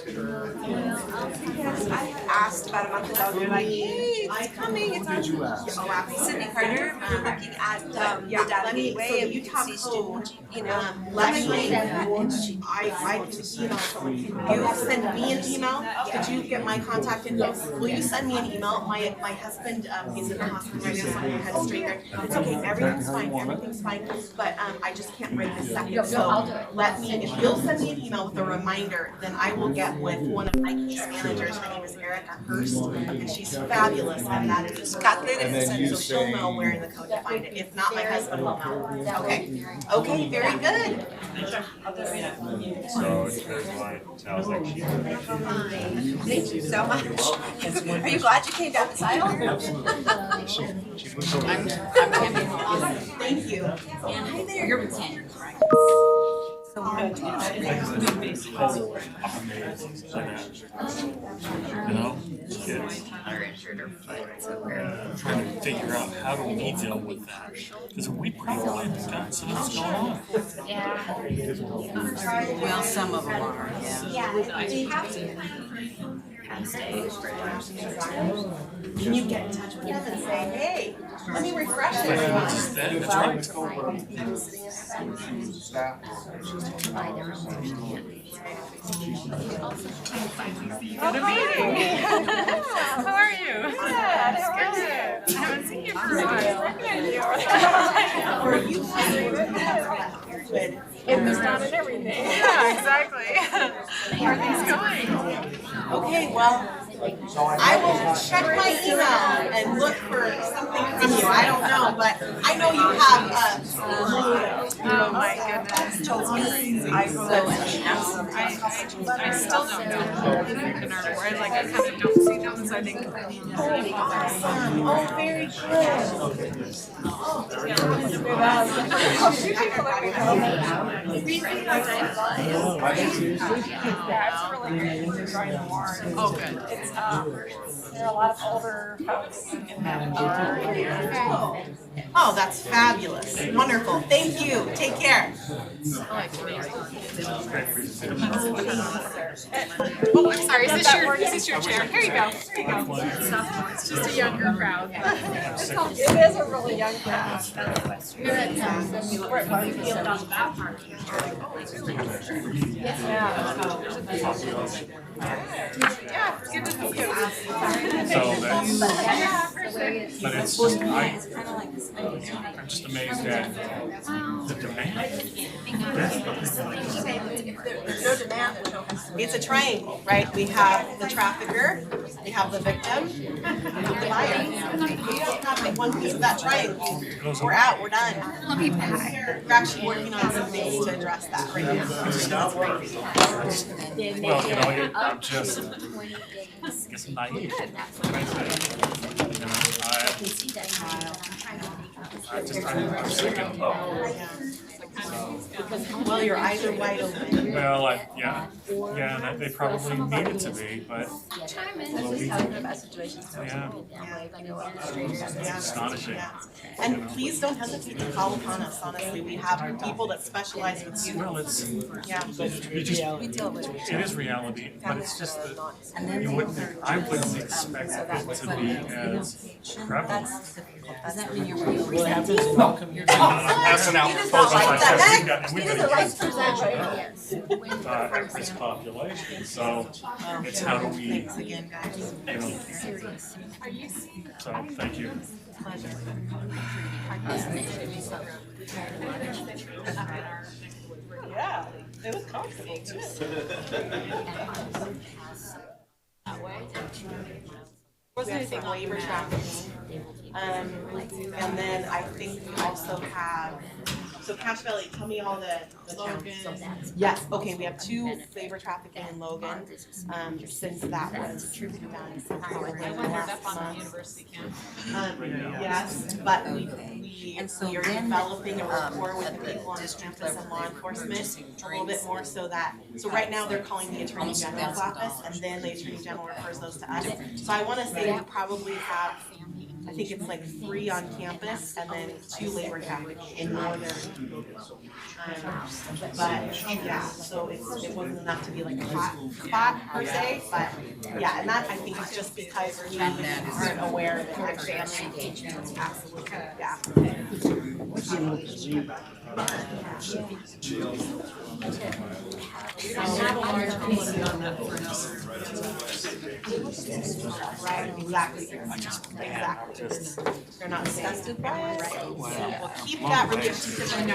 I asked about a month ago, they're like, hey, it's coming, it's on. Sydney Carter, we were looking at the data gateway and you can see student, let me, I can, you send me an email, could you get my contact info? Will you send me an email? My husband, he's in the hospital right now, so I'm gonna head straight there. It's okay, everything's fine, but I just can't right this second, so let me, if you'll send me an email with a reminder, then I will get with with one of my case managers. Her name is Erica Hurst, and she's fabulous at that. If you got it, so she'll know where in the code to find it. If not, my husband will know. Okay. Okay, very good. So it sounds like she. Thank you so much. Are you glad you came down this aisle? Thank you. Hi there. You're You know, kids trying to figure out how do we deal with that? Because we probably got some of this going on. Well, some of them are, yeah. Yeah, we have to. Can you get in touch with them and say, hey, let me refresh it? That's right. How are you? Good. How are you? I haven't seen you for a while. It was not in everything. Yeah, exactly. How are things going? Okay, well, I will check my email and look for something from you. I don't know, but I know you have Oh my goodness. I still don't know. Whereas like I kind of don't see them, so I think. awesome. Oh, very good. Oh, good. It's there are a lot of older folks in that. Oh, that's fabulous. Wonderful. Thank you. Take care. Oh, I'm sorry. Is this your chair? Here you go. Here you go. It's just a younger crowd. It is a really young crowd. Yeah, it's good to meet you. So that's, but it's just, I'm just amazed at the demand. There's no demand. It's a triangle, right? We have the trafficker, we have the victim, the buyer. If we don't have one piece of that triangle, we're out, we're done. We're actually working on some things to address that right now. Well, you know, I'm just, I guess I'm naive. I'm sick of Well, your eyes are wide open. well, yeah, and they probably need it to be, but. Yeah. It's astonishing. And please don't hesitate to call upon us, honestly. We have people that specialize in youth. Well, it's, Yeah. you just, it is reality, but it's just that you wouldn't, I wouldn't expect it to be as prevalent. Does that mean you're What happens in all communities? Passing out proposals, we've got at-risk population, so it's how do we, you know, so, thank you. Yeah, it was comfortable too. Wasn't anything waiver trafficking. And then I think we also have, so Cache Valley, tell me all the towns. Yes, okay, we have 2 labor trafficking in Logan, since that was done probably last month. Yes, but we are developing a rapport with the people on campus and law enforcement a little bit more so that, so right now they're calling the Attorney General's office and then the Attorney General refers those to us. So I wanna say we probably have, I think it's like 3 on campus and then 2 labor trafficking in northern. But yeah, so it wasn't enough to be like a hot spot per se, but yeah, and that I think is just because we aren't aware that our family engagement is absolutely, yeah. Right, exactly. They're not disgusted by it. We'll keep that relationship of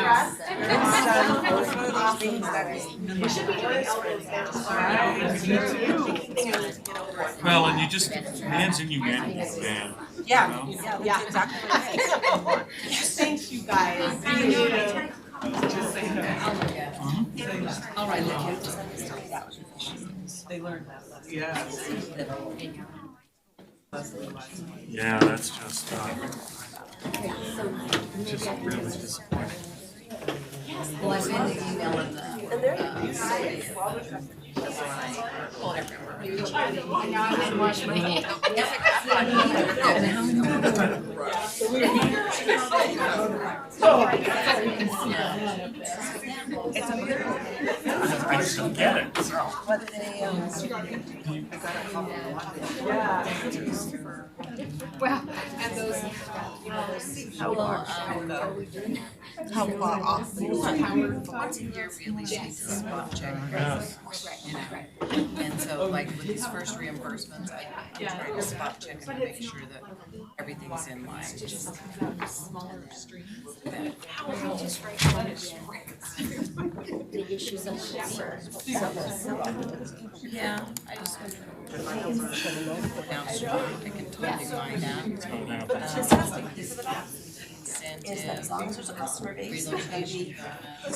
trust. Well, and you just, man's inhumanity, man. Yeah, You know? yeah, exactly right. Thanks, you guys. All right. They learned that lesson. Yeah. Yeah, that's just really disappointing. Well, I sent the email in the. Now I didn't wash my hands. I just don't get it. What they, Well, and those, you know, those seats. How far off? Once a year, really, she's a spot check. You know, and so like with these first reimbursements, I try to spot check and make sure that everything's in line. Smaller streams. The issues of Yeah, I just. Downstream, I can totally find out. Is that as long as there's a customer base, maybe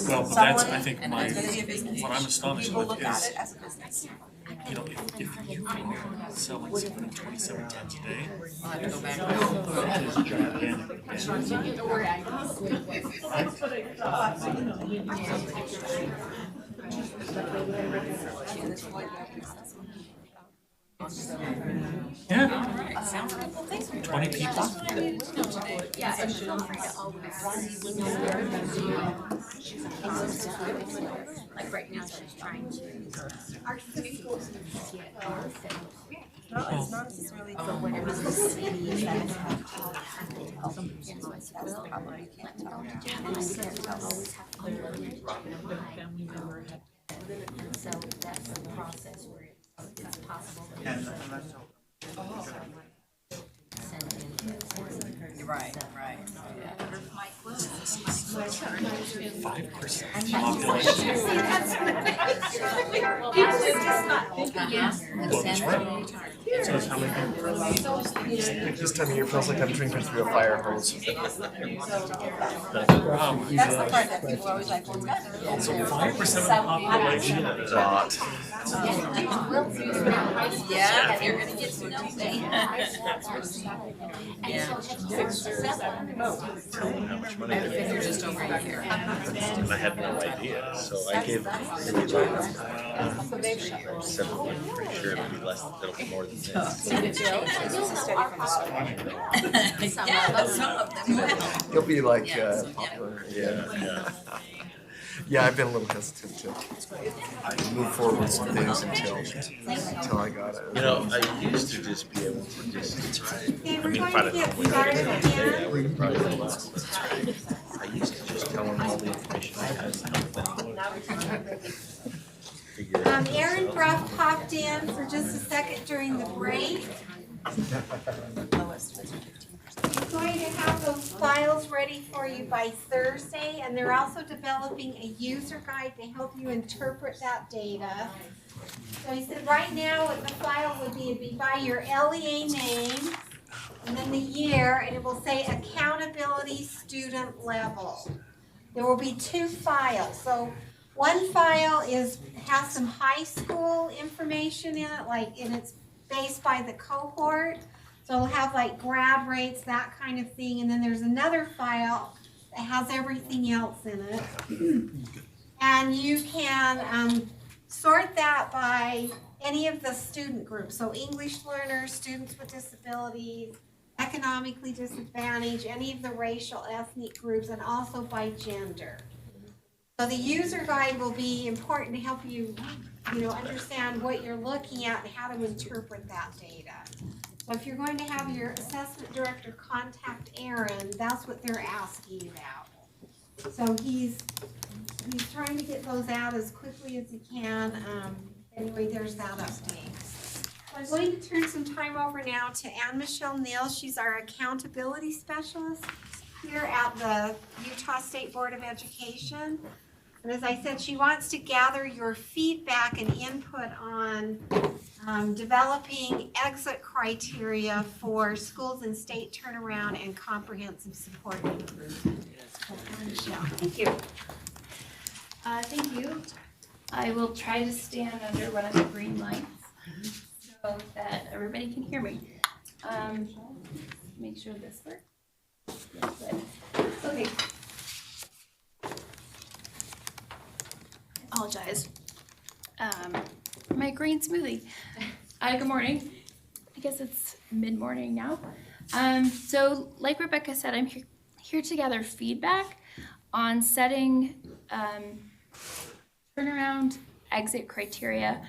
Well, but that's, I someone, think, and my, it's gonna be a business, what I'm astonished people with look at is, it as a business. you know, if you sell like 27 times a day, I'll have to go back. that is gigantic. Yeah. Sounds like, well, thanks for 20 people. Yeah, and feel free to always see when like right now she's trying to. No, it's not necessarily for whatever the city is that it's called. That's the problem, you can't tell. And so that's the process where it's possible. Right, right. 5% population. Well, that's right. So it's how many people? This time of year feels like I'm drinking through a fire hose. That's the That's the part that people are always like, well, better. So 5% of the population. Not. Yeah, you're gonna get to know me. Yeah. Tell them how much money they're You're getting. just over here. And I had no idea, so I gave them maybe like 7, I'm pretty sure it'll be less, it'll be more than this. Yeah, some of them will. You'll be like Yeah, popular. Yeah. Yeah, I've been a little hesitant to move forward with some things until I got it. You know, I used to just be able to just, Okay, I we're mean, going if I'd to have get known started today, I again. would have probably lost. I used to just tell them all the information I had and help them figure it out. Aaron Bruff popped in for just a second during the break. We're going to have those files ready for you by Thursday, and they're also developing a user guide to help you interpret that data. So he said right now what the file would be, it'd be by your LEA name, and then the year, and it will say accountability student level. There will be 2 files. So one file has some high school information in it, and it's based by the cohort. So it'll have like grad rates, that kind of thing. And then there's another file that has everything else in it. And you can sort that by any of the student groups. So English learners, students with disabilities, economically disadvantaged, any of the racial, ethnic groups, and also by gender. So the user guide will be important to help you, understand what you're looking at and how to interpret that data. So if you're going to have your assessment director contact Aaron, that's what they're asking about. So he's trying to get those out as quickly as he can. Anyway, there's that update. So I'm going to turn some time over now to Ann Michelle Neal. She's our accountability specialist here at the Utah State Board of Education. And as I said, she wants to gather your feedback and input on developing exit criteria for schools and state turnaround and comprehensive support and improvement. So, Ann Michelle. Thank you. Thank you. I will try to stand under one of the green lights so that everybody can hear me. Make sure this works. Good. Okay. Apologize. My green smoothie. Good morning. I guess it's mid-morning now. So like Rebecca said, I'm here to gather feedback on setting turnaround exit criteria.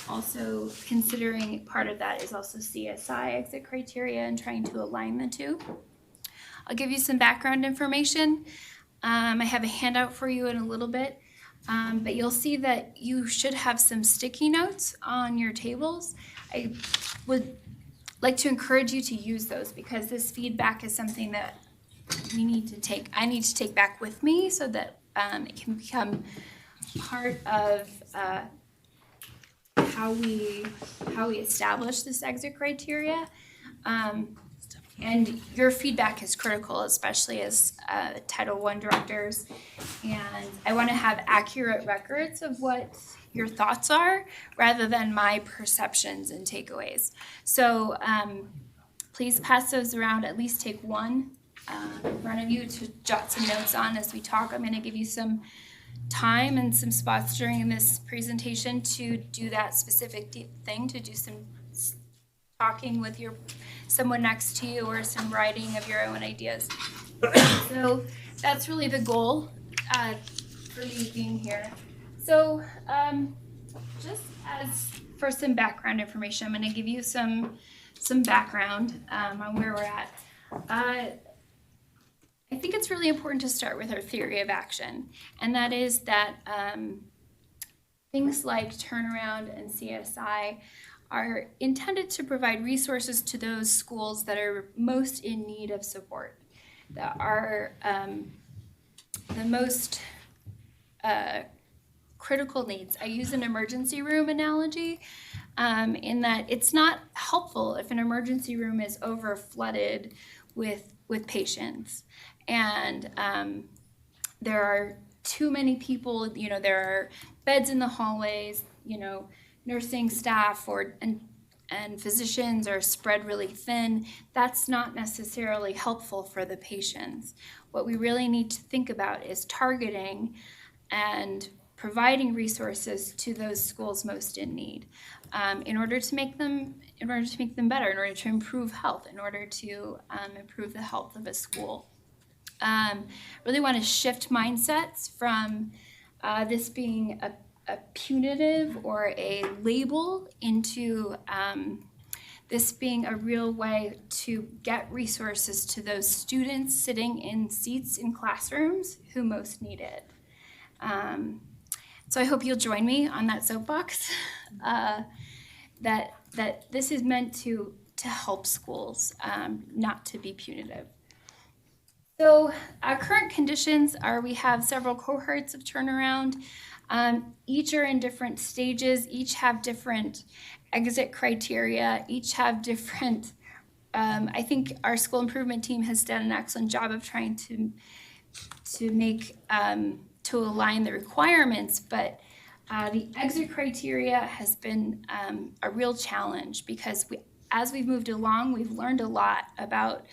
Also considering part of that is also CSI exit criteria and trying to align the two. I'll give you some background information. I have a handout for you in a little bit, but you'll see that you should have some sticky notes on your tables. I would like to encourage you to use those because this feedback is something that I need to take back with me so that it can become part of how we establish this exit criteria. And your feedback is critical, especially as Title I directors. And I want to have accurate records of what your thoughts are rather than my perceptions and takeaways. So please pass those around, at least take one in front of you to jot some notes on as we talk. I'm going to give you some time and some spots during this presentation to do that specific thing, to do some talking with someone next to you or some writing of your own ideas. So that's really the goal for you being here. So just as for some background information, I'm going to give you some background on where we're at. I think it's really important to start with our theory of action, and that is that things like turnaround and CSI are intended to provide resources to those schools that are most in need of support, that are the most critical needs. I use an emergency room analogy in that it's not helpful if an emergency room is over flooded with patients and there are too many people, there are beds in the hallways, nursing staff and physicians are spread really thin. That's not necessarily helpful for the patients. What we really need to think about is targeting and providing resources to those schools most in need in order to make them better, in order to improve health, in order to improve the health of a school. Really want to shift mindsets from this being a punitive or a label into this being a real way to get resources to those students sitting in seats in classrooms who most need it. So I hope you'll join me on that soapbox, that this is meant to help schools, not to be punitive. So our current conditions are we have several cohorts of turnaround. Each are in different stages, each have different exit criteria, each have different, I think our school improvement team has done an excellent job of trying to make, to align the requirements, but the exit criteria has been a real challenge because as we've moved along, we've learned a lot about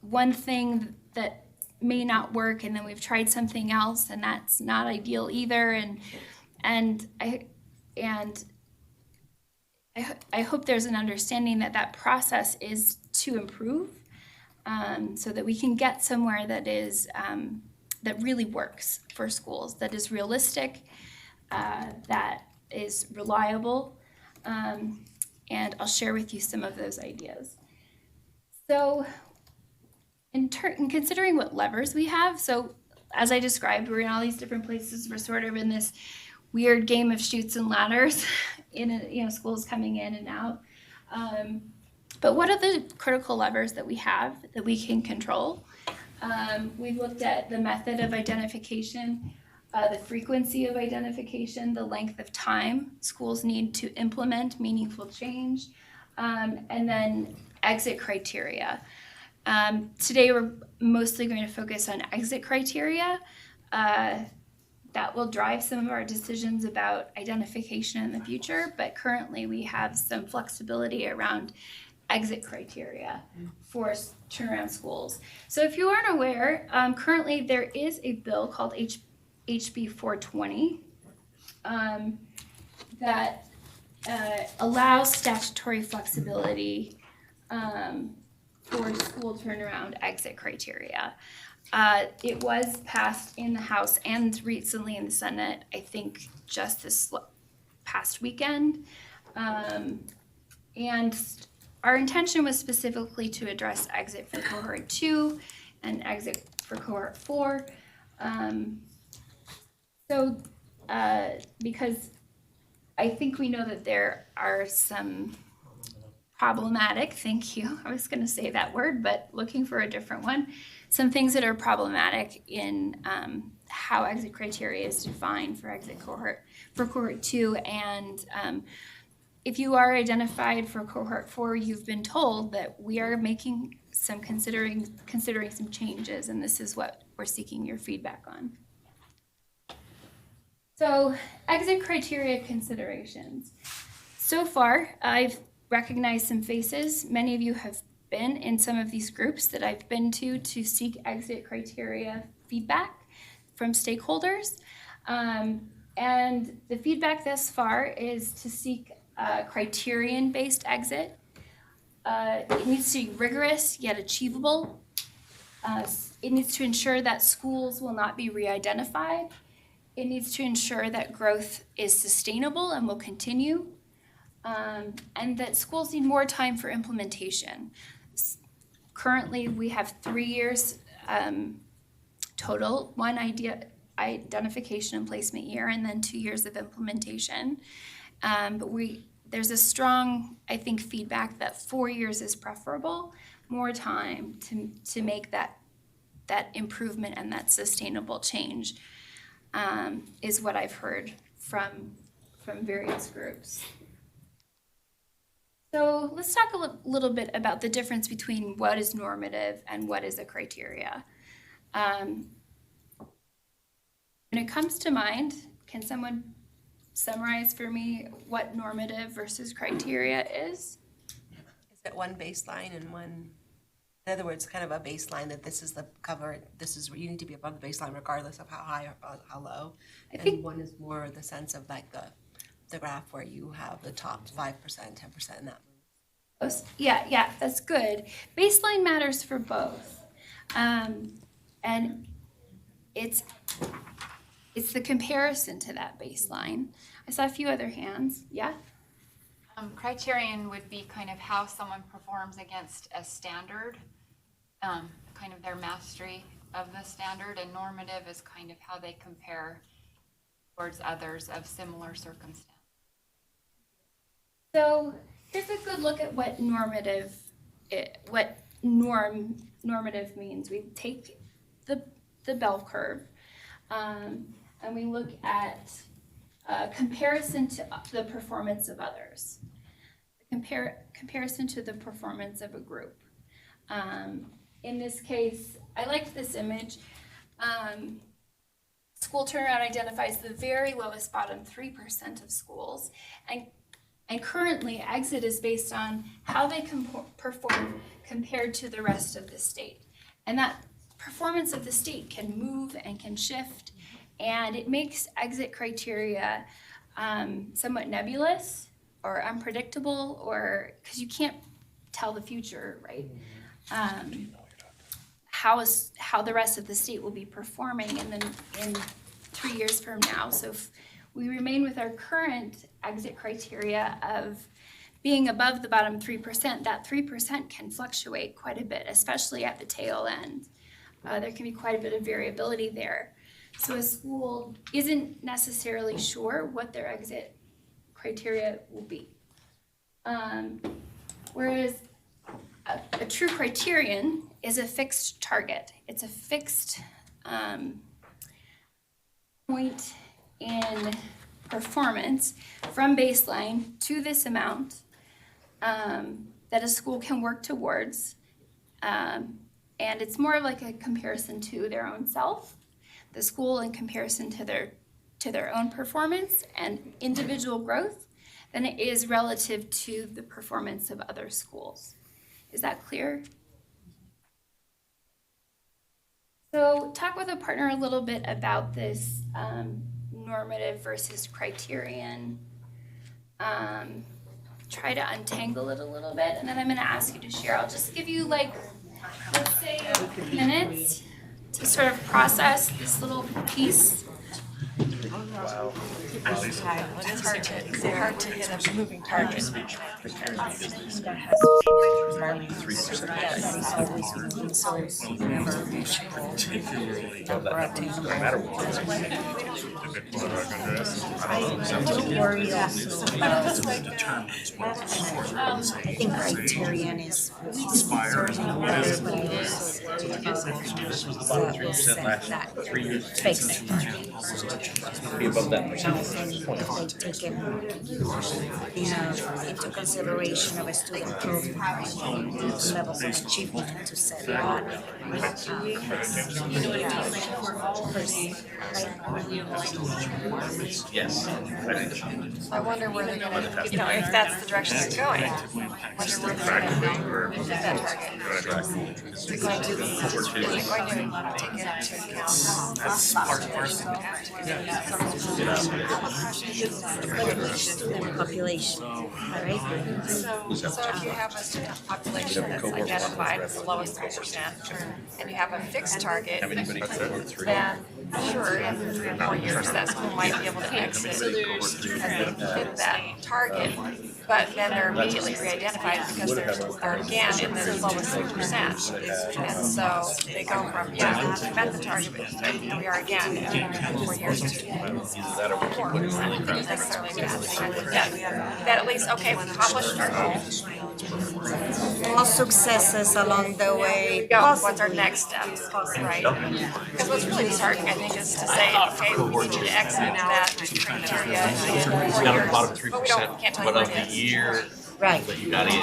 one thing that may not work, and then we've tried something else, and that's not ideal either. And I hope there's an understanding that process is to improve, so that we can get somewhere that is that really works for schools, that is realistic, that is reliable, and I'll share with you some of those ideas. So in considering what levers we have, so as I described, we're in all these different places. We're sort of in this weird game of chutes and ladders in schools coming in and out. But what are the critical levers that we have that we can control? We've looked at the method of identification, the frequency of identification, the length of time schools need to implement meaningful change, and then exit criteria. Today we're mostly going to focus on exit criteria. That will drive some of our decisions about identification in the future, but currently we have some flexibility around exit criteria for turnaround schools. So if you aren't aware, currently there is a bill called HB 420 that allows statutory flexibility for school turnaround exit criteria. It was passed in the House and recently in the Senate, I think just this past weekend. And our intention was specifically to address exit for cohort 2 and exit for cohort 4. Because I think we know that there are some problematic, thank you, I was going to say that word, but looking for a different one, some things that are problematic in how exit criteria is defined for cohort 2, and if you are identified for cohort 4, you've been told that we are making some considering some changes, and this is what we're seeking your feedback on. So, exit criteria considerations. So far, I've recognized some faces. Many of you have been in some of these groups that I've been to seek exit criteria feedback from stakeholders. And the feedback thus far is to seek criterion-based exit. It needs to be rigorous yet achievable. It needs to ensure that schools will not be re-identified. It needs to ensure that growth is sustainable and will continue, and that schools need more time for implementation. Currently, we have 3 years total, one identification and placement year, and then 2 years of implementation. But there's a strong, I think, feedback that 4 years is preferable, more time to make that improvement and that sustainable change is what I've heard from various groups. So let's talk a little bit about the difference between what is normative and what is a criteria. When it comes to mind, can someone summarize for me what normative versus criteria is? Is it one baseline and one, in other words, kind of a baseline that this is the cover, this is where you need to be above the baseline regardless of how high or how low? I think one is more the sense of like the graph where you have the top 5%, 10% in that. Yeah, that's good. Baseline matters for both. And it's the comparison to that baseline. I saw a few other hands. Yeah? Criterion would be kind of how someone performs against a standard, kind of their mastery of the standard, and normative is kind of how they compare towards others of similar circumstance. So here's a good look at what normative means. We take the bell curve and we look at comparison to the performance of others, comparison to the performance of a group. In this case, I liked this image. School turnaround identifies the very lowest bottom 3% of schools, and currently exit is based on how they perform compared to the rest of the state. And that performance of the state can move and can shift, and it makes exit criteria somewhat nebulous or unpredictable, or because you can't tell the future, right? How the rest of the state will be performing in 3 years from now. So if we remain with our current exit criteria of being above the bottom 3%, that 3% can fluctuate quite a bit, especially at the tail end. There can be quite a bit of variability there. So a school isn't necessarily sure what their exit criteria will be. Whereas a true criterion is a fixed target. It's a fixed point in performance from baseline to this amount that a school can work towards. And it's more of like a comparison to their own self, the school in comparison to their own performance and individual growth than it is relative to the performance of other schools. Is that clear? So talk with a partner a little bit about this normative versus criterion. Try to untangle it a little bit, and then I'm gonna ask you to share. I'll just give you like, let's say, minutes to sort of process this little piece. Wow. It's hard to hit a moving target. 3%. No matter what. I worry also about, I think criterion is certainly better, but I also will set that fixed Be above that and take into consideration of a student profile, levels of achievement to set that. Yes. I wonder where they're gonna, if that's the direction they're going, I wonder where they're gonna hit that target. Is it going to be, is it going to take into account? That's part of our Student population, all right? So if you have a student population that's identified as the lowest 3%, and you have a fixed target, then sure, in 3 or 4 years, that school might be able to exit as they hit that target. But then they're immediately re-identified because they're again in the lowest 3%. And so they go from, yeah, we met the target, but here we are again in 4 years to 4%. Because necessarily bad. So I think that at least, okay, we accomplished our goal. All successes along the way. Here we go. What's our next step? Right. Because what's really disheartening, I think, is to say, okay, we need you to exit that criteria in 4 years. But we can't tell you what it is. Year right. that you got in,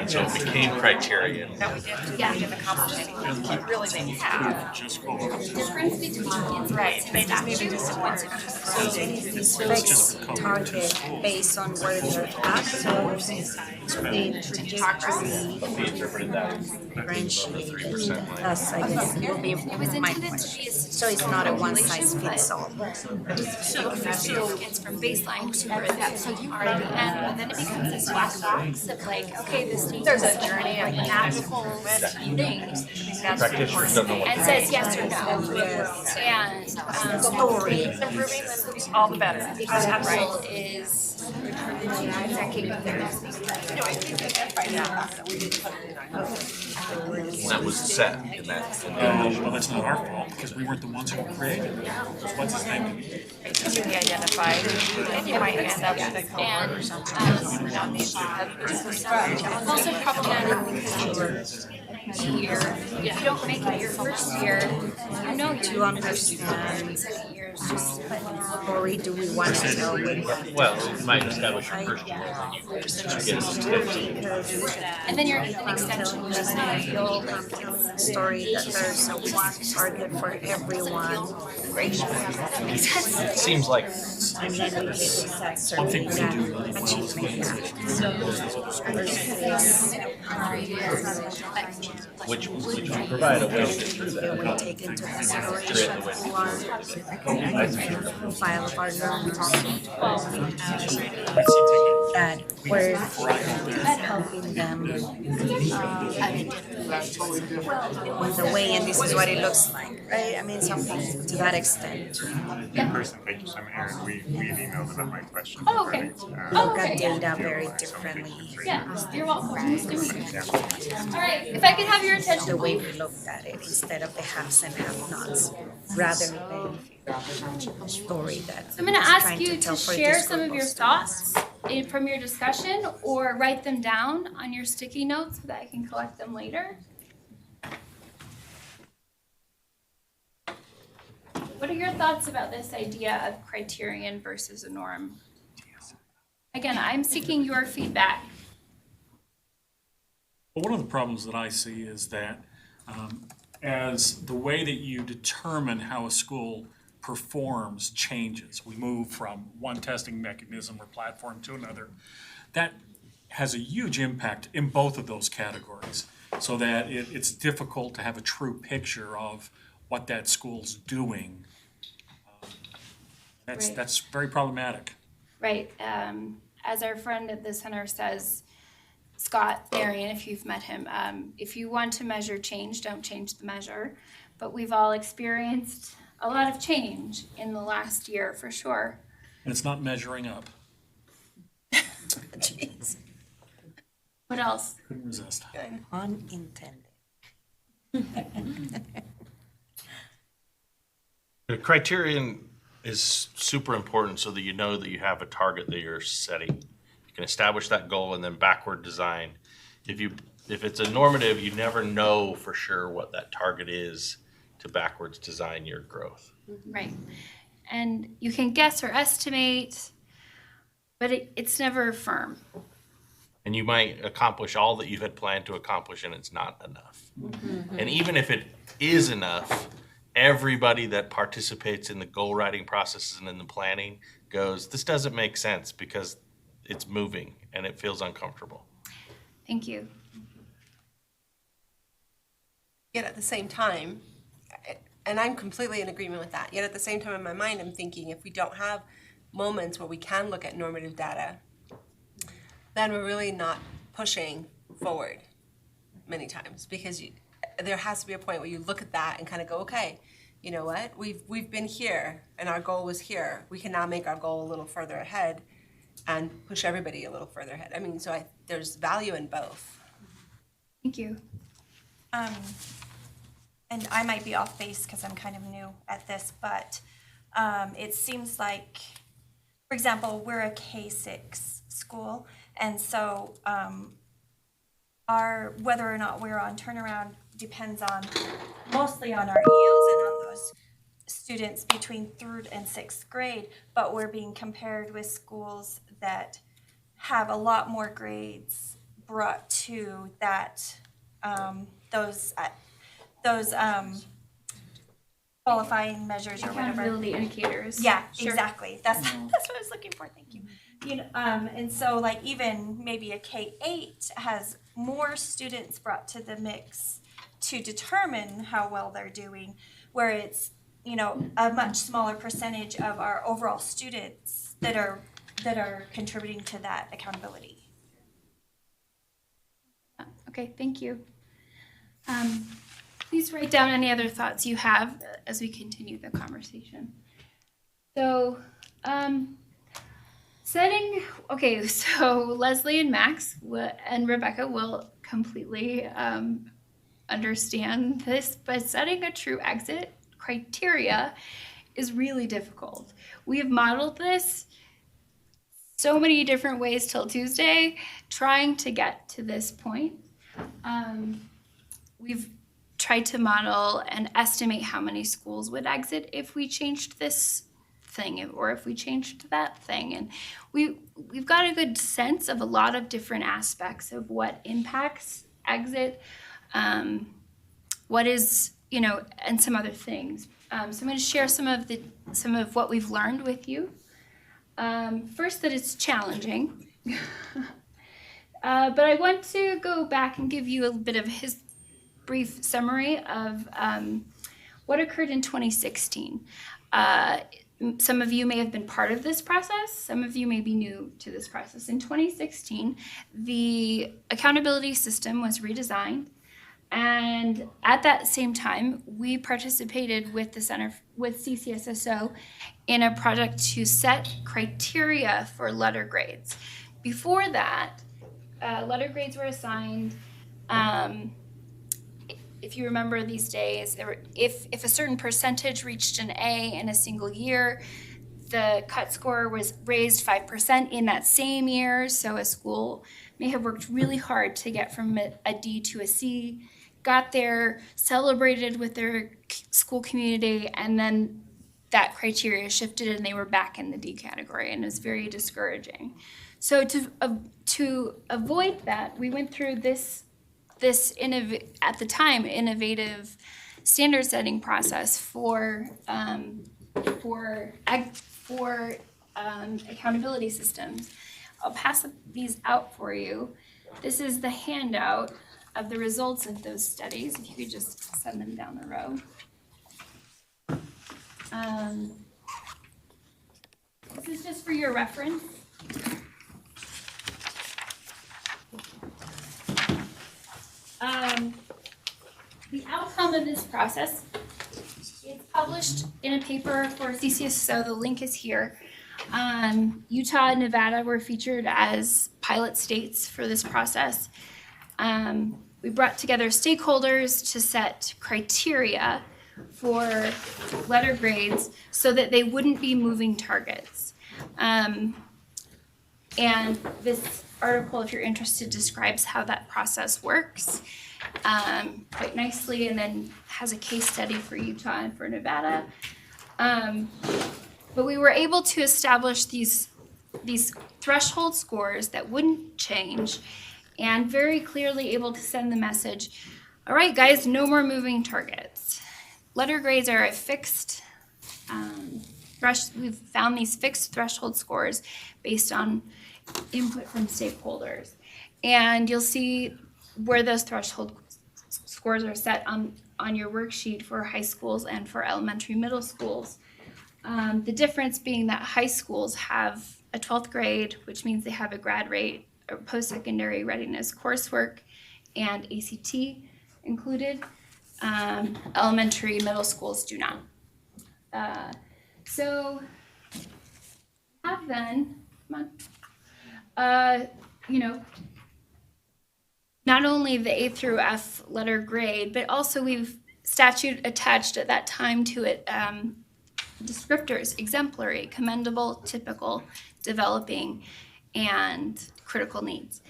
so it became criterion. No, we didn't accomplish anything. Really, they have. Difference between Right, they just need to discipline. Fixed target based on where they're at, so the trajectory differentiated. That's, I guess, will be my question. So it's not a one size fits all. So kids from baseline to where that are at the end, and then it becomes this black box of like, okay, this needs There's a journey of magical things. Practitioners don't know what And says yes or no. And Story. improving, then all the better. example Right. is checking with their that was set in that. Well, that's not our fault, because we weren't the ones who created it. What's his name? To be identified, and you might end up with a cohort or something. It's also problematic because year, if you don't make it your first year, you know To understand, second year is just story do we want to tell with Well, you might establish your first goal, and you get it. and then you're an extension, which is not feel story that there's a one target for everyone. It seems like And then we get that survey that achievement. which we provide a way to get through It would that. take into consideration who are the profile of our learners. That we're helping them on the way, and this is what it looks like, right? I mean, something to that extent. In person, thank you, I'm Aaron, we had emailed about my question. Oh, okay. Look at data very differently. Yeah, you're welcome. Nice to meet you. All right, if I could have your attention, The way please. we looked at it instead of the haves and have-nots, rather than a story that I'm going to is ask trying you tell to for share this some group of your students. thoughts from your discussion or write them down on your sticky notes so that I can collect them later. What are your thoughts about this idea of criterion versus a norm? Again, I'm seeking your feedback. Well, one of the problems that I see is that as the way that you determine how a school performs changes, we move from one testing mechanism or platform to another, that has a huge impact in both of those categories, so that it's difficult to have a true picture of what that school's doing. Right. That's very problematic. Right. As our friend at the center says, Scott Marion, if you've met him, if you want to measure change, don't change the measure. But we've all experienced a lot of change in the last year, for sure. And it's not measuring up. Jeez. What else? Couldn't resist. Unintended. The criterion is super important so that you know that you have a target that you're setting. You can establish that goal and then backward design. If it's a normative, you never know for sure what that target is to backwards design your growth. Right. And you can guess or estimate, but it's never firm. And you might accomplish all that you had planned to accomplish and it's not enough. Mm-hmm. And even if it is enough, everybody that participates in the goal writing processes and in the planning goes, this doesn't make sense because it's moving and it feels uncomfortable. Thank you. Yet at the same time, and I'm completely in agreement with that, yet at the same time in my mind, I'm thinking if we don't have moments where we can look at normative data, then we're really not pushing forward many times, because there has to be a point where you look at that and kind of go, okay, you know what, we've been here and our goal was here. We can now make our goal a little further ahead and push everybody a little further ahead. I mean, so there's value in both. Thank you. And I might be off base because I'm kind of new at this, but it seems like, for example, we're a K-6 school, and so our whether or not we're on turnaround depends on mostly on our yields and on those students between 3rd and 6th grade, but we're being compared with schools that have a lot more grades brought to that those qualifying measures or whatever. Accountability indicators. Yeah, Sure. exactly. That's what I was looking for. Thank you. You know, and so like even maybe a K-8 has more students brought to the mix to determine how well they're doing, where it's, you know, a much smaller percentage of our overall students that are contributing to that accountability. Okay, thank you. Please write down any other thoughts you have as we continue the conversation. So, so Leslie and Max and Rebecca will completely understand this, but setting a true exit criteria is really difficult. We have modeled this so many different ways till Tuesday, trying to get to this point. We've tried to model and estimate how many schools would exit if we changed this thing or if we changed that thing. And we've got a good sense of a lot of different aspects of what impacts exit, what is, you know, and some other things. So I'm going to share some of what we've learned with you. First, that it's challenging. But I want to go back and give you a bit of his brief summary of what occurred in 2016. Some of you may have been part of this process. Some of you may be new to this process. In 2016, the accountability system was redesigned, And at that same time, we participated with the Center with CCSSO in a project to set criteria for letter grades. Before that, letter grades were assigned. If you remember these days, if a certain percentage reached an A in a single year, the cut score was raised 5% in that same year. So a school may have worked really hard to get from a D to a C, got there, celebrated with their school community, and then that criteria shifted and they were back in the D category, and it was very discouraging. So to avoid that, we went through this at the time innovative standard setting process for accountability systems. I'll pass these out for you. This is the handout of the results of those studies, if you could just send them down the row. This is just for your reference. The outcome of this process is published in a paper for CCSO. The link is here. Utah and Nevada were featured as pilot states for this process. We brought together stakeholders to set criteria for letter grades so that they wouldn't be moving targets. And this article, if you're interested, describes how that process works quite nicely, and then has a case study for Utah and for Nevada. But we were able to establish these threshold scores that wouldn't change, and very clearly able to send the message, all right, guys, no more moving targets. Letter grades are a fixed we've found these fixed threshold scores based on input from stakeholders. And you'll see where those threshold scores are set on your worksheet for high schools and for elementary middle schools. The difference being that high schools have a 12th grade, which means they have a grad rate, or post-secondary readiness coursework, and ACT included. Elementary middle schools do not. So have then, come on, not only the A through F letter grade, but also we've statute attached at that time to it descriptors: exemplary, commendable, typical, developing, and critical needs.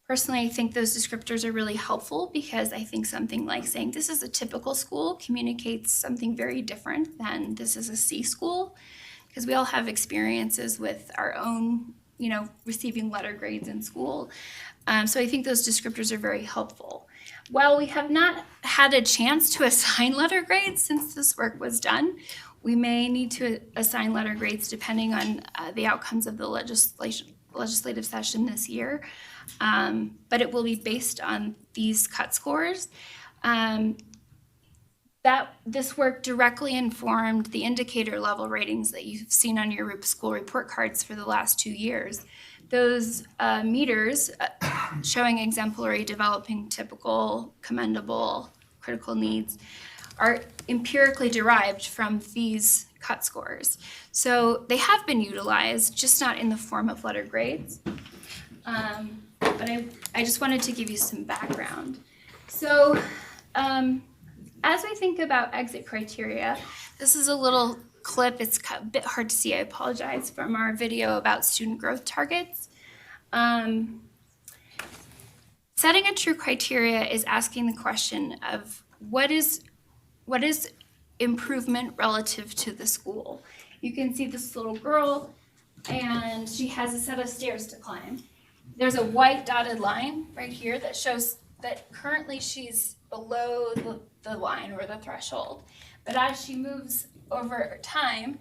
Personally, I think those descriptors are really helpful because I think something like saying this is a typical school communicates something very different than this is a C school, because we all have experiences with our own, receiving letter grades in school. So I think those descriptors are very helpful. While we have not had a chance to assign letter grades since this work was done, we may need to assign letter grades depending on the outcomes of the legislative session this year. But it will be based on these cut scores. This work directly informed the indicator level ratings that you've seen on your school report cards for the last 2 years. Those meters showing exemplary, developing, typical, commendable, critical needs are empirically derived from these cut scores. So they have been utilized, just not in the form of letter grades. But I just wanted to give you some background. So as I think about exit criteria, this is a little clip. It's a bit hard to see, I apologize, from our video about student growth targets. Setting a true criteria is asking the question of what is improvement relative to the school. You can see this little girl, and she has a set of stairs to climb. There's a white dotted line right here that shows that currently she's below the line or the threshold. But as she moves over time,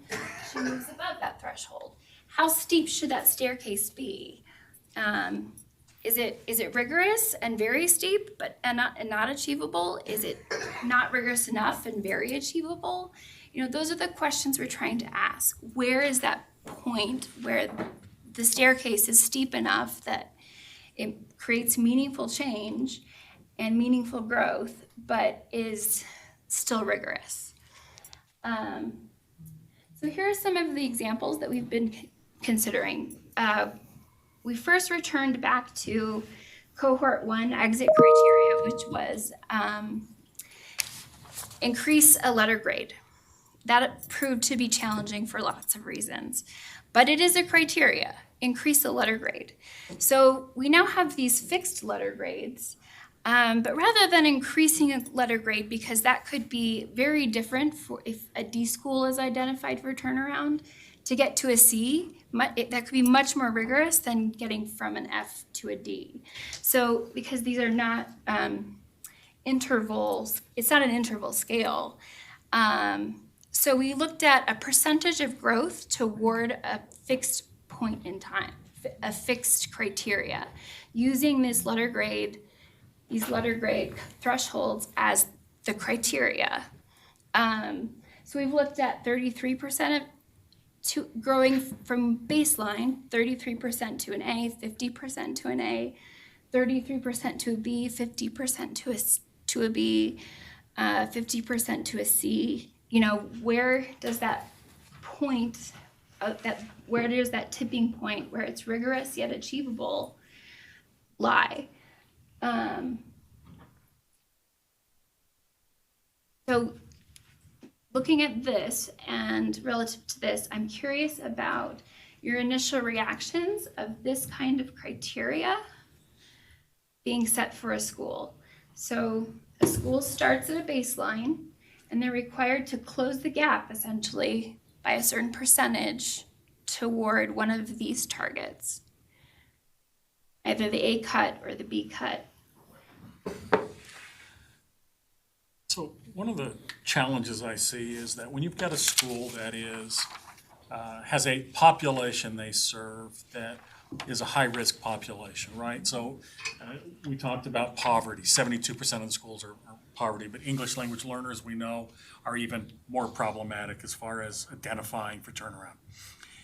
she moves above that threshold. How steep should that staircase be? Is it rigorous and very steep and not achievable? Is it not rigorous enough and very achievable? Those are the questions we're trying to ask. Where is that point where the staircase is steep enough that it creates meaningful change, and meaningful growth, but is still rigorous. So here are some of the examples that we've been considering. We first returned back to cohort 1 exit criteria, which was increase a letter grade. That proved to be challenging for lots of reasons, but it is a criteria, increase a letter grade. So we now have these fixed letter grades, but rather than increasing a letter grade, because that could be very different for if a D school is identified for turnaround, to get to a C, that could be much more rigorous than getting from an F to a D. So because these are not intervals, it's not an interval scale. So we looked at a percentage of growth toward a fixed point in time, a fixed criteria, using these letter grade thresholds as the criteria. So we've looked at 33% of growing from baseline, 33% to an A, 50% to an A, 33% to a B, 50% to a B, 50% to a C. You know, where does that point, where does that tipping point where it's rigorous yet achievable lie? So looking at this and relative to this, I'm curious about your initial reactions of this kind of criteria being set for a school. So a school starts at a baseline and they're required to close the gap essentially by a certain percentage toward one of these targets, either the A cut or the B cut. So one of the challenges I see is that when you've got a school that has a population they serve that is a high-risk population, right? So we talked about poverty. 72% of the schools are poverty, but English language learners, we know, are even more problematic as far as identifying for turnaround.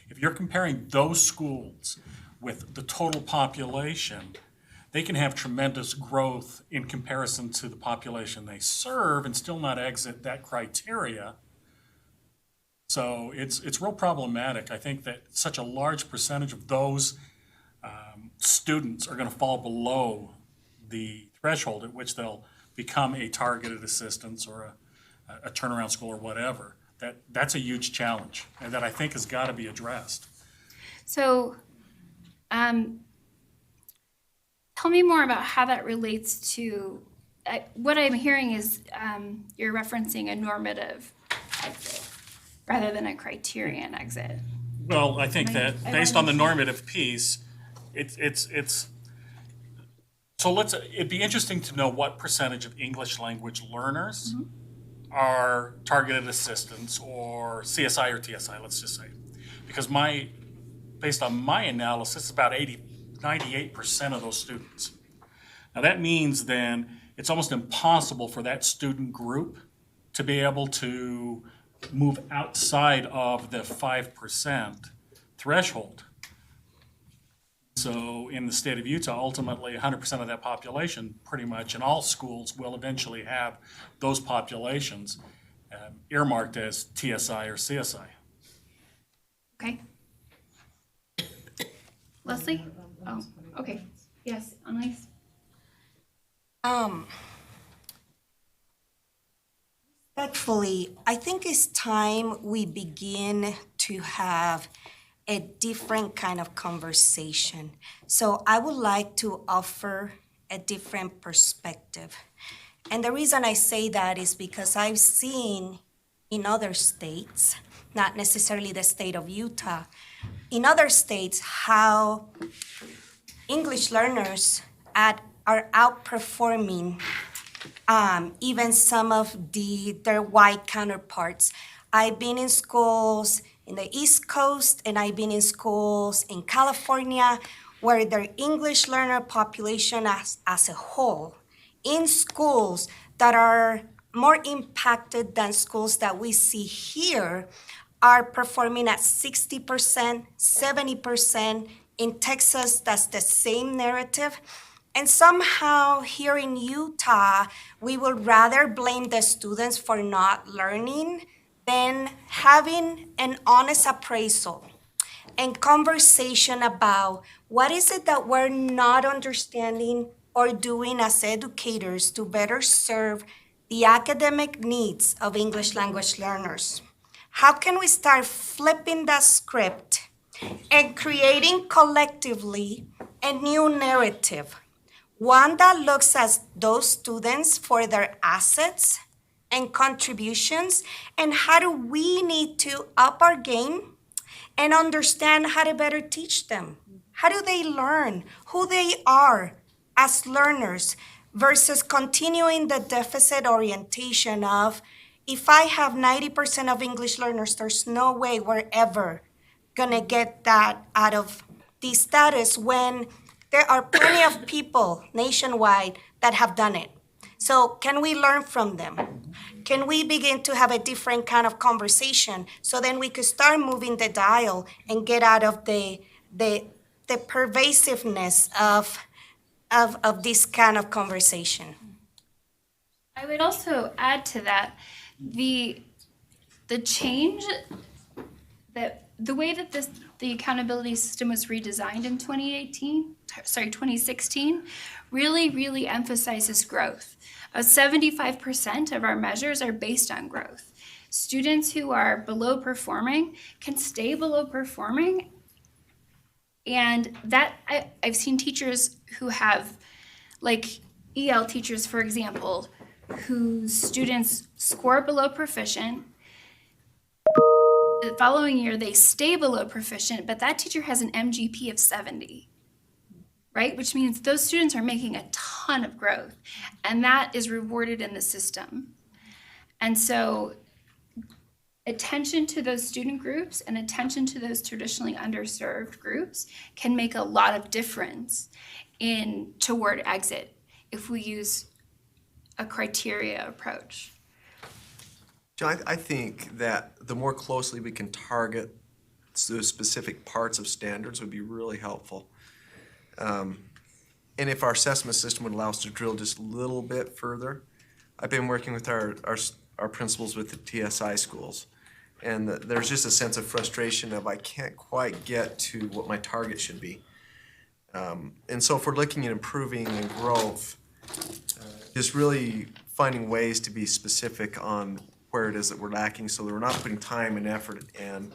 If you're comparing those schools with the total population, they can have tremendous growth in comparison to the population they serve and still not exit that criteria. So it's real problematic. I think that such a large percentage of those students are going to fall below the threshold at which they'll become a targeted assistance or a turnaround school or whatever. That's a huge challenge, and that I think has got to be addressed. So tell me more about how that relates to, what I'm hearing is you're referencing a normative exit rather than a criterion exit. Well, I think that based on the normative piece, it's so it'd be interesting to know what percentage of English language learners are targeted assistants or CSI or TSI, let's just say. Because based on my analysis, about 98% of those students. Now that means then it's almost impossible for that student group to be able to move outside of the 5% threshold. So in the state of Utah, ultimately 100% of that population, pretty much in all schools, will eventually have those populations earmarked as TSI or CSI. Okay. Leslie? Oh, okay. Yes, Annalise? Respectfully, I think it's time we begin to have a different kind of conversation. So I would like to offer a different perspective. And the reason I say that is because I've seen in other states, not necessarily the state of Utah, in other states how English learners are outperforming even some of their white counterparts. I've been in schools in the East Coast and I've been in schools in California where their English learner population as a whole, in schools that are more impacted than schools that we see here, are performing at 60%, 70%. In Texas, that's the same narrative. And somehow here in Utah, we would rather blame the students for not learning than having an honest appraisal and conversation about what is it that we're not understanding or doing as educators to better serve the academic needs of English language learners. How can we start flipping that script and creating collectively a new narrative? One that looks at those students for their assets and contributions, and how do we need to up our game and understand how to better teach them? How do they learn who they are as learners versus continuing the deficit orientation of, if I have 90% of English learners, there's no way we're ever gonna get that out of the status when there are plenty of people nationwide that have done it. So can we learn from them? Can we begin to have a different kind of conversation so then we could start moving the dial and get out of the pervasiveness of this kind of conversation? I would also add to that the change that the way that the accountability system was redesigned in 2016 really emphasizes growth. 75% of our measures are based on growth. Students who are below performing can stay below performing, and that I've seen teachers who have, like EL teachers, for example, whose students score below proficient. The following year, they stay below proficient, but that teacher has an MGP of 70, right? Which means those students are making a ton of growth, and that is rewarded in the system. And so attention to those student groups and attention to those traditionally underserved groups can make a lot of difference toward exit if we use a criteria approach. John, I think that the more closely we can target those specific parts of standards would be really helpful. And if our assessment system would allow us to drill just a little bit further, I've been working with our principals with the TSI schools, and there's just a sense of frustration of I can't quite get to what my target should be. And so if we're looking at improving and growth, just really finding ways to be specific on where it is that we're lacking so that we're not putting time and effort and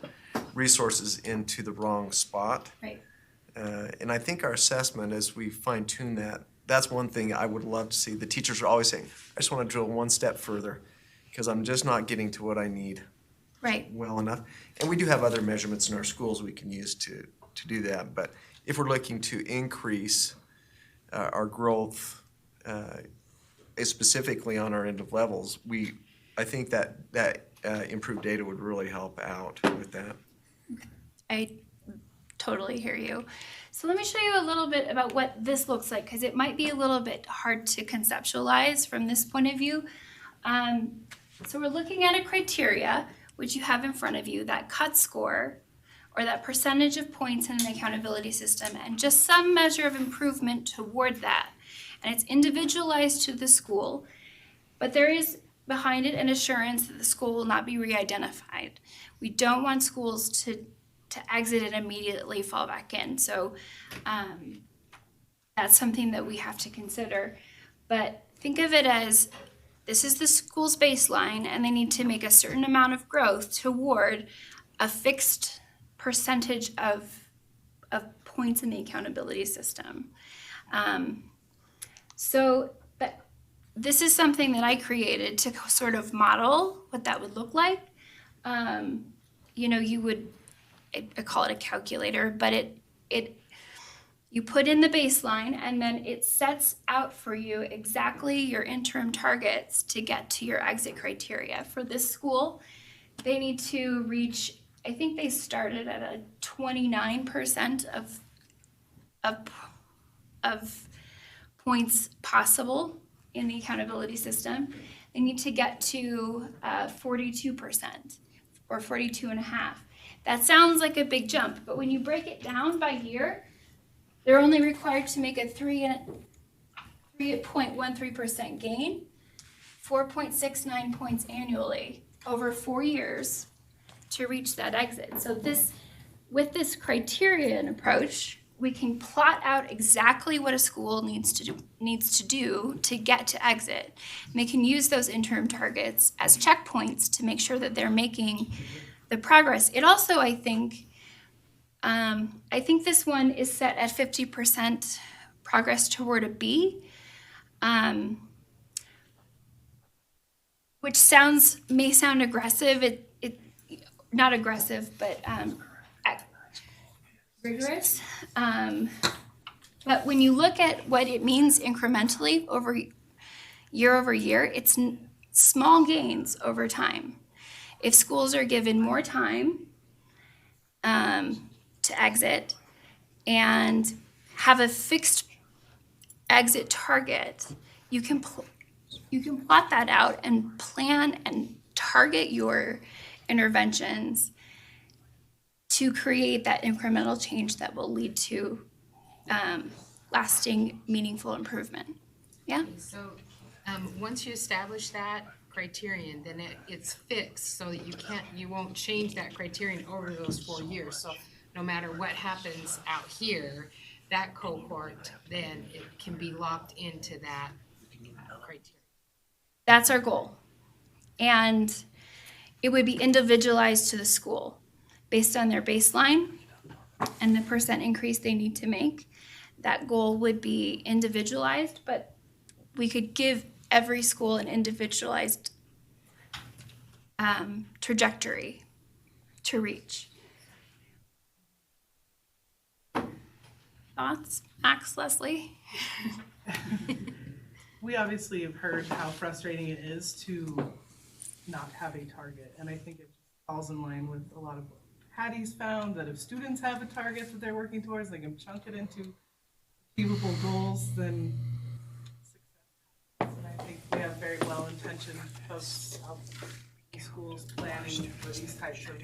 resources into the wrong spot. Right. And I think our assessment, as we fine tune that, that's one thing I would love to see. The teachers are always saying, I just want to drill one step further because I'm just not getting to what I need well enough. And we do have other measurements in our schools we can use to do that. But if we're looking to increase our growth specifically on our end of levels, I think that improved data would really help out with that. I totally hear you. So let me show you a little bit about what this looks like, because it might be a little bit hard to conceptualize from this point of view. So we're looking at a criteria, which you have in front of you, that cut score, or that percentage of points in an accountability system, and just some measure of improvement toward that. And it's individualized to the school, but there is behind it an assurance that the school will not be re-identified. We don't want schools to exit and immediately fall back in. So that's something that we have to consider. But think of it as this is the school's baseline, and they need to make a certain amount of growth toward a fixed percentage of points in the accountability system. But this is something that I created to sort of model what that would look like. You would, I call it a calculator, but you put in the baseline, and then it sets out for you exactly your interim targets to get to your exit criteria. For this school, they need to reach, I think they started at a 29% of points possible in the accountability system. They need to get to 42% or 42.5%. That sounds like a big jump, but when you break it down by year, they're only required to make a 3.13% gain, 4.69 points annually over 4 years to reach that exit. So with this criterion approach, we can plot out exactly what a school needs to do to get to exit. And they can use those interim targets as checkpoints to make sure that they're making the progress. It also, I think this one is set at 50% progress toward a B, which may sound aggressive. It not aggressive, but rigorous. But when you look at what it means incrementally over year, it's small gains over time. If schools are given more time to exit and have a fixed exit target, you can plot that out and plan and target your interventions to create that incremental change that will lead to lasting, meaningful improvement. Yeah? So once you establish that criterion, then it's fixed so that you won't change that criterion over those 4 years. So no matter what happens out here, that cohort, then it can be locked into that criteria. That's our goal. And it would be individualized to the school based on their baseline and the percent increase they need to make. That goal would be individualized, but we could give every school an individualized trajectory to reach. Thoughts? Max, Leslie? We obviously have heard how frustrating it is to not have a target, and I think it falls in line with a lot of what Hattie's found, that if students have a target that they're working towards, they can chunk it into achievable goals, then success. And I think we have very well-intentioned folks out in schools planning for these types of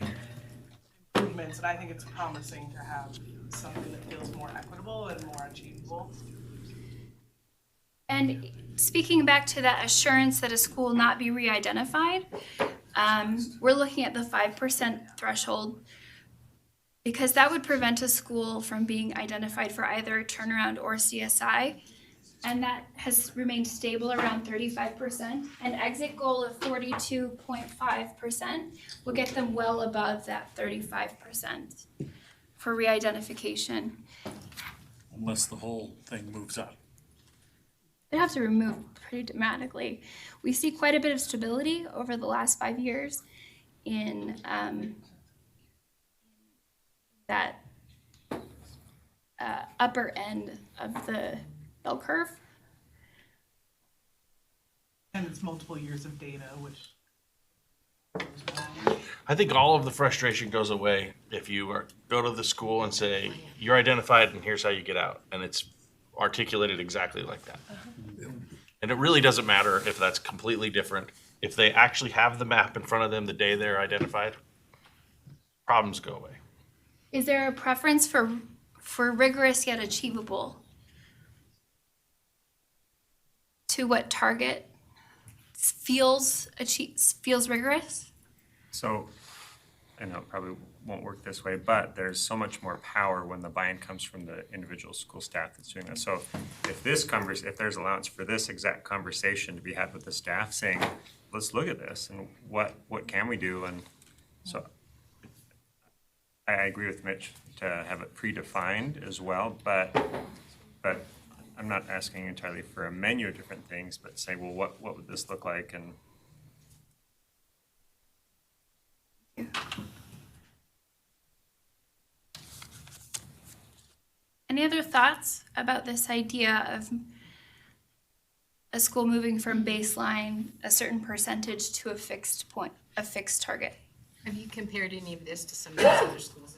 improvements, and I think it's promising to have something that feels more equitable and more achievable. And speaking back to that assurance that a school will not be re-identified, we're looking at the 5% threshold because that would prevent a school from being identified for either turnaround or CSI. And that has remained stable around 35%. An exit goal of 42.5% will get them well above that 35% for re-identification. Unless the whole thing moves up. They'd have to remove pretty dramatically. We see quite a bit of stability over the last 5 years in that upper end of the bell curve. And it's multiple years of data, which I think all of the frustration goes away if you go to the school and say, you're identified and here's how you get out. And it's articulated exactly like that. And it really doesn't matter if that's completely different. If they actually have the map in front of them the day they're identified, problems go away. Is there a preference for rigorous yet achievable? To what target feels rigorous? So, I know it probably won't work this way, but there's so much more power when the buy-in comes from the individual school staff that's doing this. So if there's allowance for this exact conversation to be had with the staff saying, let's look at this and what can we do? And so I agree with Mitch to have it predefined as well, but I'm not asking entirely for a menu of different things, but say, well, what would this look like? And Any other thoughts about this idea of a school moving from baseline, a certain percentage to a fixed point, a fixed target? Have you compared any of this to some of these other schools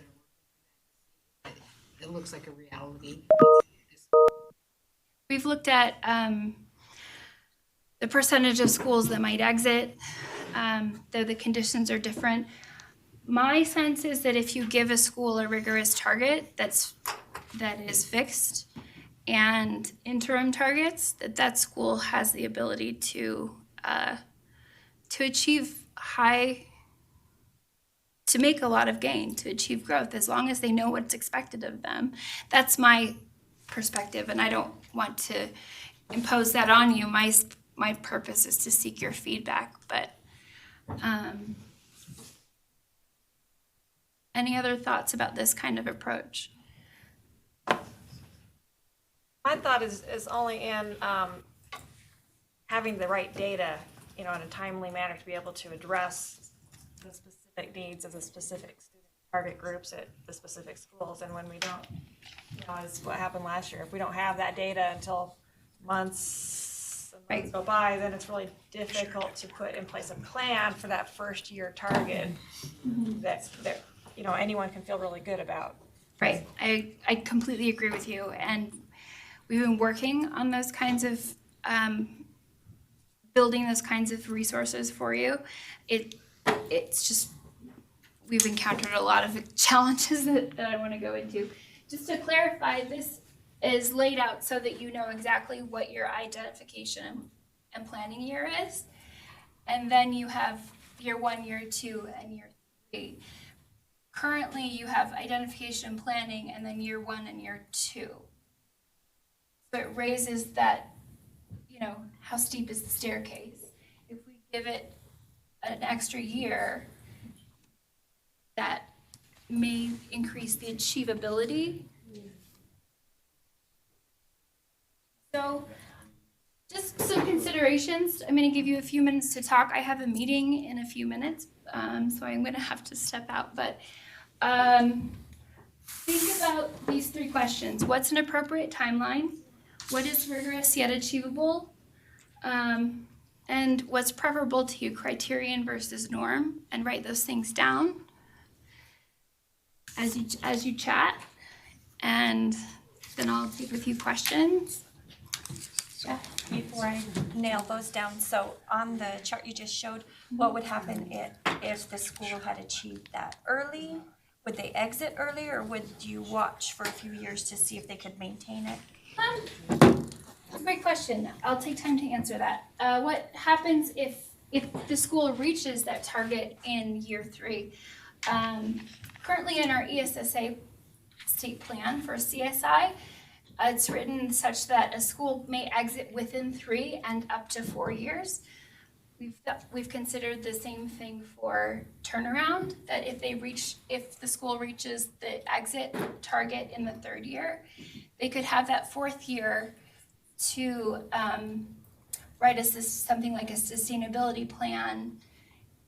that it looks like a reality? We've looked at the percentage of schools that might exit, though the conditions are different. My sense is that if you give a school a rigorous target that is fixed and interim targets, that school has the ability to achieve to make a lot of gain, to achieve growth, as long as they know what's expected of them. That's my perspective, and I don't want to impose that on you. My purpose is to seek your feedback, but any other thoughts about this kind of approach? My thought is only in having the right data, in a timely manner to be able to address the specific needs of the specific student target groups at the specific schools. And when we don't, as what happened last year, if we don't have that data until months and months go by, then it's really difficult to put in place a plan for that first year target that anyone can feel really good about. Right. I completely agree with you. And we've been working on those kinds of, building those kinds of resources for you. It's just, we've encountered a lot of challenges that I want to go into. Just to clarify, this is laid out so that you know exactly what your identification and planning year is. And then you have year 1, year 2, and year 3. Currently, you have identification and planning, and then year 1 and year 2. So it raises that, how steep is the staircase? If we give it an extra year, that may increase the achievability. So just some considerations. I'm going to give you a few minutes to talk. I have a meeting in a few minutes, so I'm going to have to step out. But think about these 3 questions. What's an appropriate timeline? What is rigorous yet achievable? And what's preferable to you, criterion versus norm? And write those things down as you chat. And then I'll take a few questions. Yeah. Before I nail those down, so on the chart you just showed, what would happen if the school had achieved that early? Would they exit early, or would you watch for a few years to see if they could maintain it? Great question. I'll take time to answer that. What happens if the school reaches that target in year 3? Currently in our ESEA state plan for CSI, it's written such that a school may exit within 3 and up to 4 years. We've considered the same thing for turnaround, that if the school reaches the exit target in the 3rd year, they could have that 4th year to write something like a sustainability plan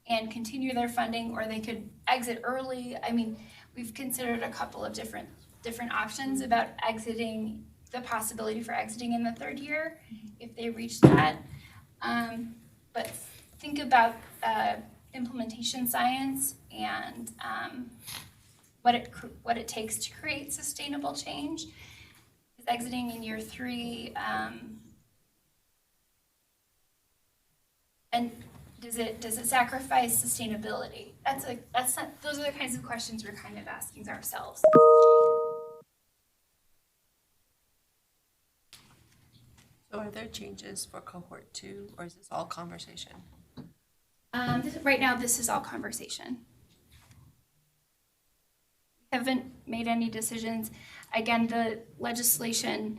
and continue their funding, or they could exit early. I mean, we've considered a couple of different options about exiting, the possibility for exiting in the 3rd year if they reach that. But think about implementation science and what it takes to create sustainable change. Is exiting in year 3, and does it sacrifice sustainability? Those are the kinds of questions we're kind of asking ourselves. So are there changes for cohort 2, or is this all conversation? Right now, this is all conversation. We haven't made any decisions. Again, the legislation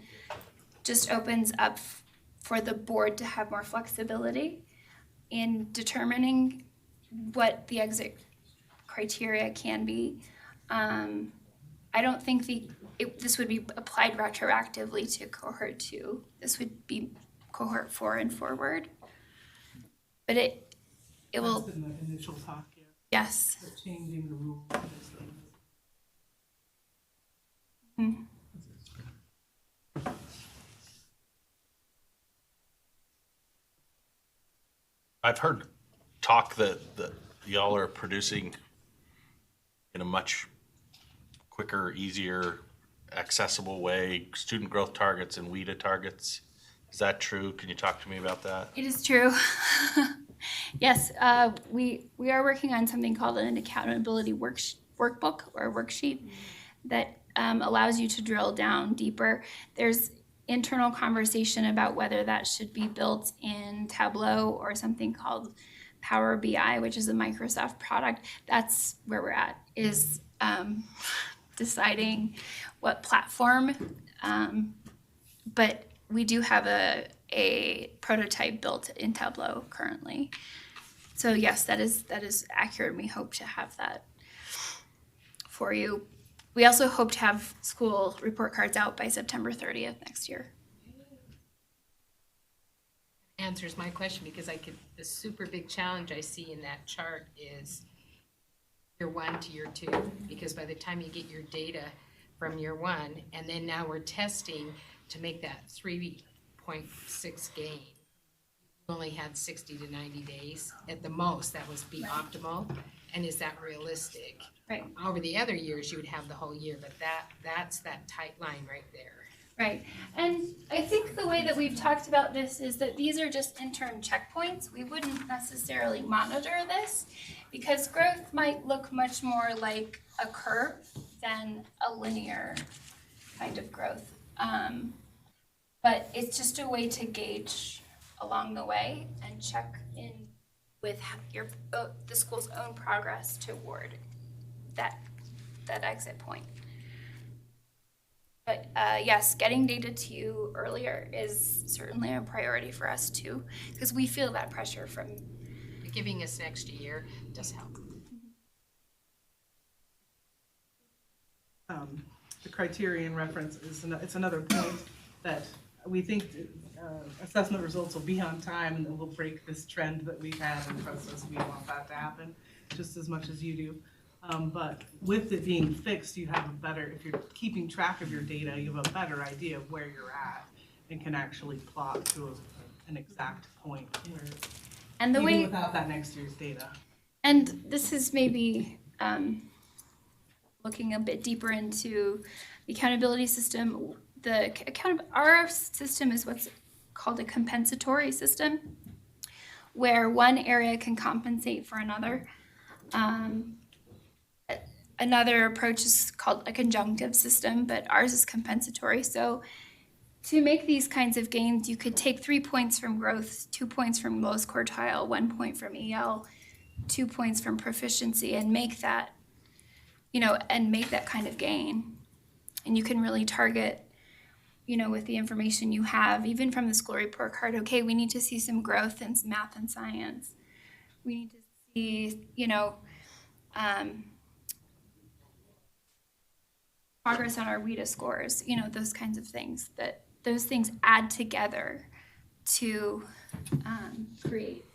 just opens up for the board to have more flexibility in determining what the exit criteria can be. I don't think this would be applied retroactively to cohort 2. This would be cohort 4 and forward. But it will. That's been the initial talk, yeah. Yes. Of changing the rules. I've heard talk that y'all are producing in a much quicker, easier, accessible way, student growth targets and WIDA targets. Is that true? Can you talk to me about that? It is true. Yes, we are working on something called an accountability workbook or worksheet that allows you to drill down deeper. There's internal conversation about whether that should be built in Tableau or something called Power BI, which is a Microsoft product. That's where we're at, is deciding what platform. But we do have a prototype built in Tableau currently. So yes, that is accurate. We hope to have that for you. We also hope to have school report cards out by September 30th next year. Answers my question, because the super big challenge I see in that chart is year 1 to year 2, because by the time you get your data from year 1, and then now we're testing to make that 3.6 gain, you only had 60 to 90 days at the most. That would be optimal. And is that realistic? Right. Over the other years, you would have the whole year, but that's that tight line right there. Right. And I think the way that we've talked about this is that these are just interim checkpoints. We wouldn't necessarily monitor this because growth might look much more like a curve than a linear kind of growth. But it's just a way to gauge along the way and check in with the school's own progress toward that exit point. But yes, getting data to you earlier is certainly a priority for us too, because we feel that pressure from giving us an extra year does help. The criterion reference is it's another point that we think assessment results will be on time and that will break this trend that we've had in the process. We want that to happen just as much as you do. But with it being fixed, you have a better, if you're keeping track of your data, you have a better idea of where you're at and can actually plot to an exact point where, and the even way without that next year's data. And this is maybe looking a bit deeper into the accountability system. Our system is what's called a compensatory system, where one area can compensate for another. Another approach is called a conjunctive system, but ours is compensatory. So to make these kinds of gains, you could take 3 points from growth, 2 points from lowest quartile, 1 point from EL, 2 points from proficiency, and make that, make that kind of gain. And you can really target, with the information you have, even from the school report card, okay, we need to see some growth in math and science. We need to see, progress on our WIDA scores, those kinds of things, that those things add together to create,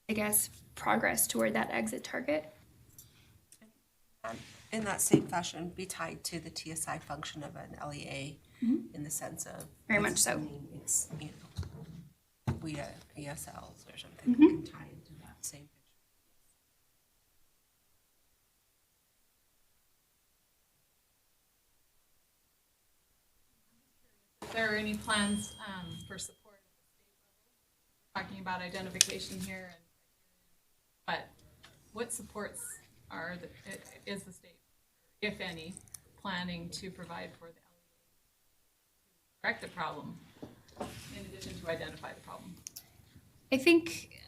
I guess, progress toward that exit target. In that same fashion, be tied to the TSI function of an LEA in the sense of very much so. It's, WIDA ESLs or something that can tie into that same picture. If there are any plans for support at the state level, talking about identification here, but what supports is the state, if any, planning to provide for the LEA to correct the problem, in addition to identify the problem? I think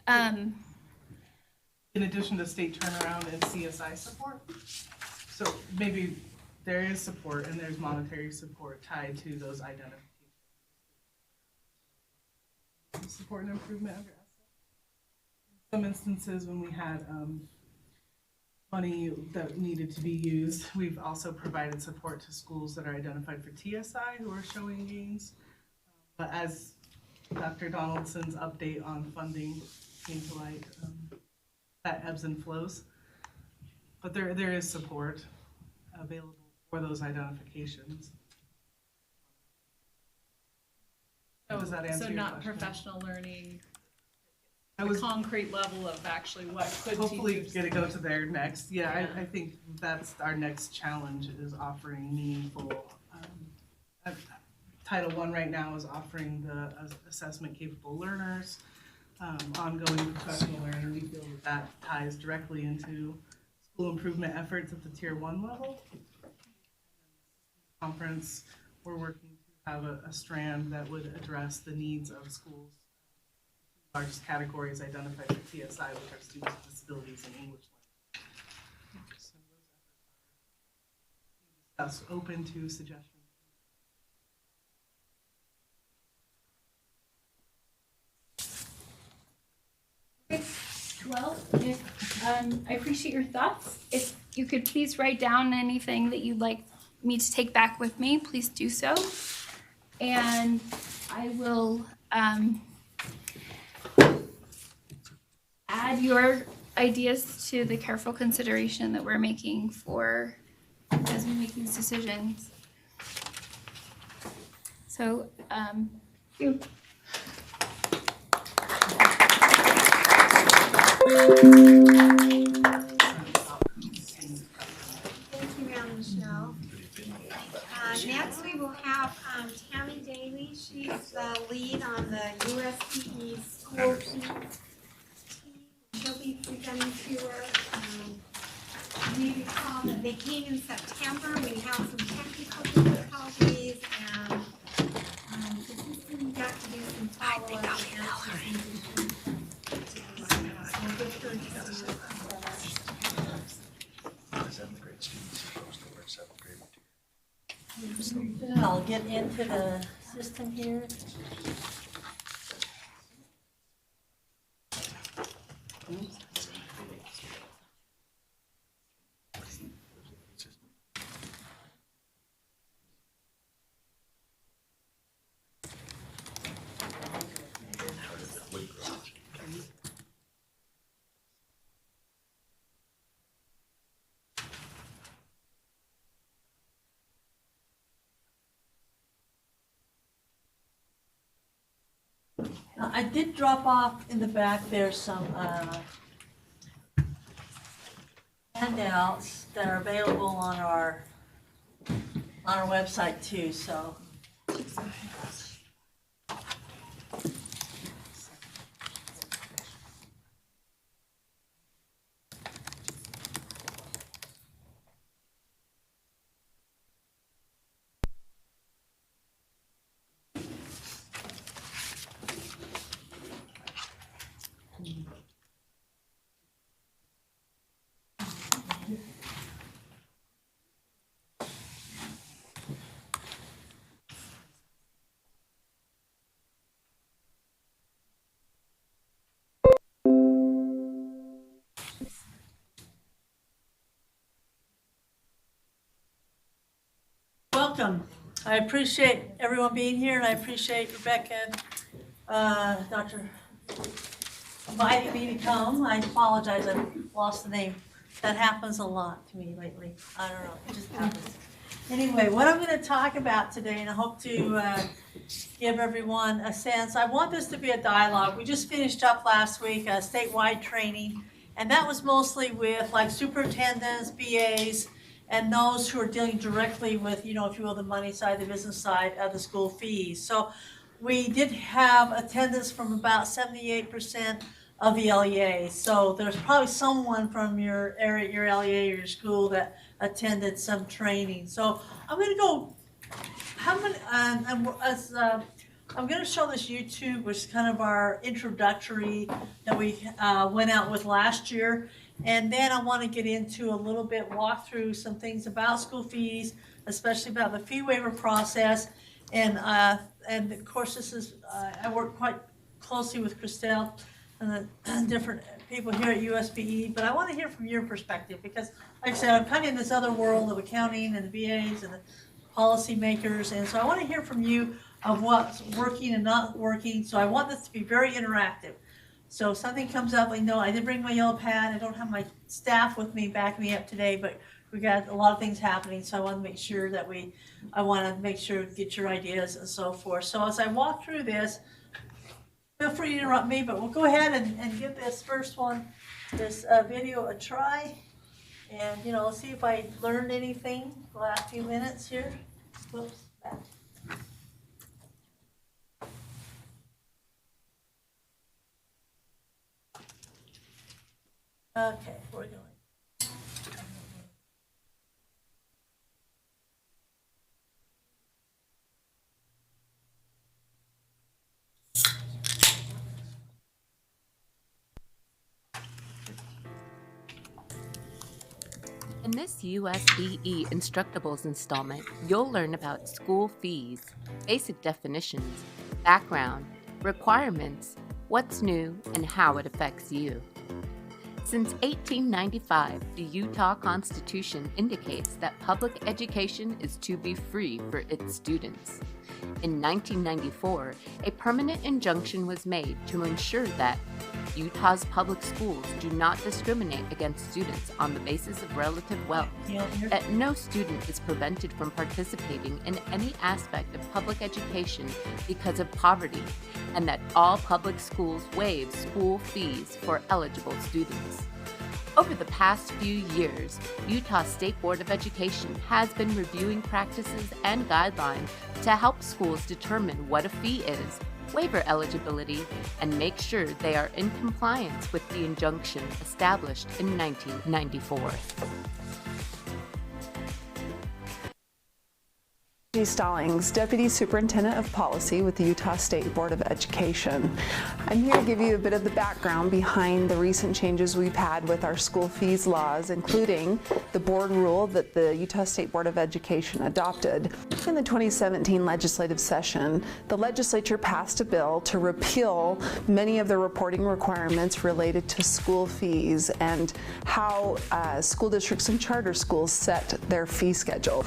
in addition to state turnaround and CSI support. So maybe there is support and there's monetary support tied to those identifications. Support and improvement under ESEA. In some instances when we had money that needed to be used, we've also provided support to schools that are identified for TSI who are showing gains. But as Dr. Donaldson's update on funding came to light, that ebbs and flows. But there is support available for those identifications. Does that answer your not question? Professional learning, I the was concrete level of actually what could hopefully teachers gonna go to there next. Yeah, Yeah. I think that's our next challenge, is offering meaningful. Title I right now is offering the assessment capable learners, ongoing professional learner. We feel that ties directly into school improvement efforts at the Tier 1 level. Conference, we're working through have a strand that would address the needs of schools. Largest categories identified for TSI, which are students with disabilities and English language. So those efforts are open to suggestions. Well, I appreciate your thoughts. If you could please write down anything that you'd like me to take back with me, please do so. And I will add your ideas to the careful consideration that we're making as we make these decisions. So, you. Thank you, Madam Michelle. Next, we will have Tammy Daly. She's the lead on the USBE school team. She'll be presenting to her. You recall that they came in September. We had some technical difficulties, and the system got to do some follow-up. Seventh grade students are supposed to wear seventh grade material. I'll get into the system here. I did drop off in the back there some handouts that are available on our website too, so. Welcome. I appreciate everyone being here, and I appreciate Rebecca and Dr. inviting me to come. I apologize, I lost the name. That happens a lot to me lately. I don't know, it just happens. Anyway, what I'm going to talk about today, and I hope to give everyone a sense, I want this to be a dialogue. We just finished up last week a statewide training, and that was mostly with like superintendents, BAs, and those who are dealing directly with, you know, if you will, the money side, the business side of the school fees. So we did have attendance from about 78% of the LEA. So there's probably someone from your area, your LEA or your school that attended some training. So I'm going to go, how many, I'm going to show this YouTube, which is kind of our introductory that we went out with last year. And then I want to get into a little bit, walk through some things about school fees, especially about the fee waiver process. And of course, this is, I work quite closely with Christelle and the different people here at USBE, but I want to hear from your perspective because, like I said, I'm kind of in this other world of accounting and the VAs and the policymakers, and so I want to hear from you of what's working and not working. So I want this to be very interactive. So if something comes up, I know I did bring my yellow pad. I don't have my staff with me, backing me up today, but we got a lot of things happening. So I want to make sure that I want to make sure get your ideas and so forth. So as I walk through this, feel free to interrupt me, but we'll go ahead and give this first one, this video a try. And, you know, see if I learned anything the last few minutes here. Whoops, back. Okay, we're going. In this USBE Instructables installment, you'll learn about school fees, basic definitions, background, requirements, what's new, and how it affects you. Since 1895, the Utah Constitution indicates that public education is to be free for its students. In 1994, a permanent injunction was made to ensure that Utah's public schools do not discriminate against students on the basis of relative wealth, that no student is prevented from participating in any aspect of public education because of poverty, and that all public schools waive school fees for eligible students. Over the past few years, Utah State Board of Education has been reviewing practices and guidelines to help schools determine what a fee is, waiver eligibility, and make sure they are in compliance with the injunction established in 1994. Stallings, Deputy Superintendent of Policy with the Utah State Board of Education. I'm here to give you a bit of the background behind the recent changes we've had with our school fees laws, including the board rule that the Utah State Board of Education adopted. In the 2017 legislative session, the legislature passed a bill to repeal many of the reporting requirements related to school fees and how school districts and charter schools set their fee schedule.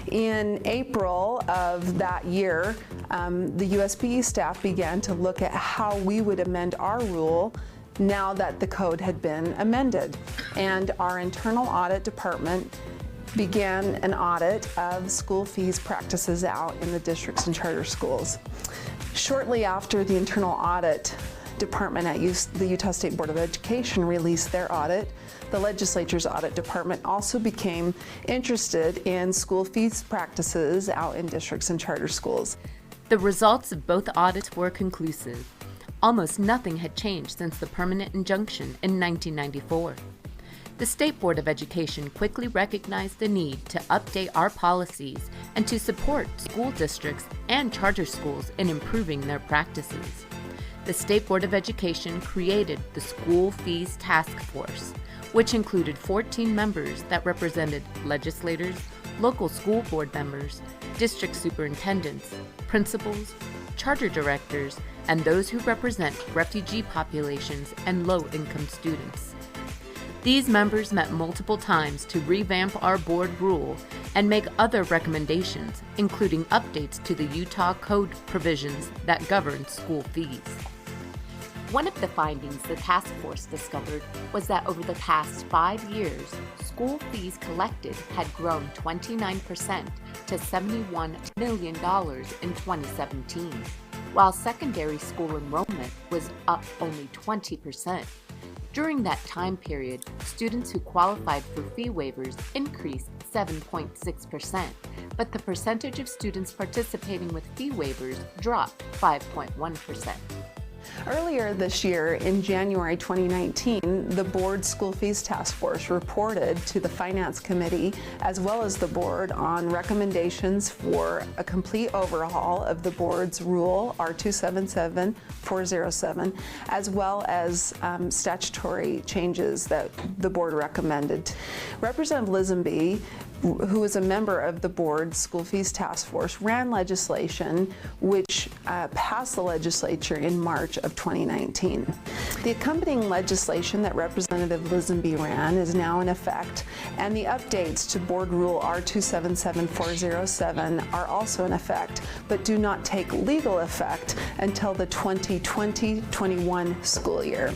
In April of that year, the USBE staff began to look at how we would amend our rule now that the code had been amended. And our internal audit department began an audit of school fees practices out in the districts and charter schools. Shortly after the internal audit department at the Utah State Board of Education released their audit, the legislature's audit department also became interested in school fees practices out in districts and charter schools. The results of both audits were conclusive. Almost nothing had changed since the permanent injunction in 1994. The State Board of Education quickly recognized the need to update our policies and to support school districts and charter schools in improving their practices. The State Board of Education created the School Fees Task Force, which included 14 members that represented legislators, local school board members, district superintendents, principals, charter directors, and those who represent refugee populations and low-income students. These members met multiple times to revamp our board rule and make other recommendations, including updates to the Utah Code provisions that govern school fees. One of the findings the task force discovered was that over the past 5 years, school fees collected had grown 29% to $71 million in 2017, while secondary school enrollment was up only 20%. During that time period, students who qualified for fee waivers increased 7.6%, but the percentage of students participating with fee waivers dropped 5.1%. Earlier this year, in January 2019, the board's School Fees Task Force reported to the Finance Committee as well as the board on recommendations for a complete overhaul of the board's rule R277407, as well as statutory changes that the board recommended. Representative Lisenby, who is a member of the board's School Fees Task Force, ran legislation which passed the legislature in March of 2019. The accompanying legislation that Representative Lisenby ran is now in effect, and the updates to Board Rule R277407 are also in effect, but do not take legal effect until the 2020-21 school year.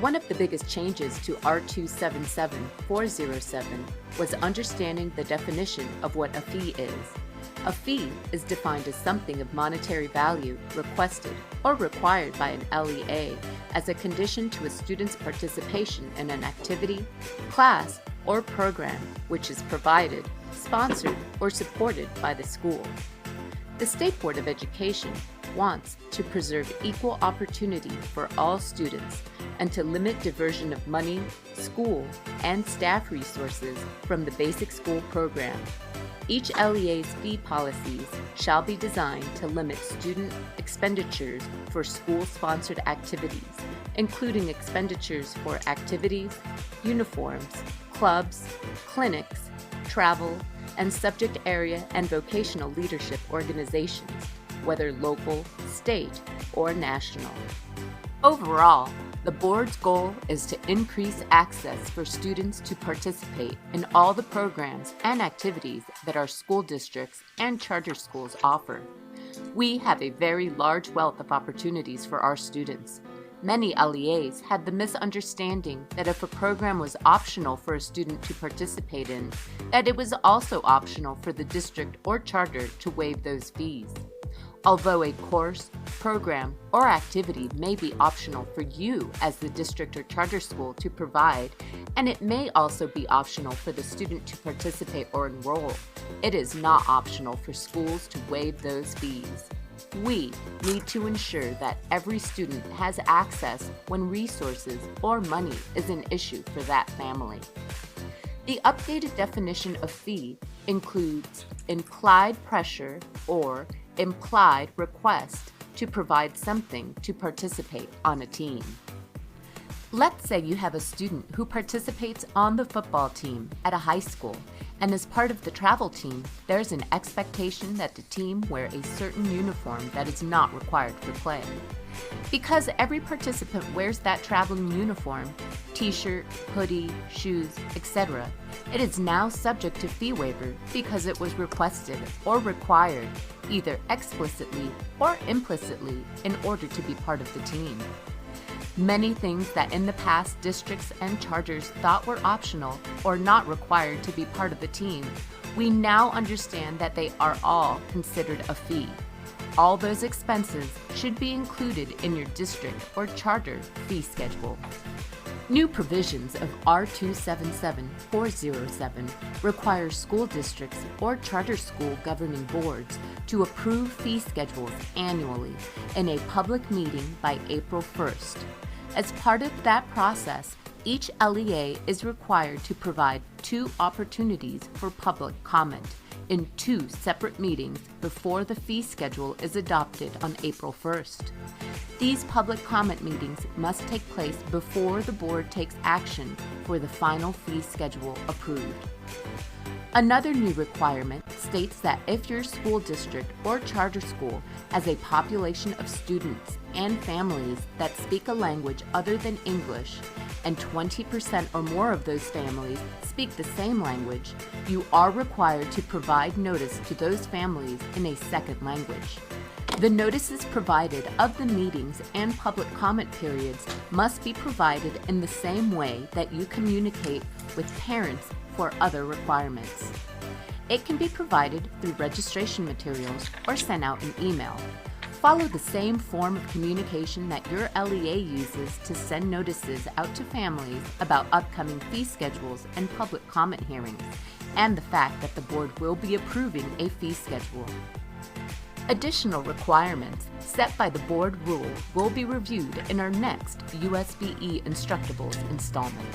One of the biggest changes to R277407 was understanding the definition of what a fee is. A fee is defined as something of monetary value requested or required by an LEA as a condition to a student's participation in an activity, class, or program which is provided, sponsored, or supported by the school. The State Board of Education wants to preserve equal opportunity for all students and to limit diversion of money, school, and staff resources from the basic school program. Each LEA's fee policies shall be designed to limit student expenditures for school-sponsored activities, including expenditures for activities, uniforms, clubs, clinics, travel, and subject area and vocational leadership organizations, whether local, state, or national. Overall, the board's goal is to increase access for students to participate in all the programs and activities that our school districts and charter schools offer. We have a very large wealth of opportunities for our students. Many LEAs had the misunderstanding that if a program was optional for a student to participate in, that it was also optional for the district or charter to waive those fees. Although a course, program, or activity may be optional for you as the district or charter school to provide, and it may also be optional for the student to participate or enroll, it is not optional for schools to waive those fees. We need to ensure that every student has access when resources or money is an issue for that family. The updated definition of fee includes implied pressure or implied request to provide something to participate on a team. Let's say you have a student who participates on the football team at a high school, and as part of the travel team, there's an expectation that the team wear a certain uniform that is not required for play. Because every participant wears that traveling uniform, t-shirt, hoodie, shoes, etc., it is now subject to fee waiver because it was requested or required, either explicitly or implicitly, in order to be part of the team. Many things that in the past districts and charters thought were optional or not required to be part of the team, we now understand that they are all considered a fee. All those expenses should be included in your district or charter fee schedule. New provisions of R277407 require school districts or charter school governing boards to approve fee schedules annually in a public meeting by April 1st. As part of that process, each LEA is required to provide 2 opportunities for public comment in 2 separate meetings before the fee schedule is adopted on April 1st. These public comment meetings must take place before the board takes action for the final fee schedule approved. Another new requirement states that if your school district or charter school has a population of students and families that speak a language other than English, and 20% or more of those families speak the same language, you are required to provide notice to those families in a second language. The notices provided of the meetings and public comment periods must be provided in the same way that you communicate with parents for other requirements. It can be provided through registration materials or sent out in email. Follow the same form of communication that your LEA uses to send notices out to families about upcoming fee schedules and public comment hearings, and the fact that the board will be approving a fee schedule. Additional requirements set by the board rule will be reviewed in our next USBE Instructables installment.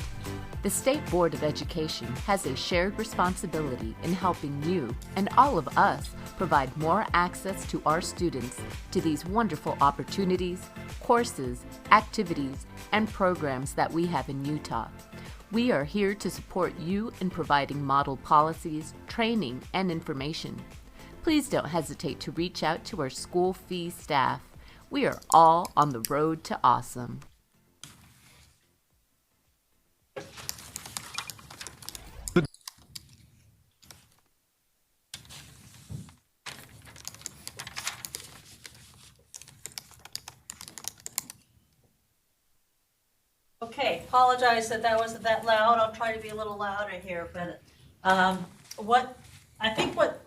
The State Board of Education has a shared responsibility in helping you and all of us provide more access to our students to these wonderful opportunities, courses, activities, and programs that we have in Utah. We are here to support you in providing model policies, training, and information. Please don't hesitate to reach out to our school fee staff. We are all on the road to awesome. Okay, apologize that that wasn't that loud. I'll try to be a little louder here, but I think what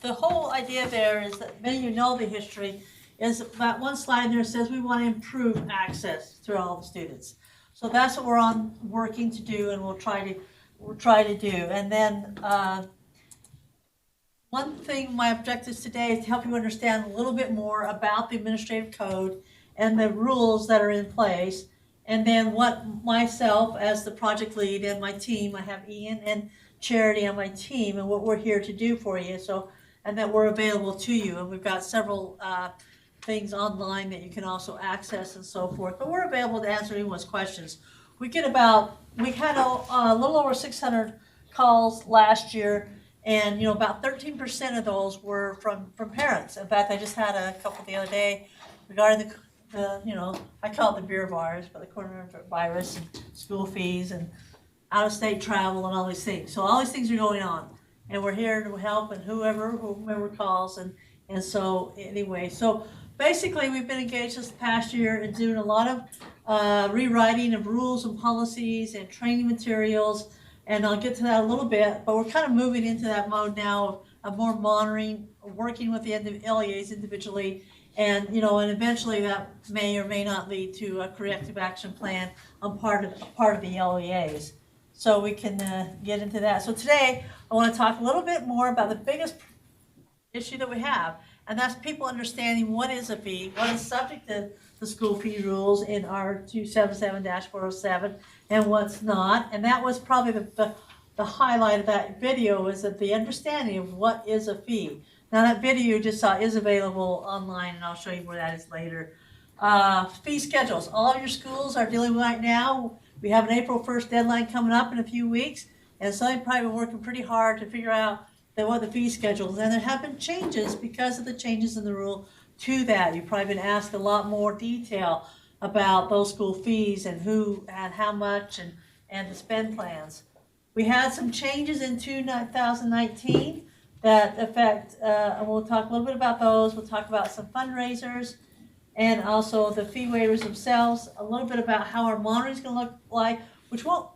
the whole idea there is that many of you know the history is that one slide there says we want to improve access to all the students. So that's what we're working to do, and we'll try to do. And then one thing, my objectives today is to help you understand a little bit more about the administrative code and the rules that are in place. And then what myself as the project lead and my team, I have Ian and Charity on my team, and what we're here to do for you. So, and that we're available to you. And we've got several things online that you can also access and so forth. But we're available to answer anyone's questions. we had a little over 600 calls last year, and about 13% of those were from parents. In fact, I just had a couple the other day regarding the I call it the beer virus, but the coronavirus and school fees and out-of-state travel and all these things. So all these things are going on, and we're here to help and whomever calls, and so anyway, so basically we've been engaged this past year in doing a lot of rewriting of rules and policies and training materials, and I'll get to that a little bit, but we're kind of moving into that mode now of more monitoring, working with the LEAs individually, and and eventually that may or may not lead to a corrective action plan on part of the LEAs. So we can get into that. So today I want to talk a little bit more about the biggest issue that we have, and that's people understanding what is a fee, what is subject to the school fee rules in our 277-407, and what's not. And that was probably the highlight of that video, is that the understanding of what is a fee. Now that video you just saw is available online, and I'll show you where that is later. Fee schedules. All of your schools are dealing with right now. We have an April 1st deadline coming up in a few weeks, and so they've probably been working pretty hard to figure out what the fee schedule is. And there have been changes because of the changes in the rule to that. You've probably been asked a lot more detail about those school fees and who and how much and the spend plans. We had some changes in 2019 that affect, and we'll talk a little bit about those. We'll talk about some fundraisers and also the fee waivers themselves, a little bit about how our monitoring is going to look like, which won't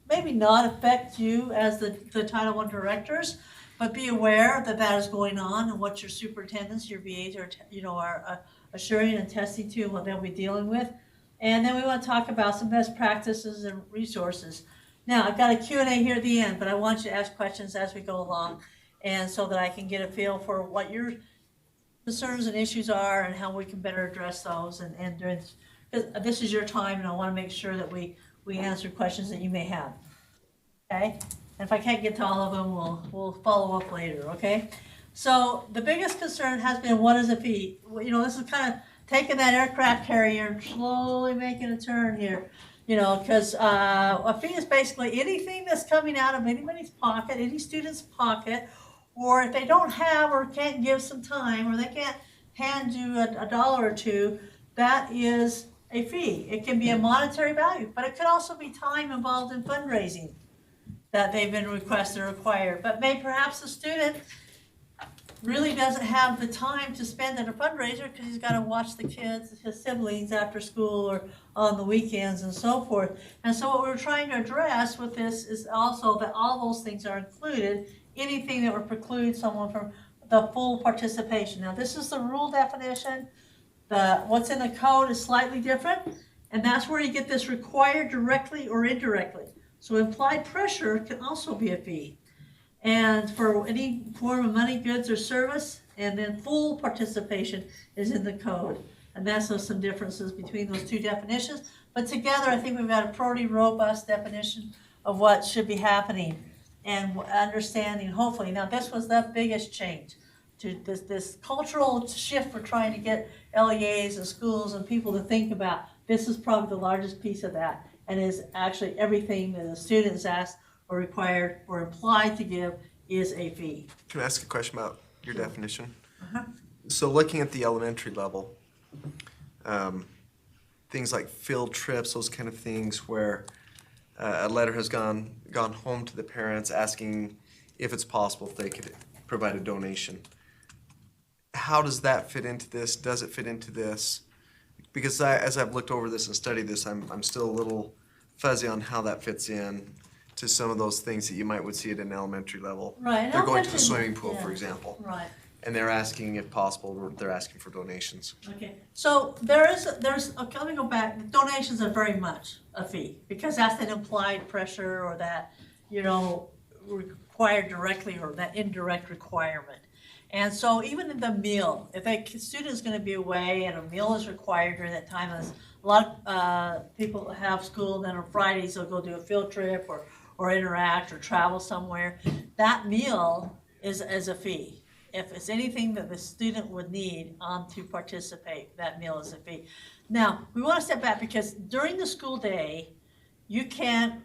maybe not affect you as the Title I directors, but be aware that that is going on and what your superintendents, your VAs are assuring and testing to, and what they'll be dealing with. And then we want to talk about some best practices and resources. Now, I've got a Q&A here at the end, but I want you to ask questions as we go along, and so that I can get a feel for what your concerns and issues are and how we can better address those. And during this is your time, and I want to make sure that we answer questions that you may have. Okay? And if I can't get to all of them, we'll follow up later. Okay? So the biggest concern has been, what is a fee? This is kind of taking that aircraft carrier and slowly making a turn here. Because a fee is basically anything that's coming out of anybody's pocket, any student's pocket, or if they don't have or can't give some time, or they can't hand you a dollar or two, that is a fee. It can be a monetary value, but it could also be time involved in fundraising that they've been requested or required. But perhaps the student really doesn't have the time to spend at a fundraiser because he's got to watch the kids, his siblings after school or on the weekends and so forth. And so what we're trying to address with this is also that all those things are included, anything that would preclude someone from the full participation. Now this is the rule definition. What's in the code is slightly different, and that's where you get this required directly or indirectly. So implied pressure can also be a fee. And for any form of money, goods, or service, and then full participation is in the code. And that's some differences between those two definitions. But together, I think we've got a pretty robust definition of what should be happening and understanding, hopefully. Now, this was the biggest change to this cultural shift we're trying to get LEAs and schools and people to think about. This is probably the largest piece of that, and is actually everything that a student is asked or required or implied to give is a fee. Can I ask a question about your definition? So looking at the elementary level, things like field trips, those kind of things where a letter has gone home to the parents asking if it's possible if they could provide a donation. How does that fit into this? Does it fit into this? Because as I've looked over this and studied this, I'm still a little fuzzy on how that fits in to some of those things that you would see at an elementary level. Right. They're going to the swimming pool, for example. Right. And they're asking, if possible, they're asking for donations. Okay. So let me go back. Donations are very much a fee because that's an implied pressure or that, required directly or that indirect requirement. And so even in the meal, if a student is going to be away and a meal is required during that time, a lot of people have school, then on Fridays they'll go do a field trip or interact or travel somewhere. That meal is a fee. If it's anything that the student would need to participate, that meal is a fee. Now, we want to step back because during the school day, you can't,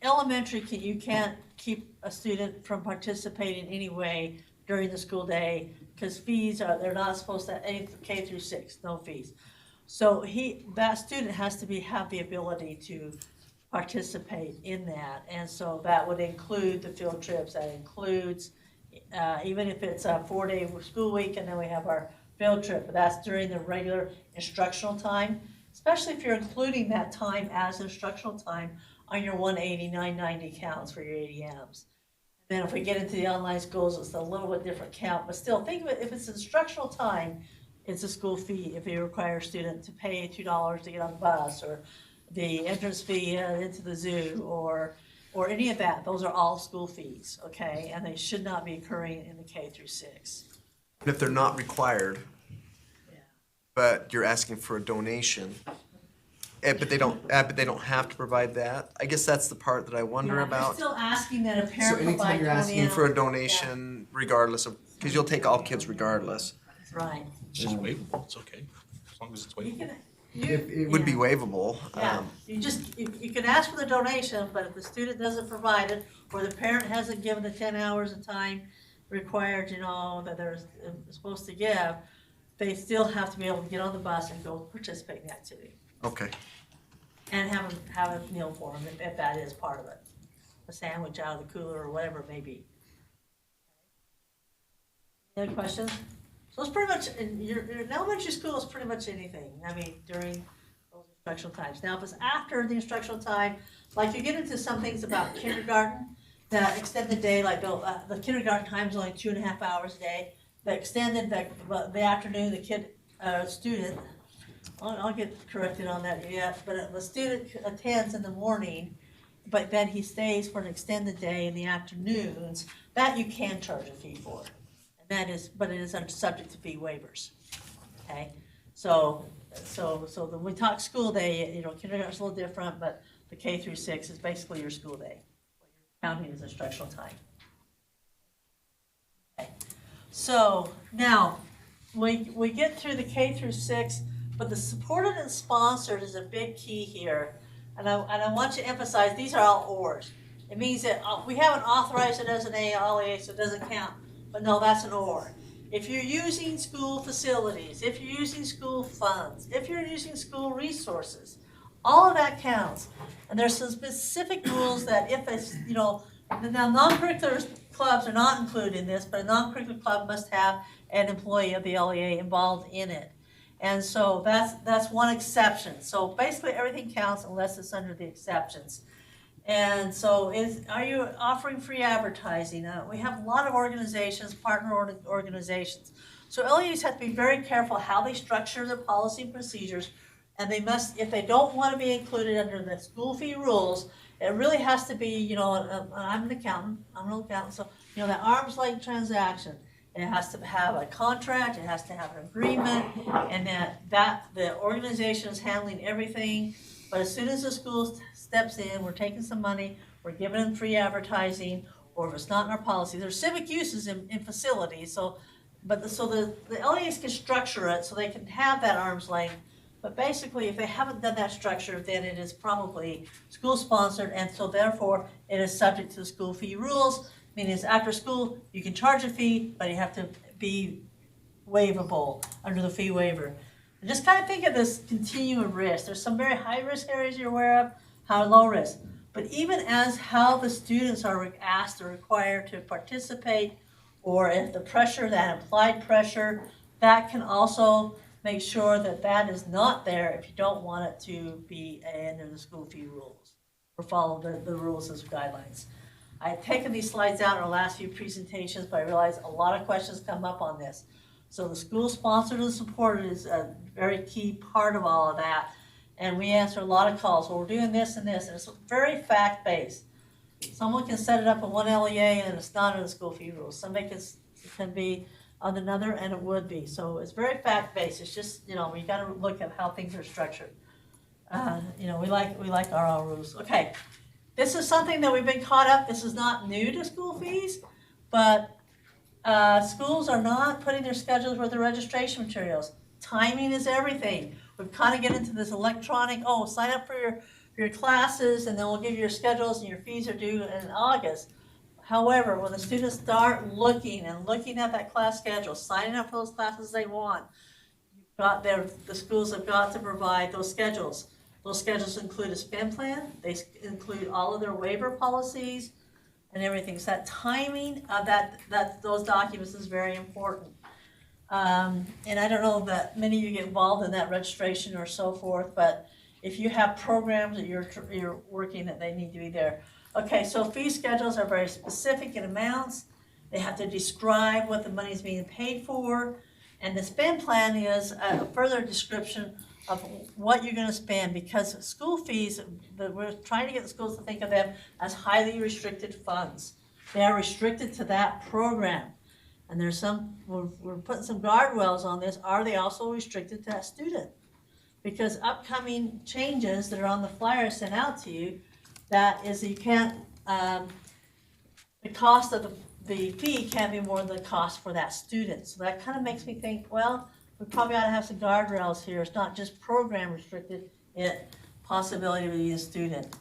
you can't keep a student from participating anyway during the school day, because they're not supposed to, K through 6, no fees. So that student has to have the ability to participate in that, and so that would include the field trips, that includes, even if it's a 4-day school week and then we have our field trip, but that's during the regular instructional time, especially if you're including that time as instructional time on your 180, 990 counts for your ADMs. Then if we get into the online schools, it's a little bit different count, but still think of it, if it's instructional time, it's a school fee. If you require a student to pay $2 to get on the bus, or the entrance fee into the zoo, or any of that, those are all school fees, okay? And they should not be occurring in the K through 6. And if they're not required, but you're asking for a donation, but they don't have to provide that. I guess that's the part that I wonder about. You're still asking that a So parent anytime provide you're asking for a donation. donation, regardless of, because you'll take all kids regardless. Right. It's just waivable, it's okay, as long as it's waivable. It would be waivable. Yeah, you can ask for the donation, but if the student doesn't provide it, or the parent hasn't given the 10 hours of time required, that they're supposed to give, they still have to be able to get on the bus and go participate in the activity. Okay. And have a meal for them, if that is part of it. A sandwich out of the cooler or whatever it may be. Any other questions? So it's pretty much, in your elementary school is pretty much anything, during those instructional times. Now, if it's after the instructional time, like you get into some things about kindergarten, that extend the day, like the kindergarten time is only 2.5 hours a day. The extended, the afternoon, the student, I'll get corrected on that yet, but the student attends in the morning, but then he stays for an extended day in the afternoons, that you can charge a fee for. And but it is subject to fee waivers, okay? So when we talk school day, kindergarten's a little different, but the K through 6 is basically your school day. What you're counting as instructional time. Okay. So now, we get through the K through 6, but the supported and sponsored is a big key here. And I want you to emphasize, these are all ORs. It means that we haven't authorized it as an ALA, so it doesn't count. But no, that's an OR. If you're using school facilities, if you're using school funds, if you're using school resources, all of that counts. And there's some specific rules that if it's, now non-curricular clubs are not included in this, but a non-curricular club must have an employee of the LEA involved in it. And so that's one exception. So basically everything counts unless it's under the exceptions. And so are you offering free advertising? We have a lot of organizations, partner organizations. So LEAs have to be very careful how they structure their policy and procedures. And they must, if they don't want to be included under the school fee rules, it really has to be, I'm an accountant, so, that arm's length transaction. It has to have a contract, it has to have an agreement, and that the organization is handling everything. But as soon as the school steps in, we're taking some money, we're giving them free advertising, or if it's not in our policy, there's civic uses in facilities, so the LEAs can structure it so they can have that arm's length. But basically, if they haven't done that structure, then it is probably school-sponsored, and so therefore, it is subject to the school fee rules, meaning it's after school, you can charge a fee, but you have to be waivable under the fee waiver. And just kind of think of this continuum of risk. There's some very high-risk areas you're aware of, how low risk. But even as how the students are asked or required to participate, or if the pressure, that implied pressure, that can also make sure that that is not there if you don't want it to be under the school fee rules or follow the rules as guidelines. I've taken these slides out in our last few presentations, but I realize a lot of questions come up on this. So the school sponsored and supported is a very key part of all of that. And we answer a lot of calls. Well, we're doing this and this, and it's very fact-based. Someone can set it up in one LEA and it's not in the school fee rules. Somebody can be on another, and it would be. So it's very fact-based. It's just, we got to look at how things are structured. We like our own rules. Okay, this is something that we've been caught up. This is not new to school fees, but schools are not putting their schedules with their registration materials. Timing is everything. We've kind of get into this electronic, sign up for for your classes, and then we'll give you your schedules, and your fees are due in August. However, when the students start looking at that class schedule, signing up for those classes they want, the schools have got to provide those schedules. Those schedules include a spend plan, they include all of their waiver policies and everything. So that timing of those documents is very important. And I don't know that many of you get involved in that registration or so forth, but if you have programs that you're working, that they need to be there. Okay, so fee schedules are very specific in amounts. They have to describe what the money is being paid for. And the spend plan is a further description of what you're going to spend, because school fees, we're trying to get the schools to think of them as highly restricted funds. They are restricted to that program. And there's we're putting some guardrails on this. Are they also restricted to that student? Because upcoming changes that are on the flyer sent out to you, that is, you can't, the cost of the fee can't be more than the cost for that student. So that kind of makes me think, well, we probably ought to have some guardrails here. It's not just program restricted, it possibility to be a student.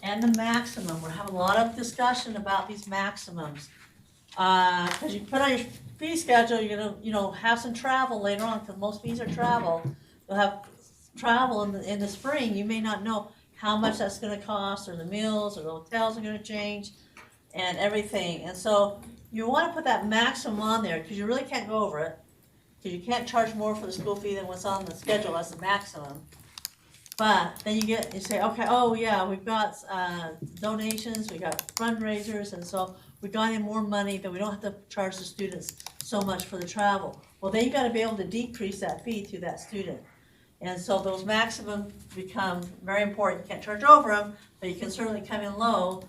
And the maximum, we're having a lot of discussion about these maximums. Because you put on your fee schedule, you're gonna, have some travel later on, because most fees are travel. You'll have travel in the spring. You may not know how much that's gonna cost, or the meals, or the hotels are gonna change, and everything. And so you want to put that maximum on there, because you really can't go over it, because you can't charge more for the school fee than what's on the schedule as the maximum. But then you say, okay, oh yeah, we've got donations, we got fundraisers, and so we got in more money that we don't have to charge the students so much for the travel. Well, then you got to be able to decrease that fee to that student. And so those maximums become very important. You can't charge over them, but you can certainly come in low.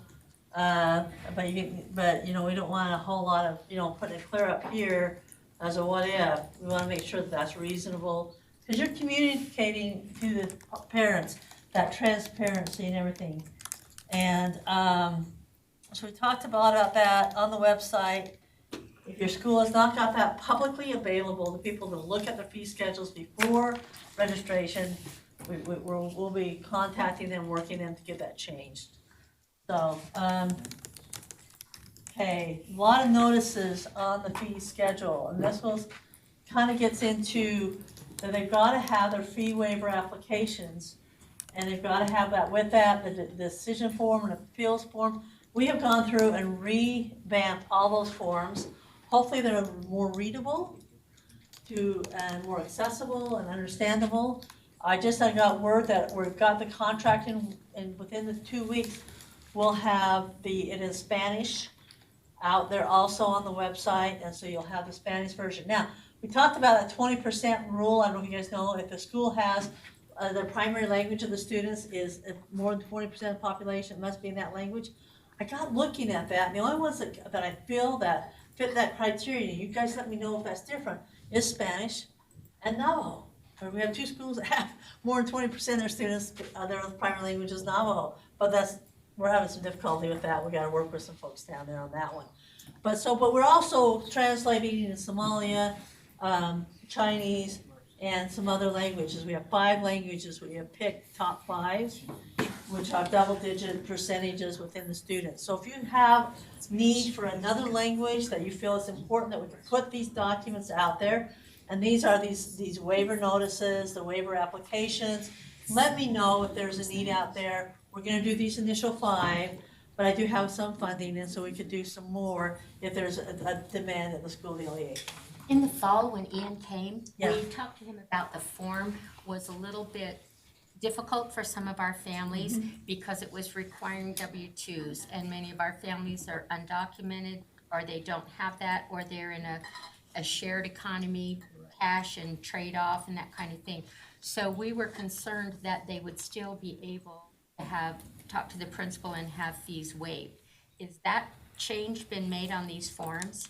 But we don't want a whole lot of, putting it clear up here as a what if. We want to make sure that that's reasonable, because you're communicating to the parents that transparency and everything. And so we talked about that on the website. If your school has not got that publicly available to people to look at the fee schedules before registration, we'll be contacting them, working them to get that changed. So, okay, a lot of notices on the fee schedule, and this kind of gets into that they've got to have their fee waiver applications, and they've got to have that with that, the decision form and appeals form. We have gone through and revamped all those forms. Hopefully they're more readable and more accessible and understandable. I got word that we've got the contract in within the 2 weeks. We'll have it in Spanish out there also on the website, and so you'll have the Spanish version. Now, we talked about that 20% rule. I don't know if you guys know, if the school has their primary language of the students is more than 20% of the population, it must be in that language. I got looking at that, and the only ones that I feel that fit that criteria, you guys let me know if that's different, is Spanish and Navajo. We have 2 schools that have more than 20% of their students, their primary language is Navajo, but we're having some difficulty with that. We got to work with some folks down there on that one. But we're also translating in Somalia, Chinese, and some other languages. We have 5 languages. We have picked top 5, which are double-digit percentages within the students. So if you have need for another language that you feel is important, that we can put these documents out there, and these are these waiver notices, the waiver applications. Let me know if there's a need out there. We're going to do these initial 5, but I do have some funding, and so we could do some more if there's a demand at the school DLEA. In the fall, when Ian came, Yeah. we talked to him about the form was a little bit difficult for some of our families because it was requiring W-2s, and many of our families are undocumented, or they don't have that, or they're in a shared economy, cash and trade-off and that kind of thing. So we were concerned that they would still be able to talk to the principal and have fees waived. Is that change been made on these forms?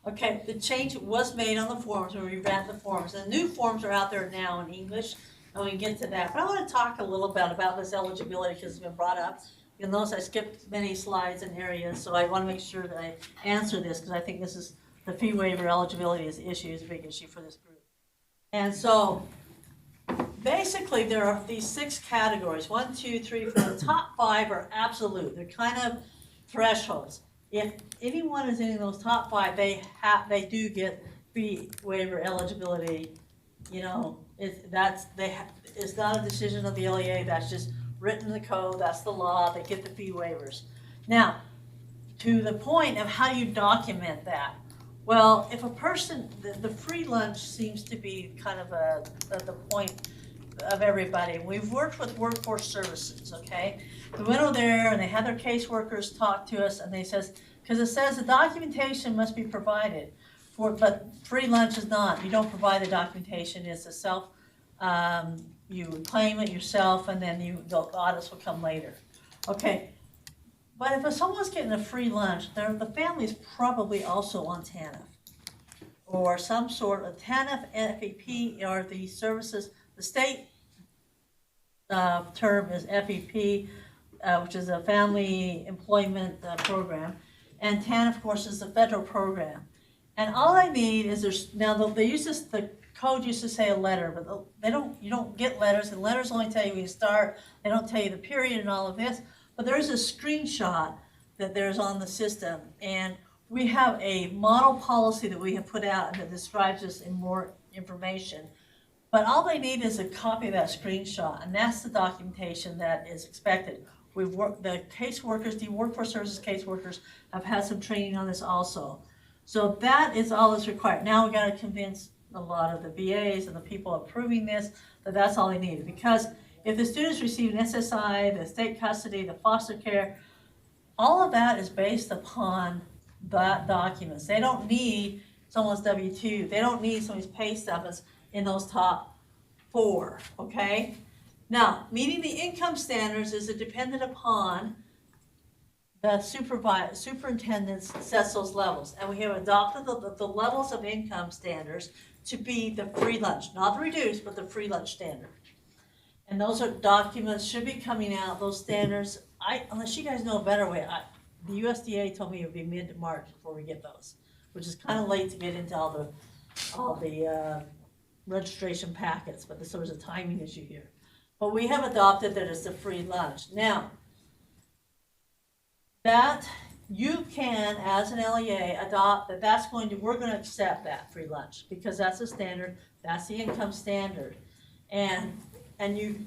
Okay, the change was made on the forms. We revamped the forms. The new forms are out there now in English, and we can get to that. But I want to talk a little bit about this eligibility because it's been brought up. You'll notice I skipped many slides and areas, so I want to make sure that I answer this because I think this is the fee waiver eligibility is a big issue for this group. And so basically, there are these 6 categories, 1, 2, 3, 4. The top 5 are absolute. They're kind of thresholds. If anyone is in those top 5, they do get fee waiver eligibility. You know, it's not a decision of the LEA. That's just written in the code. That's the law. They get the fee waivers. Now, to the point of how you document that. Well, if a person, the free lunch seems to be kind of at the point of everybody. We've worked with workforce services, okay? We went over there and they had their caseworkers talk to us and they says, because it says the documentation must be provided but free lunch is not. You don't provide the documentation. It's a self, you claim it yourself and then the audits will come later. Okay, but if someone's getting a free lunch, the family's probably also on TANF or some sort of TANF, FEP, or the services. The state term is FEP, which is a family employment program, and TANF, of course, is the federal program. And all I need is they use this. The code used to say a letter, but you don't get letters, and letters only tell you when you start. They don't tell you the period and all of this. But there is a screenshot that there's on the system, and we have a model policy that we have put out that describes this in more information. But all they need is a copy of that screenshot, and that's the documentation that is expected. The caseworkers, the workforce services caseworkers, have had some training on this also. So that is all that's required. Now we got to convince a lot of the VAs and the people approving this that that's all they need. Because if the students receive an SSI, the state custody, the foster care, all of that is based upon that documents. They don't need someone's W-2. They don't need someone's pay stubs in those top 4, okay? Now, meeting the income standards is dependent upon the superintendent sets those levels. And we have adopted the levels of income standards to be the free lunch, not the reduced, but the free lunch standard. And those are documents should be coming out, those standards. Unless you guys know a better way, the USDA told me it would be mid-March before we get those, which is kind of late to get into all the registration packets, but so there's a timing issue here. But we have adopted that it's a free lunch. Now, that you can, as an LEA, adopt that we're going to accept that free lunch because that's the standard, that's the income standard. And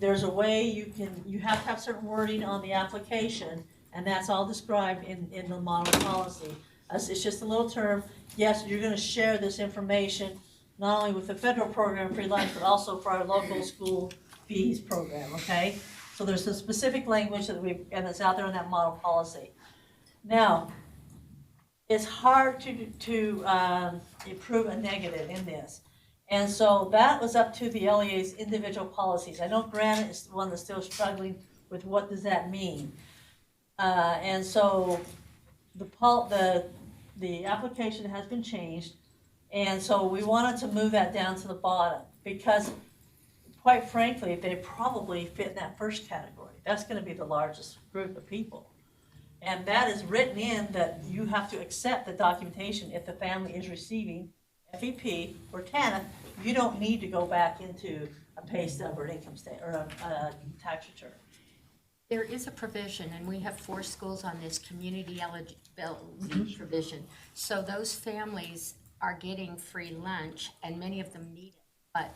there's a way you have to have certain wording on the application, and that's all described in the model policy. It's just a little term. Yes, you're going to share this information not only with the federal program free lunch, but also for our local school fees program, okay? So there's some specific language and it's out there in that model policy. Now, it's hard to prove a negative in this. And so that was up to the LEA's individual policies. I know Granite is the one that's still struggling with what does that mean. And so the application has been changed. And so we wanted to move that down to the bottom because, quite frankly, they probably fit in that first category. That's going to be the largest group of people. And that is written in that you have to accept the documentation if the family is receiving FEP or TANF. You don't need to go back into a pay stub or an income statement or a tax return. There is a provision, and we have 4 schools on this community eligibility provision. So those families are getting free lunch, and many of them need it, but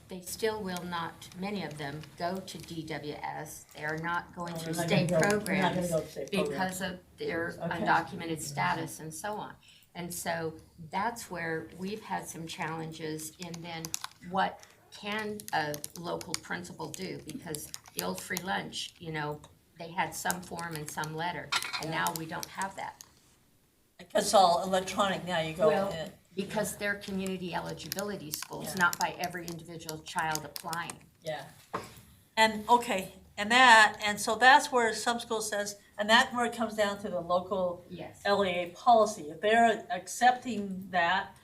they still will not, many of them, go to DWS. They are not going through state programs because of their undocumented status and so on. And so that's where we've had some challenges in then what can a local principal do? Because the old free lunch, they had some form and some letter, and now we don't have that. It's all electronic now, you go in. Because they're community eligibility schools, not by every individual child applying. Yeah. And so that's where some schools says, and that's where it comes down to the local LEA policy. If they're accepting that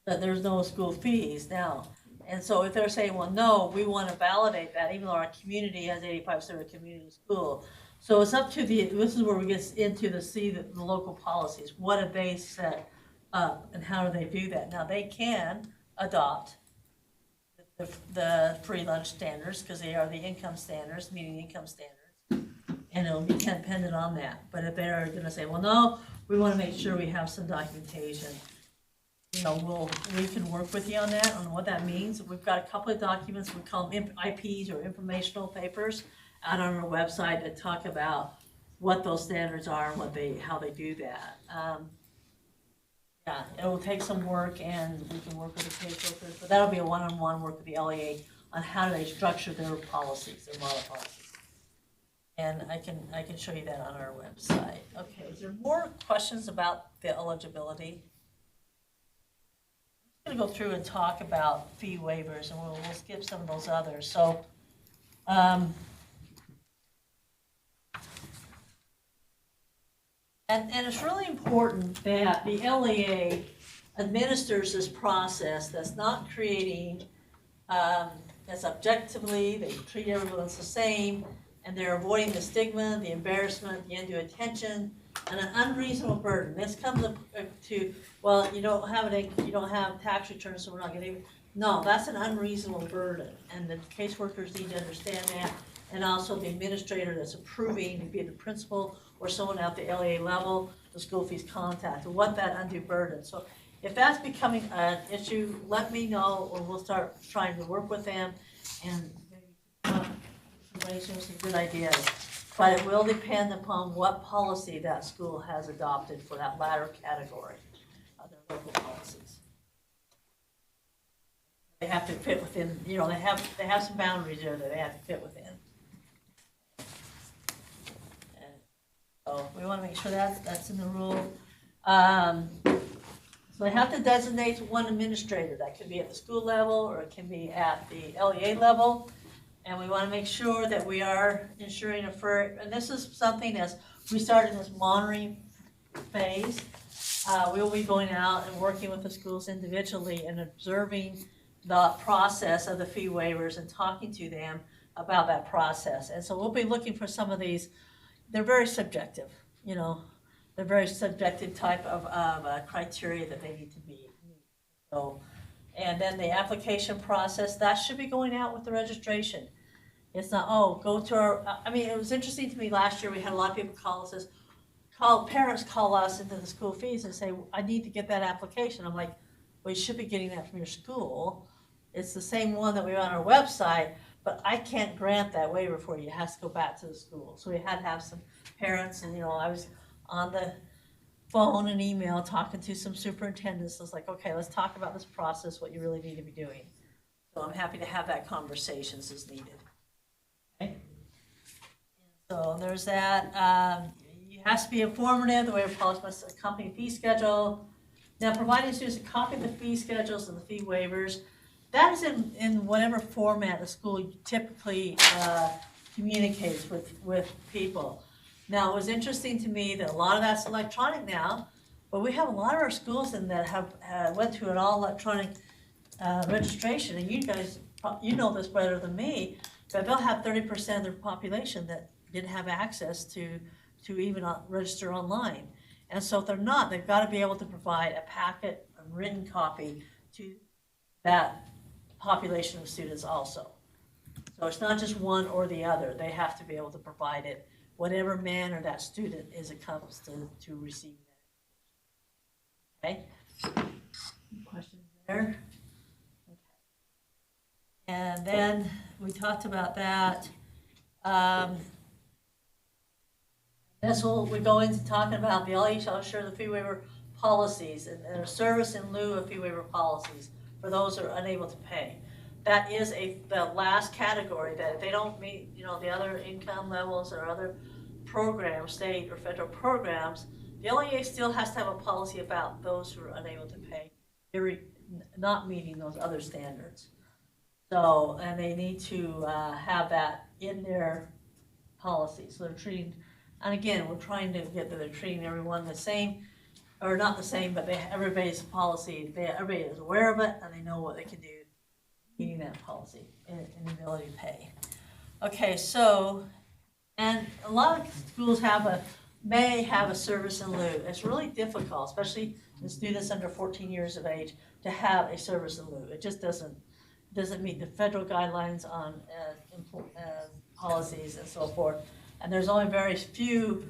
there's no school fees now. And so if they're saying, well, no, we want to validate that, even though our community has 85% of community school. So it's up to this is where we get into the local policies. What have they set up and how do they do that? Now they can adopt the free lunch standards, because they are the income standards, meeting income standards. And it'll be dependent on that. But if they're gonna say, well, no, we wanna make sure we have some documentation, you know, we can work with you on that, on what that means. We've got a couple of documents, we call them IPs or informational papers, out on our website that talk about what those standards are and how they do that. Yeah, it will take some work, and we can work with the caseworkers, but that'll be a one-on-one work with the LEA on how do they structure their policies, their model policies. And I can show you that on our website. Okay, is there more questions about the eligibility? I'm gonna go through and talk about fee waivers, and we'll skip some of those others. So, and it's really important that the LEA administers this process that's not creating, that's objectively, they treat everyone the same, and they're avoiding the stigma, the embarrassment, the undue attention, and an unreasonable burden. This comes up to, well, you don't have tax returns, so we're not getting. No, that's an unreasonable burden, and the caseworkers need to understand that, and also the administrator that's approving, be it the principal or someone at the LEA level, the school fees contact, and what that undue burden. So if that's becoming an issue, let me know, or we'll start trying to work with them and maybe some good ideas. But it will depend upon what policy that school has adopted for that latter category of their local policies. They have to fit within, you know, they have some boundaries there that they have to fit within. So we want to make sure that's in the rule. So they have to designate one administrator. That could be at the school level, or it can be at the LEA level. And we want to make sure that we are ensuring and this is something as we start in this monitoring phase, we will be going out and working with the schools individually and observing the process of the fee waivers and talking to them about that process. And so we'll be looking for some of these. They're very subjective, you know, they're very subjective type of criteria that they need to meet. So, and then the application process, that should be going out with the registration. It's not, oh, go to our, I mean, it was interesting to me last year, we had a lot of people parents call us into the school fees and say, I need to get that application. I'm like, well, you should be getting that from your school. It's the same one that we have on our website, but I can't grant that waiver for you. It has to go back to the school. So we had to have some parents, and, you know, I was on the phone and email talking to some superintendents. I was like, okay, let's talk about this process, what you really need to be doing. So I'm happy to have that conversations as needed. Okay. So there's that. It has to be informative. The waiver policy must accompany fee schedule. Now, providing students a copy of the fee schedules and the fee waivers, that is in whatever format the school typically communicates with people. Now, it was interesting to me that a lot of that's electronic now, but we have a lot of our schools in that have went to an all electronic registration, and you guys, you know this better than me, but they'll have 30% of their population that didn't have access to even register online. And so if they're not, they've got to be able to provide a packet, a written copy to that population of students also. So it's not just one or the other. They have to be able to provide it, whatever manner that student is accustomed to receive that. Okay? Questions there? Okay. And then we talked about that. That's what we go into talking about. The LE shall ensure the fee waiver policies and a service in lieu of fee waiver policies for those who are unable to pay. That is the last category, that if they don't meet, you know, the other income levels or other programs, state or federal programs, the LEA still has to have a policy about those who are unable to pay, they're not meeting those other standards. So, and they need to have that in their policy. So they're treating, and again, we're trying to get that they're treating everyone the same, or not the same, but everybody's policy, everybody is aware of it, and they know what they can do meeting that policy and ability to pay. Okay, so, and a lot of schools may have a service in lieu. It's really difficult, especially in students under 14 years of age, to have a service in lieu. It just doesn't, doesn't meet the federal guidelines on policies and so forth. And there's only very few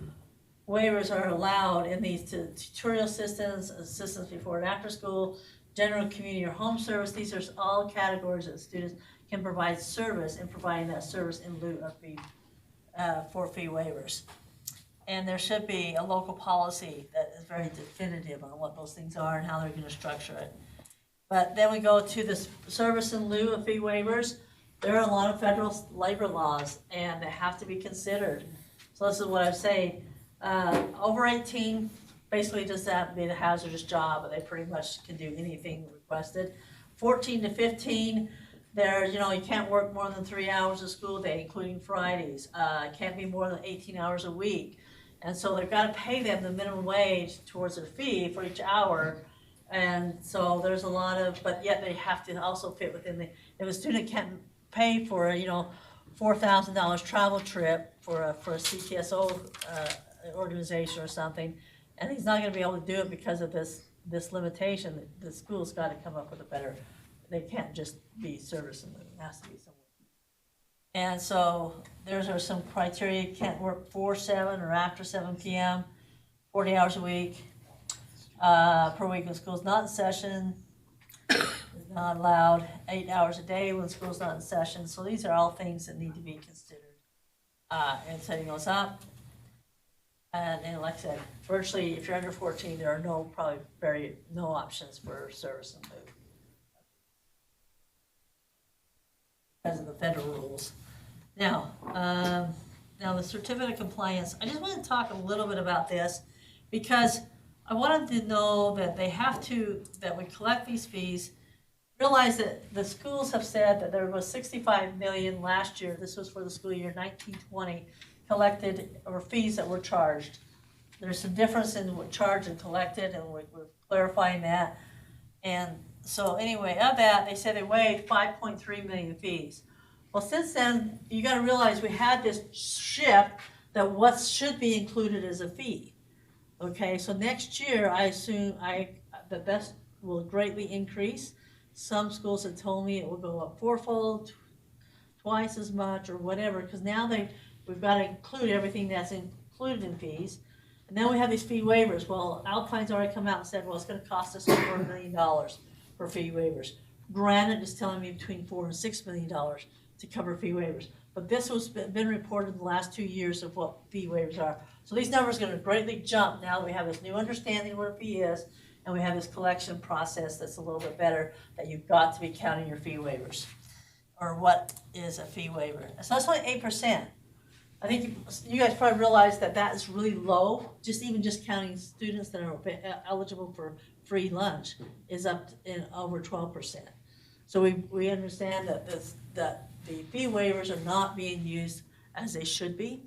waivers are allowed in these tutorial assistance before and after school, general community or home service. These are all categories that students can provide service and providing that service in lieu of fee, for fee waivers. And there should be a local policy that is very definitive on what those things are and how they're gonna structure it. But then we go to the service in lieu of fee waivers. There are a lot of federal labor laws and they have to be considered. So this is what I say, over 18, basically just have to be a hazardous job, but they pretty much can do anything requested. 14 to 15, you can't work more than 3 hours a school day, including Fridays. Can't be more than 18 hours a week. And so they've got to pay them the minimum wage towards their fee for each hour. And so there's a lot of, but yet they have to also fit within if a student can't pay for a, $4,000 travel trip for a CTSO organization or something, and he's not gonna be able to do it because of this limitation, the school's gotta come up with a better, they can't just be service in lieu, it has to be somewhere. And so those are some criteria. Can't work 4/7 or after 7 p.m., 40 hours a week per week when school's not in session. Is not allowed 8 hours a day when school's not in session. So these are all things that need to be considered in setting those up. And like I said, virtually if you're under 14, there are no options for service in lieu because of the federal rules. Now the certificate of compliance, I just want to talk a little bit about this because I wanted to know that that we collect these fees, realize that the schools have said that there was 65 million last year, this was for the school year 1920, collected or fees that were charged. There's some difference in what charged and collected, and we're clarifying that. And so anyway, of that, they said they waived 5.3 million fees. Well, since then, you gotta realize we had this shift that what should be included is a fee. Okay, so next year, I assume that will greatly increase. Some schools have told me it will go up fourfold, twice as much, or whatever, because now we've got to include everything that's included in fees. And then we have these fee waivers. Well, Alpine's already come out and said, well, it's going to cost us over $1 million for fee waivers. Granite is telling me between $4 and $6 million to cover fee waivers. But this has been reported in the last 2 years of what fee waivers are. So these numbers are going to greatly jump now that we have this new understanding of what a fee is, and we have this collection process that's a little bit better, that you've got to be counting your fee waivers, or what is a fee waiver. So that's only 8%. I think you guys probably realize that is really low. Even just counting students that are eligible for free lunch is up in over 12%. So we understand that the fee waivers are not being used as they should be,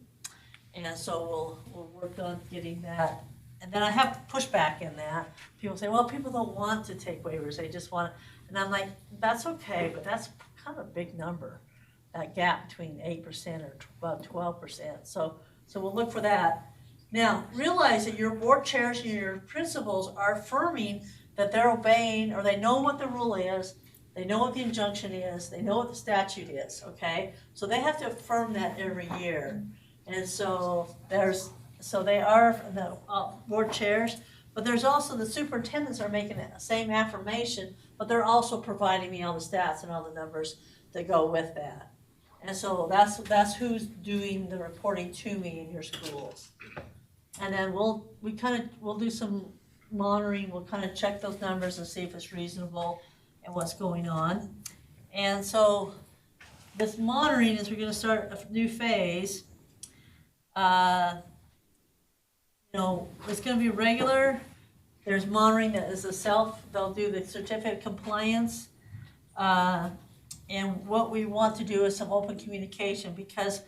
and so we'll work on getting that. And then I have pushback in that. People say, well, people don't want to take waivers, they just want to, and I'm like, that's okay, but that's kind of a big number, that gap between 8% or about 12%. So we'll look for that. Now, realize that your board chairs and your principals are affirming that they're obeying, or they know what the rule is, they know what the injunction is, they know what the statute is, okay? So they have to affirm that every year. And so they are the board chairs, but there's also the superintendents are making the same affirmation, but they're also providing me all the stats and all the numbers that go with that. And so that's who's doing the reporting to me in your schools. And then we'll do some monitoring, we'll kind of check those numbers and see if it's reasonable and what's going on. And so this monitoring is, we're going to start a new phase. It's going to be regular. There's monitoring that is they'll do the certificate of compliance. And what we want to do is some open communication, because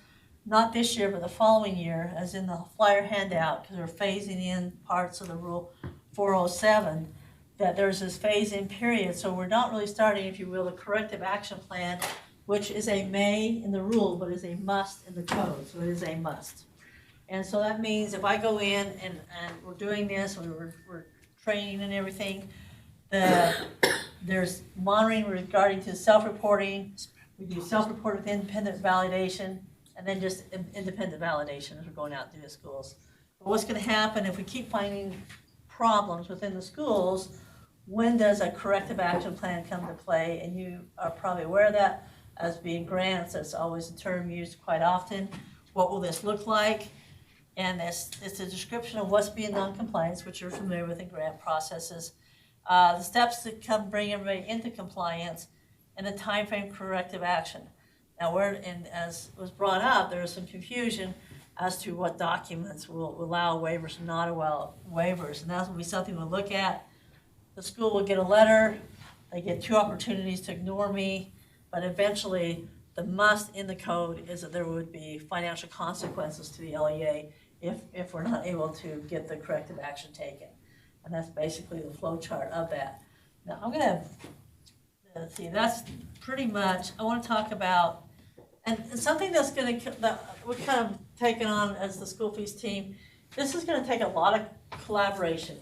not this year, but the following year, as in the flyer handout, because we're phasing in parts of the Rule 407, that there's this phase-in period. So we're not really starting, if you will, the corrective action plan, which is a may in the rule, but is a must in the code. So it is a must. And so that means if I go in and we're doing this, we're training and everything, There's monitoring regarding to self-reporting. We do self-report with independent validation, and then just independent validation as we're going out to the schools. But what's gonna happen if we keep finding problems within the schools, when does a corrective action plan come to play? And you are probably aware of that as being grants. That's always a term used quite often. What will this look like? And it's a description of what's being non-compliance, which you're familiar with in grant processes. The steps to come bring everybody into compliance, and the timeframe corrective action. Now, and as was brought up, there is some confusion as to what documents will allow waivers and not allow waivers. And that will be something we'll look at. The school will get a letter. They get 2 opportunities to ignore me, but eventually the must in the code is that there would be financial consequences to the LEA if we're not able to get the corrective action taken. And that's basically the flow chart of that. Now, I'm gonna, let's see, that's pretty much, I wanna talk about, and something that we're kind of taking on as the school fees team, this is gonna take a lot of collaboration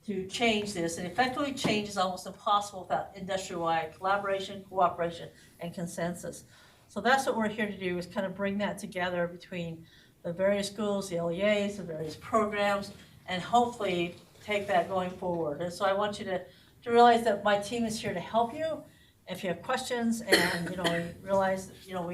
to change this, and effectively change is almost impossible without industry-wide collaboration, cooperation, and consensus. So that's what we're here to do, is kind of bring that together between the various schools, the LEAs, the various programs, and hopefully take that going forward. And so I want you to realize that my team is here to help you. If you have questions, and realize that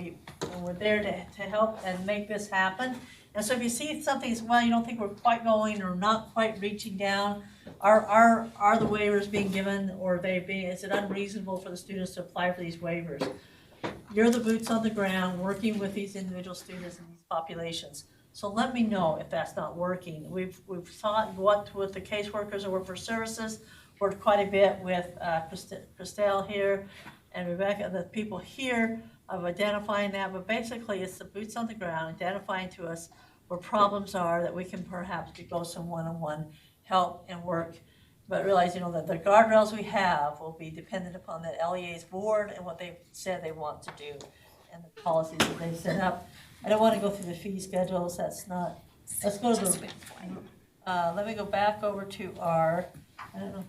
we're there to help and make this happen. And so if you see something, you don't think we're quite going or not quite reaching down, are the waivers being given, or is it unreasonable for the students to apply for these waivers? You're the boots on the ground working with these individual students and these populations. So let me know if that's not working. We've worked with the caseworkers and workforce services, worked quite a bit with Christelle here and Rebecca, the people here, of identifying that. But basically, it's the boots on the ground, identifying to us where problems are that we can perhaps go some one-on-one help and work. But realize, that the guardrails we have will be dependent upon the LEA's board and what they've said they want to do and the policies that they've set up. I don't want to go through the fee schedules. That's not. Let's go to the. Let me go back over to our. I don't know.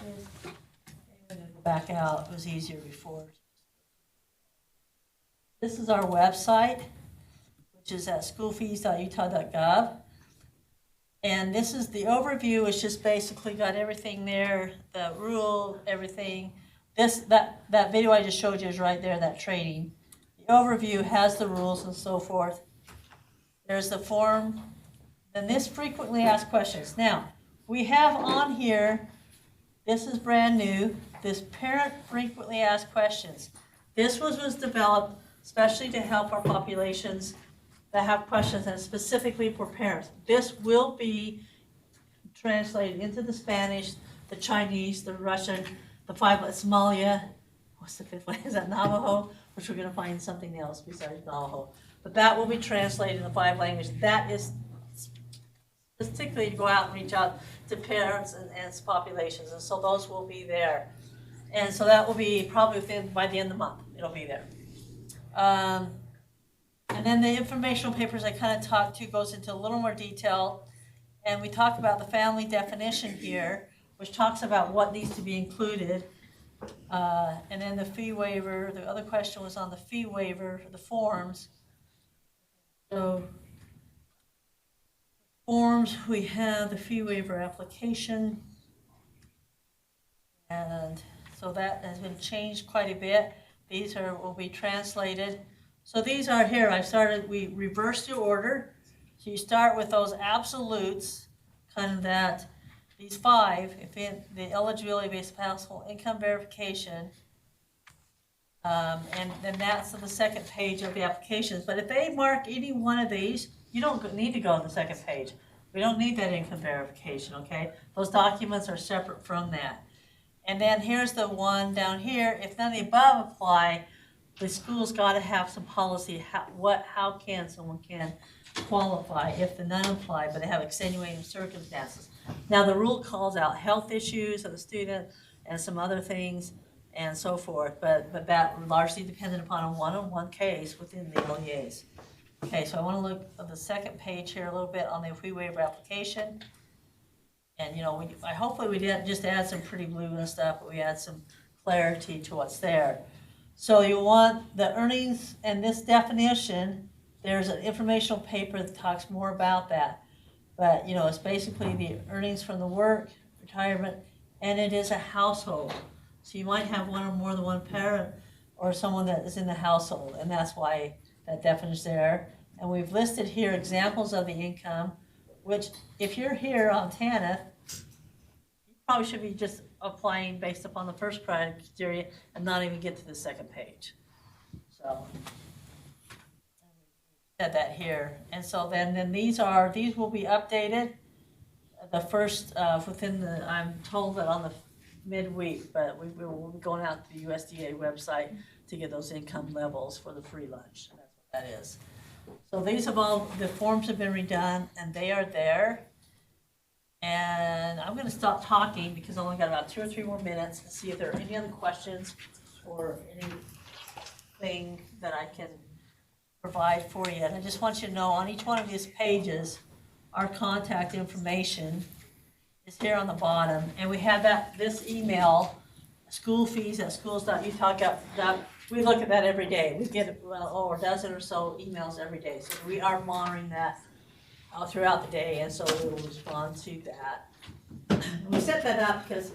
I'm going to go back out. It was easier before. This is our website, which is at schoolfees.utah.gov. And this is the overview. It's just basically got everything there, the rule, everything. That video I just showed you is right there, that training. The overview has the rules and so forth. There's the form. Then this frequently asked questions. Now, we have on here, this is brand new, this parent frequently asked questions. This was developed especially to help our populations that have questions, and specifically for parents. This will be translated into the Spanish, the Chinese, the Russian, the 5 Somalia. What's the 5th one? Is that Navajo? Which we're going to find something else besides Navajo. But that will be translated in the 5 languages. That is particularly to go out and reach out to parents and populations. And so those will be there. And so that will be probably by the end of the month. It'll be there. And then the informational papers I kind of talked to goes into a little more detail. And we talked about the family definition here, which talks about what needs to be included. And then the fee waiver, the other question was on the fee waiver, the forms. So forms, we have the fee waiver application. And so that has been changed quite a bit. These will be translated. So these are here. We reversed the order. So you start with those absolutes, kind of that, these 5, the eligibility-based household income verification, and then that's the second page of the applications. But if they mark any one of these, you don't need to go on the second page. We don't need that income verification, okay? Those documents are separate from that. And then here's the one down here. If none of the above apply, the school's got to have some policy. How can someone qualify if the none apply, but they have extenuating circumstances? Now the rule calls out health issues of the student and some other things and so forth, but that largely dependent upon a one-on-one case within the LEAs. Okay, so I want to look at the second page here a little bit on the fee waiver application. And, you know, hopefully we didn't just add some pretty blue and stuff, but we add some clarity to what's there. So you want the earnings and this definition, there's an informational paper that talks more about that. But, you know, it's basically the earnings from the work, retirement, and it is a household. So you might have one or more than one parent or someone that is in the household, and that's why that definition is there. And we've listed here examples of the income, which if you're here on TANF, you probably should be just applying based upon the first criteria and not even get to the second page. So said that here. And so then these will be updated the first within the, I'm told that on the midweek, but we will be going out to the USDA website to get those income levels for the free lunch. And that's what that is. So these have all, the forms have been redone and they are there. And I'm going to stop talking because I only got about 2 or 3 more minutes to see if there are any other questions or anything that I can provide for you. And I just want you to know on each one of these pages, our contact information is here on the bottom. And we have this email, schoolfees@schools.utah.gov. We look at that every day. We get a dozen or so emails every day. So we are monitoring that throughout the day, and so we will respond to that. And we set that up because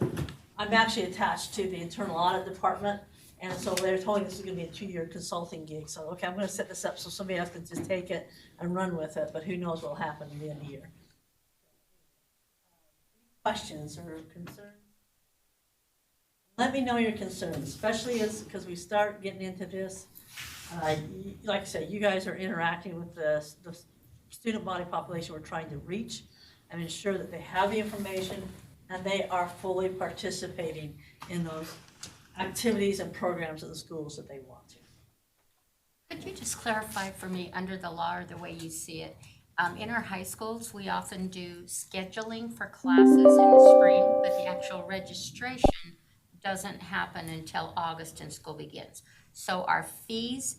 I'm actually attached to the internal audit department, and so they're told me this is going to be a 2-year consulting gig. So, okay, I'm going to set this up so somebody else can just take it and run with it, but who knows what will happen at the end of the year. Questions or concerns? Let me know your concerns, especially because we start getting into this. Like I said, you guys are interacting with the student body population we're trying to reach and ensure that they have the information and they are fully participating in those activities and programs at the schools that they want to. Could you just clarify for me, under the law or the way you see it, in our high schools, we often do scheduling for classes in the spring, but the actual registration doesn't happen until August and school begins. So our fees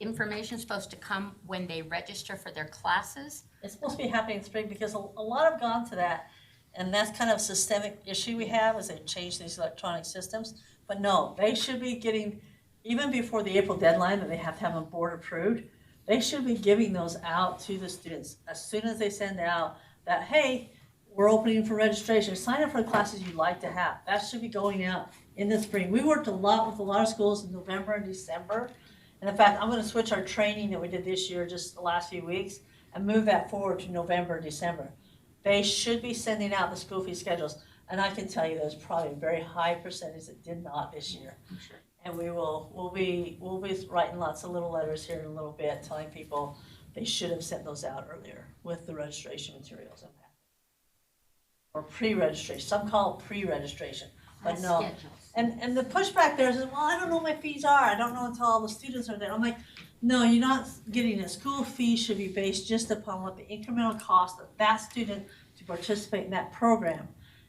information is supposed to come when they register for their classes? It's supposed to be happening in spring because a lot have gone to that, and that's kind of a systemic issue we have as they change these electronic systems. But no, they should be getting, even before the April deadline that they have to have them board approved, they should be giving those out to the students as soon as they send out that, hey, we're opening for registration. Sign up for the classes you'd like to have. That should be going out in the spring. We worked a lot with a lot of schools in November and December. And in fact, I'm going to switch our training that we did this year, just the last few weeks, and move that forward to November and December. They should be sending out the school fee schedules. And I can tell you there's probably a very high percentage that did not this year. Sure. And we'll be writing lots of little letters here in a little bit telling people they should have sent those out earlier with the registration materials. Or pre-registration. Some call it pre-registration. But no. And the pushback there is, well, I don't know what my fees are. I don't know until all the students are there. I'm like, no, you're not getting it. School fees should be based just upon what the incremental cost of that student to participate in that program.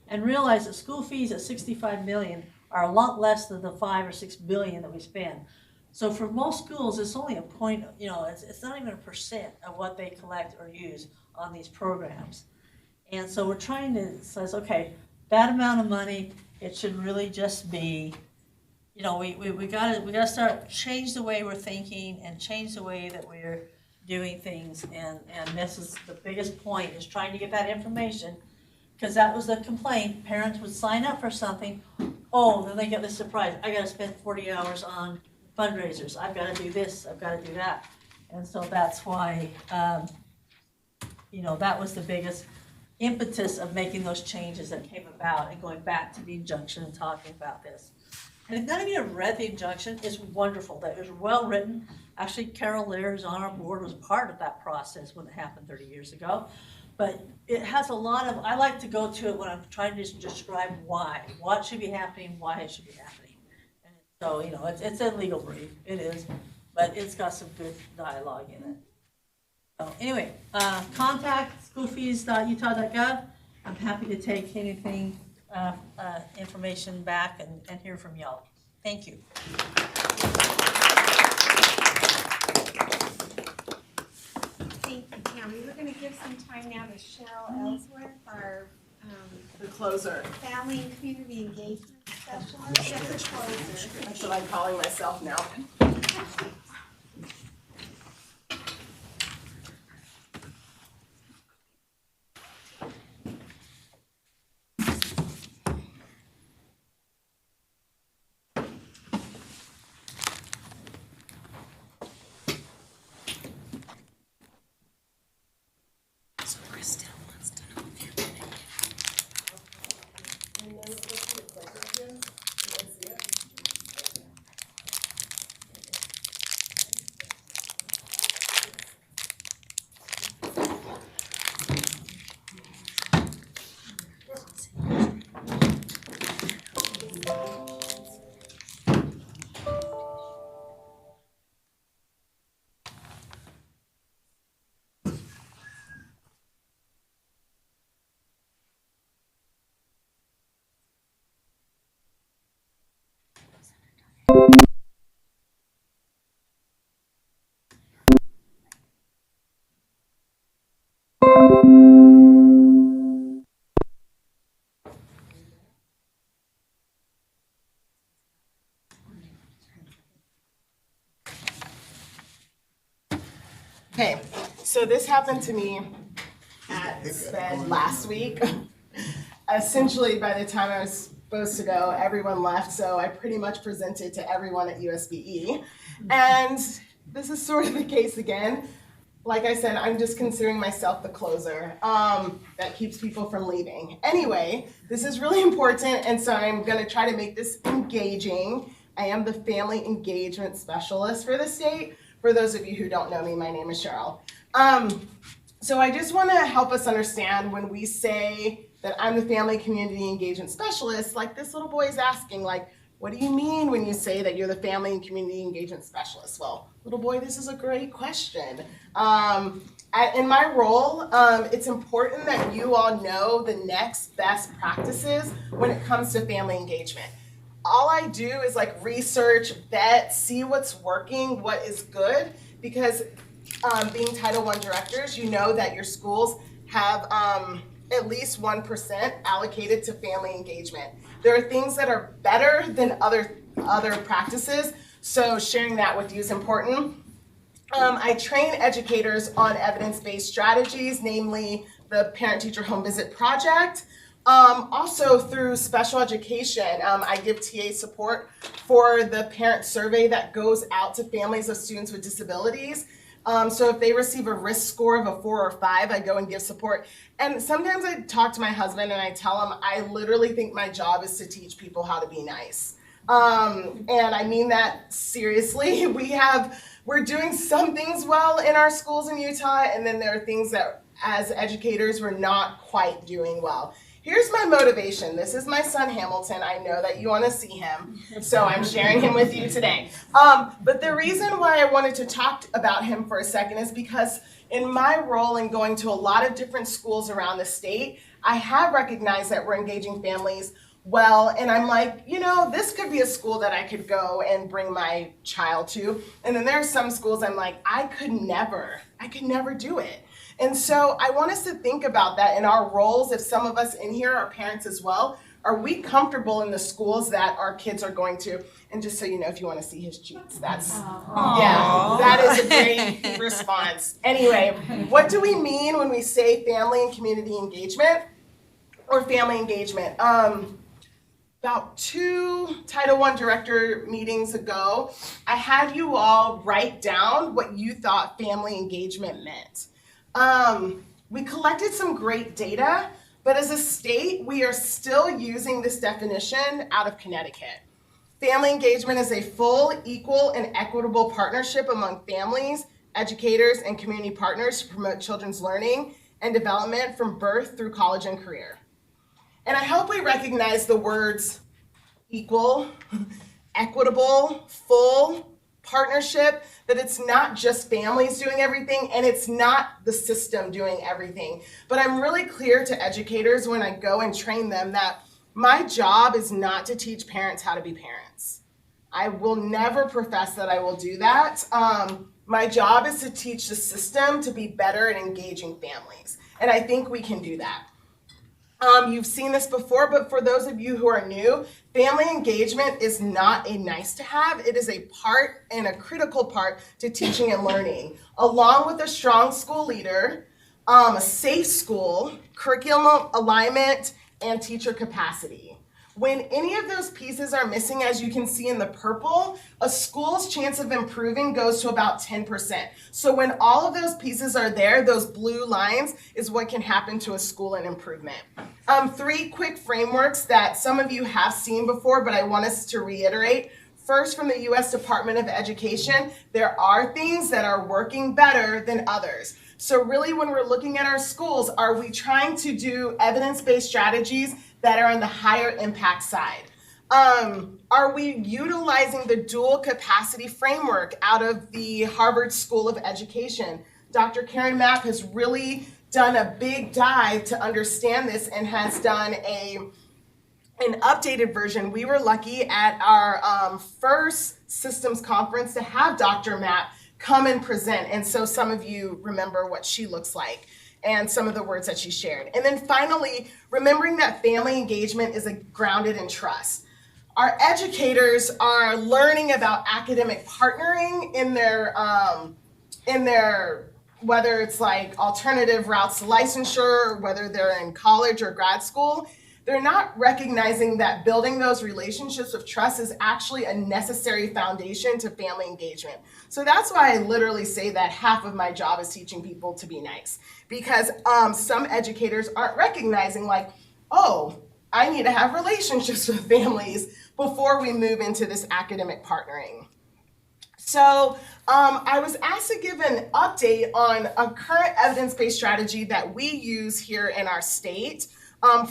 And realize that school fees at $65 million are a lot less than the $5 or $6 billion that we spend. So for most schools, it's only a point, it's not even 1% of what they collect or use on these programs. And so we're trying to say, okay, that amount of money, it should really just be, we gotta start change the way we're thinking and change the way that we're doing things. And this is the biggest point, is trying to get that information, because that was the complaint. Parents would sign up for something, then they get this surprise. I gotta spend 40 hours on fundraisers. I've gotta do this, I've gotta do that. And so that's why, that was the biggest impetus of making those changes that came about and going back to the injunction and talking about this. And if none of you have read the injunction, it's wonderful. That it was well written. Actually, Carol Lear, who's on our board, was part of that process when it happened 30 years ago. But it has a lot of, I like to go to it when I'm trying to describe why, what should be happening, why it should be happening. And so, it's a legal brief, it is, but it's got some good dialogue in it. So anyway, contact schoolfees.utah.gov. I'm happy to take anything, information back and hear from y'all. Thank you. Thank you, Tammy. We're going to give some time now to Cheryl Ellsworth, our The closer. Family and community engagement specialist, and the closer. That's what I'm calling myself now. Okay, so this happened to me at SPED last week. Essentially, by the time I was supposed to go, everyone left, so I pretty much presented to everyone at USBE. And this is sort of the case again. Like I said, I'm just considering myself the closer that keeps people from leaving. Anyway, this is really important, and so I'm gonna try to make this engaging. I am the family engagement specialist for the state. For those of you who don't know me, my name is Cheryl. So I just want to help us understand when we say that I'm the family community engagement specialist, like this little boy is asking, like, what do you mean when you say that you're the family and community engagement specialist? Well, little boy, this is a great question. In my role, it's important that you all know the next best practices when it comes to family engagement. All I do is like research, vet, see what's working, what is good, because being Title I directors, you know that your schools have at least 1% allocated to family engagement. There are things that are better than other practices, so sharing that with you is important. I train educators on evidence-based strategies, namely the Parent-Teacher Home Visit Project. Also through special education, I give TA support for the parent survey that goes out to families of students with disabilities. So if they receive a risk score of a 4 or 5, I go and give support. And sometimes I talk to my husband and I tell him I literally think my job is to teach people how to be nice. And I mean that seriously. We're doing some things well in our schools in Utah, and then there are things that as educators we're not quite doing well. Here's my motivation. This is my son Hamilton. I know that you want to see him, so I'm sharing him with you today. But the reason why I wanted to talk about him for a second is because in my role in going to a lot of different schools around the state, I have recognized that we're engaging families well, and I'm like, you know, this could be a school that I could go and bring my child to. And then there are some schools I'm like, I could never do it. And so I want us to think about that in our roles. If some of us in here are parents as well, are we comfortable in the schools that our kids are going to? And just so you know, if you want to see his cheeks, that's, yeah, that is a great response. Anyway, what do we mean when we say family and community engagement or family engagement? About 2 Title I director meetings ago, I had you all write down what you thought family engagement meant. We collected some great data, but as a state, we are still using this definition out of Connecticut. Family engagement is a full, equal, and equitable partnership among families, educators, and community partners to promote children's learning and development from birth through college and career. And I hope we recognize the words equal, equitable, full, partnership, that it's not just families doing everything and it's not the system doing everything. But I'm really clear to educators when I go and train them that my job is not to teach parents how to be parents. I will never profess that I will do that. My job is to teach the system to be better at engaging families. And I think we can do that. You've seen this before, but for those of you who are new, family engagement is not a nice to have. It is a part and a critical part to teaching and learning, along with a strong school leader, a safe school, curriculum alignment, and teacher capacity. When any of those pieces are missing, as you can see in the purple, a school's chance of improving goes to about 10%. So when all of those pieces are there, those blue lines is what can happen to a school in improvement. 3 quick frameworks that some of you have seen before, but I want us to reiterate. First, from the U.S. Department of Education, there are things that are working better than others. So really, when we're looking at our schools, are we trying to do evidence-based strategies that are on the higher impact side? Are we utilizing the dual capacity framework out of the Harvard School of Education? Dr. Karen Mapp has really done a big dive to understand this and has done an updated version. We were lucky at our first systems conference to have Dr. Mapp come and present. And so some of you remember what she looks like and some of the words that she shared. And then finally, remembering that family engagement is grounded in trust. Our educators are learning about academic partnering in their whether it's like alternative routes to licensure, whether they're in college or grad school. They're not recognizing that building those relationships of trust is actually a necessary foundation to family engagement. So that's why I literally say that half of my job is teaching people to be nice, because some educators aren't recognizing like, oh, I need to have relationships with families before we move into this academic partnering. So I was asked to give an update on a current evidence-based strategy that we use here in our state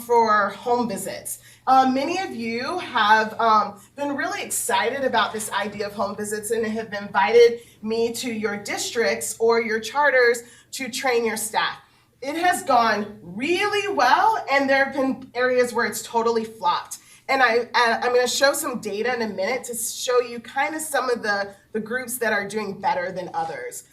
for home visits. Many of you have been really excited about this idea of home visits and have invited me to your districts or your charters to train your staff. It has gone really well, and there have been areas where it's totally flopped. And I'm going to show some data in a minute to show you kind of some of the groups that are doing better than others.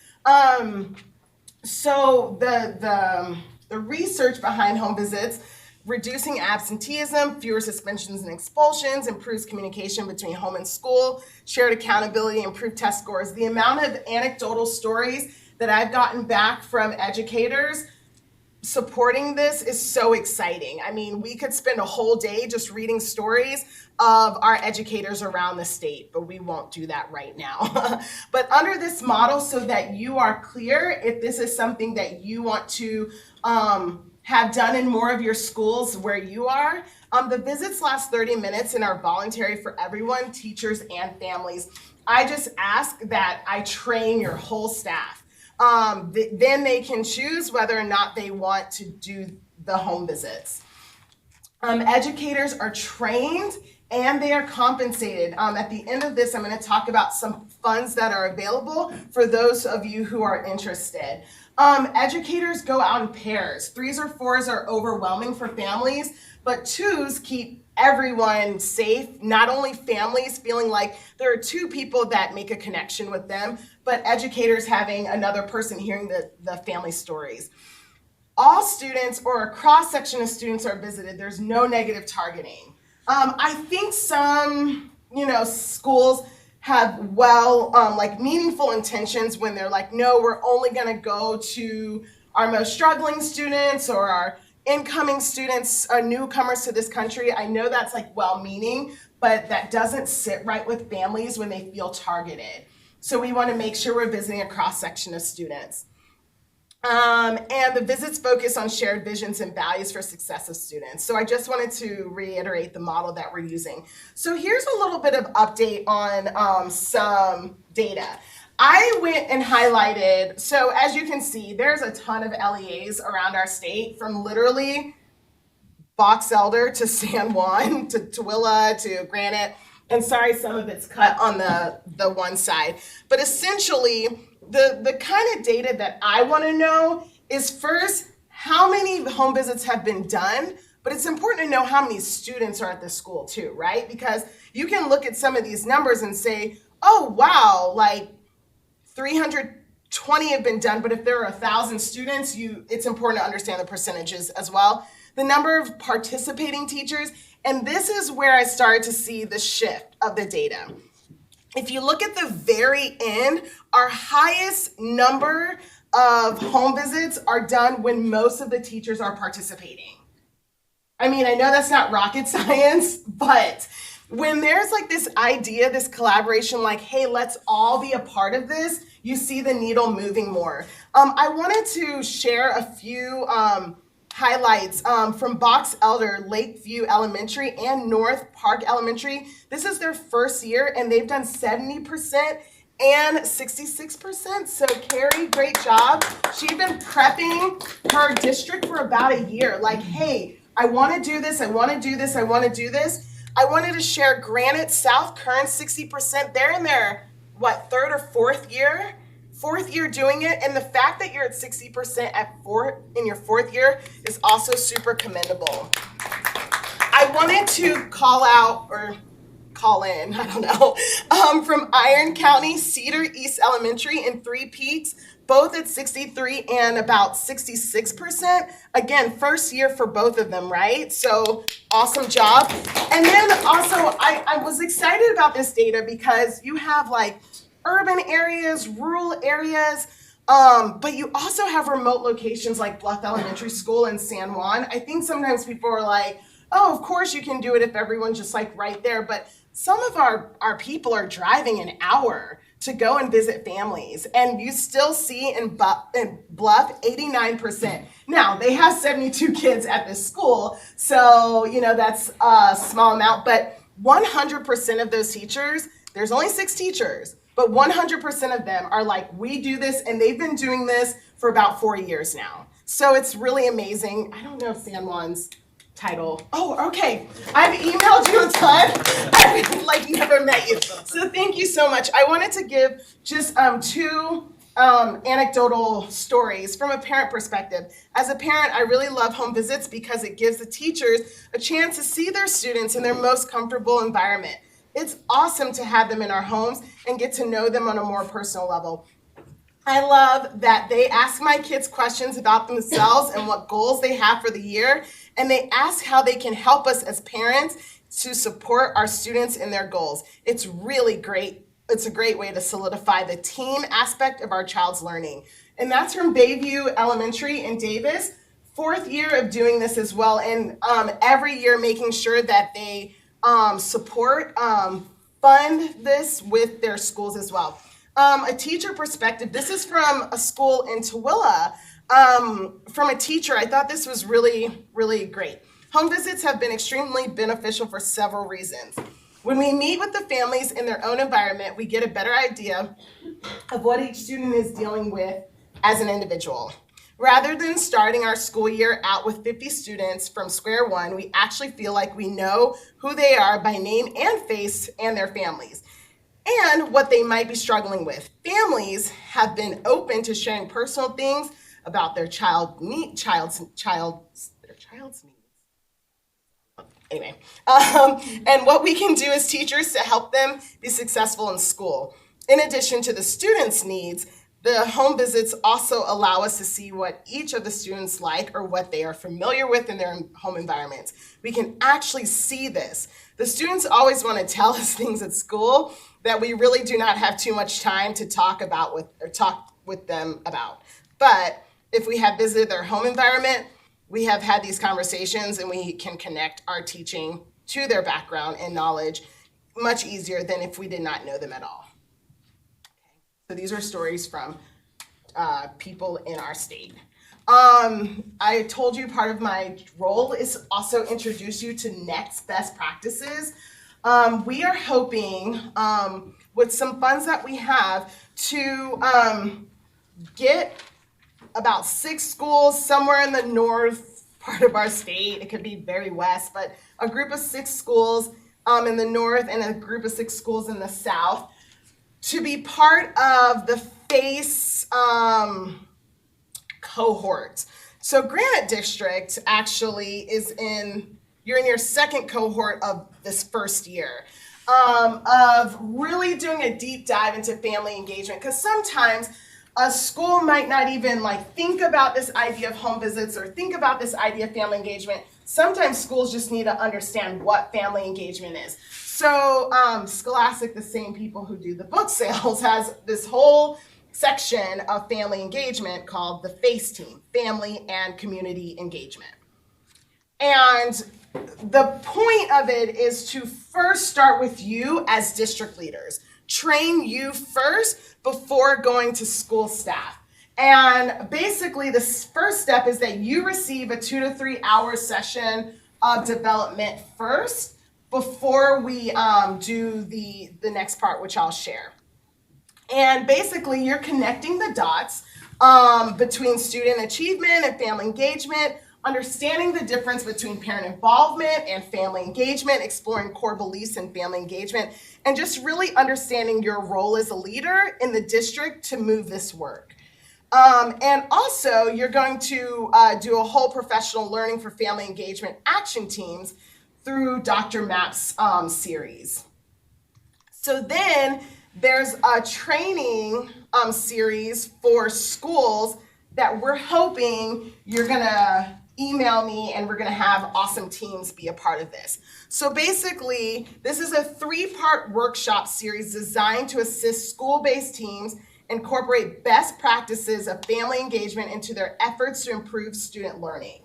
So the research behind home visits: reducing absenteeism, fewer suspensions and expulsions, improves communication between home and school, shared accountability, improved test scores. The amount of anecdotal stories that I've gotten back from educators supporting this is so exciting. I mean, we could spend a whole day just reading stories of our educators around the state, but we won't do that right now. But under this model, so that you are clear if this is something that you want to have done in more of your schools where you are, the visits last 30 minutes and are voluntary for everyone, teachers and families. I just ask that I train your whole staff. Then they can choose whether or not they want to do the home visits. Educators are trained and they are compensated. At the end of this, I'm going to talk about some funds that are available for those of you who are interested. Educators go out in pairs. 3s or 4s are overwhelming for families, but 2s keep everyone safe, not only families feeling like there are 2 people that make a connection with them, but educators having another person hearing the family stories. All students or a cross-section of students are visited. There's no negative targeting. I think some, schools have meaningful intentions when they're like, no, we're only going to go to our most struggling students or our incoming students, newcomers to this country. I know that's well-meaning, but that doesn't sit right with families when they feel targeted. So we want to make sure we're visiting a cross-section of students. And the visits focus on shared visions and values for success of students. So I just wanted to reiterate the model that we're using. So here's a little bit of update on some data. I went and highlighted, so as you can see, there's a ton of LEAs around our state, from literally Box Elder to San Juan to Tooele to Granite. And sorry, some of it's cut on the one side. But essentially, the kind of data that I want to know is, first, how many home visits have been done, but it's important to know how many students are at the school too, right? Because you can look at some of these numbers and say, oh, wow, 320 have been done, but if there are 1,000 students, it's important to understand the percentages as well. the number of participating teachers, and this is where I started to see the shift of the data. If you look at the very end, our highest number of home visits are done when most of the teachers are participating. I mean, I know that's not rocket science, but when there's like this idea, this collaboration, like, hey, let's all be a part of this, you see the needle moving more. I wanted to share a few highlights from Box Elder, Lakeview Elementary, and North Park Elementary. This is their first year, and they've done 70% and 66%. So Carrie, great job. She'd been prepping her district for about a year. Like, hey, I want to do this, I want to do this, I want to do this. I wanted to share Granite South, current 60%. They're in their, third or fourth year? Fourth year doing it, and the fact that you're at 60% in your fourth year is also super commendable. I wanted to call out, or call in, I don't know, from Iron County, Cedar East Elementary and Three Peaks, both at 63 and about 66%. Again, first year for both of them, right? So awesome job. And then also, I was excited about this data because you have like urban areas, rural areas, but you also have remote locations like Bluff Elementary School in San Juan. I think sometimes people are like, oh, of course you can do it if everyone's just like right there, but some of our people are driving an hour to go and visit families, and you still see in Bluff 89%. Now, they have 72 kids at this school, so that's a small amount, but 100% of those teachers, there's only 6 teachers, but 100% of them are like, we do this, and they've been doing this for about 4 years now. So it's really amazing. I don't know if San Juan's title. Oh, okay. I've emailed you a ton. I've never met you. So thank you so much. I wanted to give just 2 anecdotal stories from a parent perspective. As a parent, I really love home visits because it gives the teachers a chance to see their students in their most comfortable environment. It's awesome to have them in our homes and get to know them on a more personal level. I love that they ask my kids questions about themselves and what goals they have for the year, and they ask how they can help us as parents to support our students in their goals. It's really great. It's a great way to solidify the team aspect of our child's learning. And that's from Bayview Elementary in Davis. 4th year of doing this as well, and every year making sure that they support, fund this with their schools as well. A teacher perspective, this is from a school in Tooele. From a teacher, I thought this was really, really great. Home visits have been extremely beneficial for several reasons. When we meet with the families in their own environment, we get a better idea of what each student is dealing with as an individual. Rather than starting our school year out with 50 students from square one, we actually feel like we know who they are by name and face and their families, and what they might be struggling with. Families have been open to sharing personal things about their child's needs. Anyway, and what we can do as teachers to help them be successful in school. In addition to the students' needs, the home visits also allow us to see what each of the students like or what they are familiar with in their home environments. We can actually see this. The students always want to tell us things at school that we really do not have too much time to talk with them about. But if we have visited their home environment, we have had these conversations and we can connect our teaching to their background and knowledge much easier than if we did not know them at all. So these are stories from people in our state. I told you part of my role is also introduce you to next best practices. We are hoping with some funds that we have to get about 6 schools somewhere in the north part of our state. It could be very west, but a group of 6 schools in the north and a group of 6 schools in the south to be part of the FACE cohort. So Granite District actually you're in your 2nd cohort of this first year of really doing a deep dive into family engagement, because sometimes a school might not even like think about this idea of home visits or think about this idea of family engagement. Sometimes schools just need to understand what family engagement is. So Scholastic, the same people who do the book sales, has this whole section of family engagement called the FACE team, Family and Community Engagement. And the point of it is to first start with you as district leaders. Train you first before going to school staff. And basically the first step is that you receive a 2 to 3 hour session of development first before we do the next part, which I'll share. And basically you're connecting the dots between student achievement and family engagement, understanding the difference between parent involvement and family engagement, exploring core beliefs in family engagement, and just really understanding your role as a leader in the district to move this work. And also, you're going to do a whole professional learning for family engagement action teams through Dr. Mapp's series. So then there's a training series for schools that we're hoping you're gonna email me and we're gonna have awesome teams be a part of this. So basically, this is a 3-part workshop series designed to assist school-based teams incorporate best practices of family engagement into their efforts to improve student learning.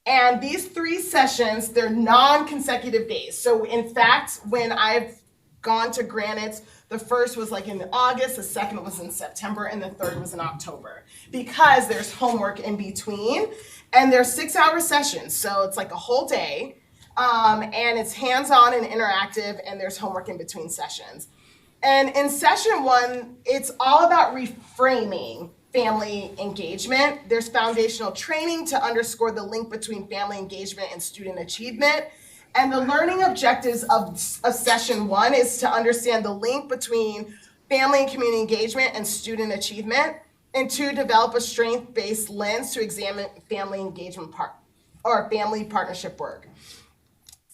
And these 3 sessions, they're non-consecutive days. So in fact, when I've gone to Granite's, the first was like in August, the second was in September, and the third was in October, because there's homework in between, and they're 6-hour sessions, so it's like a whole day, and it's hands-on and interactive, and there's homework in between sessions. And in session 1, it's all about reframing family engagement. There's foundational training to underscore the link between family engagement and student achievement. And the learning objectives of session 1 is to understand the link between family and community engagement and student achievement, and 2, develop a strength-based lens to examine family engagement family partnership work.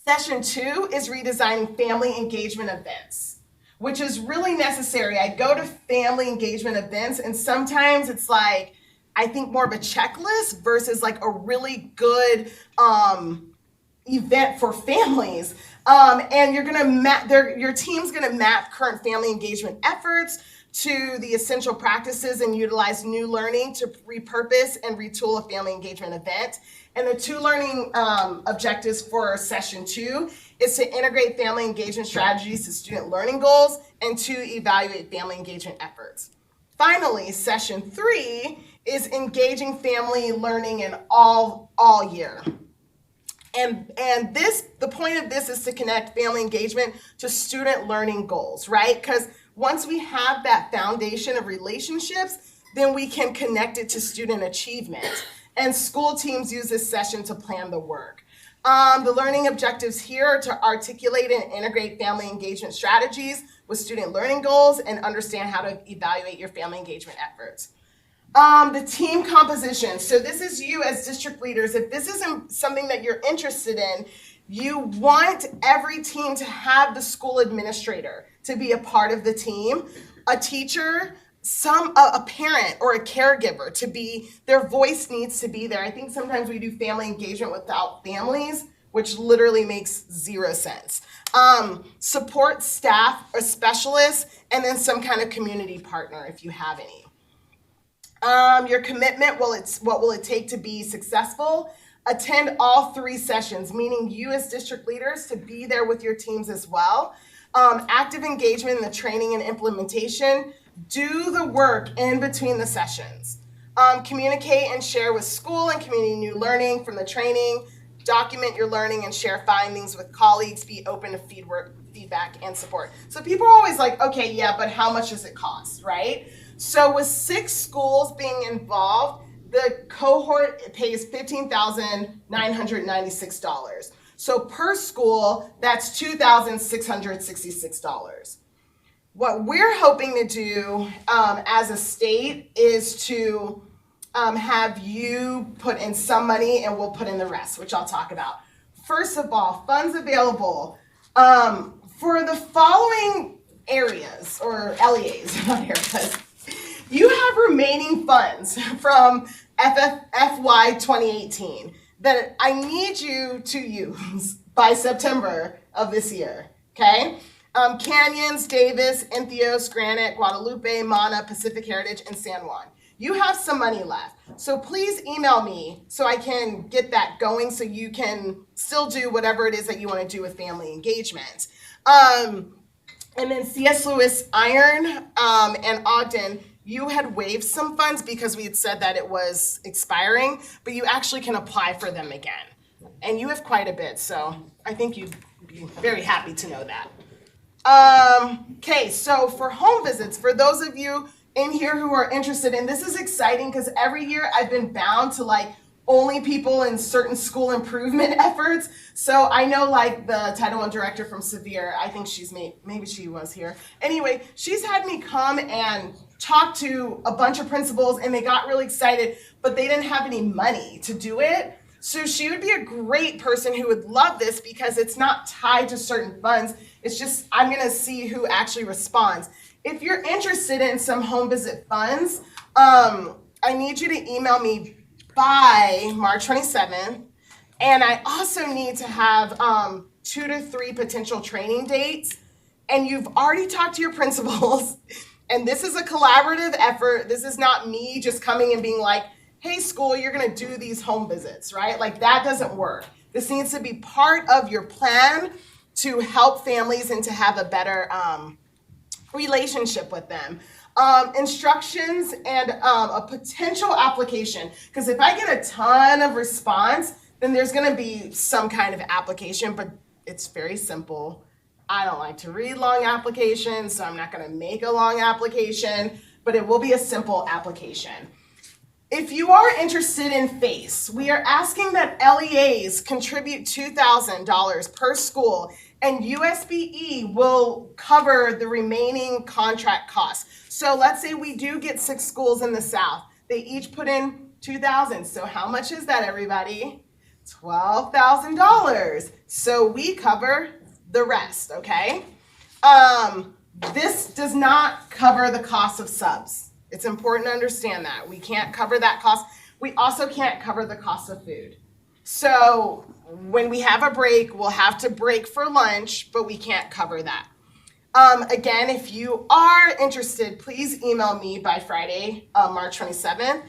Session 2 is redesigning family engagement events, which is really necessary. I go to family engagement events and sometimes it's like, I think more of a checklist versus like a really good event for families. And you're gonna your team's gonna map current family engagement efforts to the essential practices and utilize new learning to repurpose and retool a family engagement event. And the 2 learning objectives for session 2 is to integrate family engagement strategies to student learning goals and to evaluate family engagement efforts. Finally, session 3 is engaging family learning in all year. And the point of this is to connect family engagement to student learning goals, right? Because once we have that foundation of relationships, then we can connect it to student achievement. And school teams use this session to plan the work. The learning objectives here are to articulate and integrate family engagement strategies with student learning goals and understand how to evaluate your family engagement efforts. The team composition. So this is you as district leaders. If this isn't something that you're interested in, you want every team to have the school administrator to be a part of the team, a teacher, a parent or a caregiver to be, their voice needs to be there. I think sometimes we do family engagement without families, which literally makes 0 sense. Support staff or specialists, and then some kind of community partner if you have any. Your commitment, what will it take to be successful? Attend all 3 sessions, meaning you as district leaders to be there with your teams as well. Active engagement in the training and implementation. Do the work in between the sessions. Communicate and share with school and community new learning from the training. Document your learning and share findings with colleagues. Be open to feedback and support. So people are always like, okay, yeah, but how much does it cost, right? So with 6 schools being involved, the cohort pays $15,996. So per school, that's $2,666. What we're hoping to do as a state is to have you put in some money and we'll put in the rest, which I'll talk about. First of all, funds available for the following areas, or LEAs, not areas. you have remaining funds from FY 2018 that I need you to use by September of this year, okay? Canyons, Davis, Entheos, Granite, Guadalupe, Mana, Pacific Heritage, and San Juan. You have some money left. So please email me so I can get that going so you can still do whatever it is that you want to do with family engagement. And then C.S. Lewis, Iron, and Ogden, you had waived some funds because we had said that it was expiring, but you actually can apply for them again. And you have quite a bit, so I think you'd be very happy to know that. Okay, so for home visits, for those of you in here who are interested, and this is exciting because every year I've been bound to like only people in certain school improvement efforts. So I know like the Title I director from Sevier, I think she's maybe she was here. Anyway, she's had me come and talk to a bunch of principals and they got really excited, but they didn't have any money to do it. So she would be a great person who would love this because it's not tied to certain funds. It's just, I'm gonna see who actually responds. If you're interested in some home visit funds, I need you to email me by March 27th. And I also need to have 2 to 3 potential training dates. And you've already talked to your principals. And this is a collaborative effort. This is not me just coming and being like, hey, school, you're gonna do these home visits, right? Like that doesn't work. This needs to be part of your plan to help families and to have a better relationship with them. Instructions and a potential application. Because if I get a ton of response, then there's gonna be some kind of application, but it's very simple. I don't like to read long applications, so I'm not gonna make a long application, but it will be a simple application. If you are interested in FACE, we are asking that LEAs contribute $2,000 per school, and USBE will cover the remaining contract costs. So let's say we do get 6 schools in the South. They each put in $2,000. So how much is that, everybody? $12,000. So we cover the rest, okay? This does not cover the cost of subs. It's important to understand that. We can't cover that cost. We also can't cover the cost of food. So when we have a break, we'll have to break for lunch, but we can't cover that. Again, if you are interested, please email me by Friday, March 27th,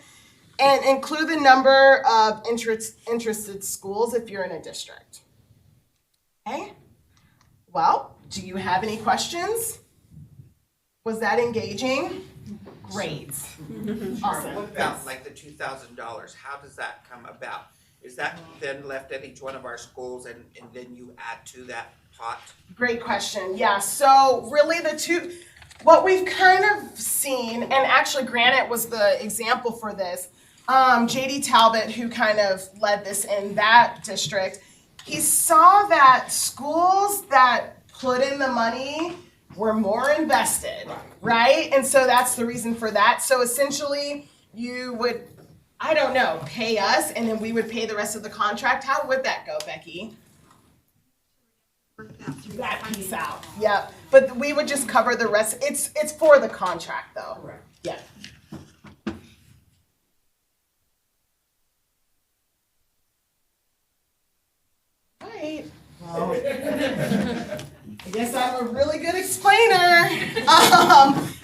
and include the number of interested schools if you're in a district. Okay? Well, do you have any questions? Was that engaging? Great. Awesome. What about like the $2,000? How does that come about? Is that then left at each one of our schools and then you add to that pot? Great question. Yeah, so really what we've kind of seen, and actually Granite was the example for this, JD Talbot, who kind of led this in that district, he saw that schools that put in the money were more invested, right? And so that's the reason for that. So essentially you would, I don't know, pay us and then we would pay the rest of the contract. How would that go, Becky? That piece out. Yeah, but we would just cover the rest. It's for the contract though. Correct. Yeah. Right. Well, I guess I'm a really good explainer.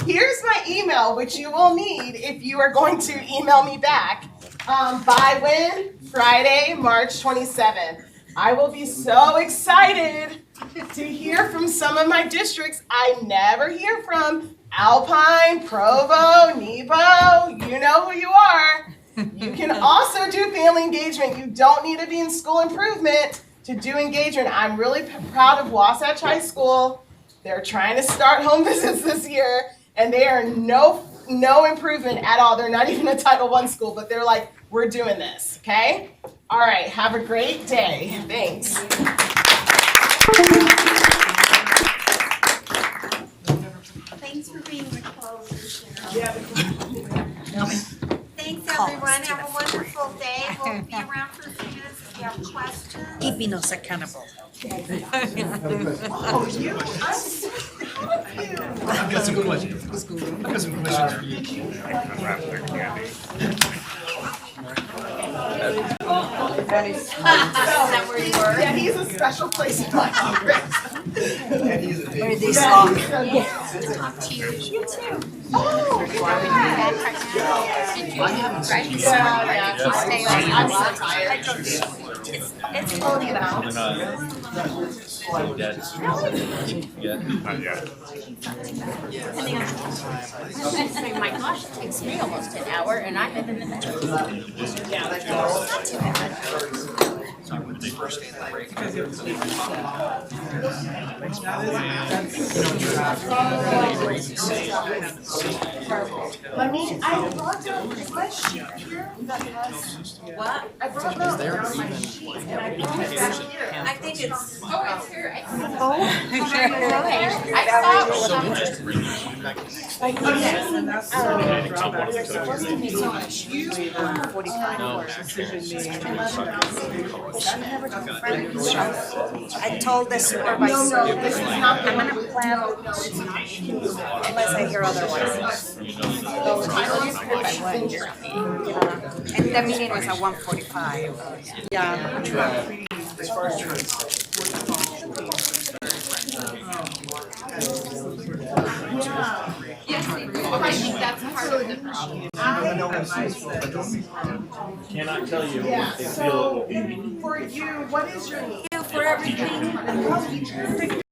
Here's my email, which you will need if you are going to email me back. By when? Friday, March 27th. I will be so excited to hear from some of my districts I never hear from. Alpine, Provo, Nebo, you know who you are. You can also do family engagement. You don't need to be in school improvement to do engagement. I'm really proud of Wasatch High School. They're trying to start home visits this year, and they are no improvement at all. They're not even a Title I school, but they're like, we're doing this, okay? All right, have a great day. Thanks. Thanks for being the closer, Cheryl. Thanks, everyone. Have a wonderful day. We'll be around for a few minutes if you have questions. Keeping us accountable. Oh, you? I've got some questions. I've got some questions for you. Unwrap their candy. Yeah, he's a special place in my heart. Where they saw. Talk to you. You too. Oh, Did you stay on? I'm so tired. It's slowly now. Not yet. My gosh, it takes me almost an hour and I live in the middle. Not too bad. I brought down my sheet here that has, what? I brought down my sheet and I brought it down here. I think it's. Oh, it's here. I I told the supervisor, No, this is not the I'm one. gonna plan unless I hear otherwise. And the meeting was at 1:45. Yeah. As far as your Yes, they do. I think that's part of the problem. Cannot tell you Yeah, what they feel it will so be. for you, what is your need? For everything.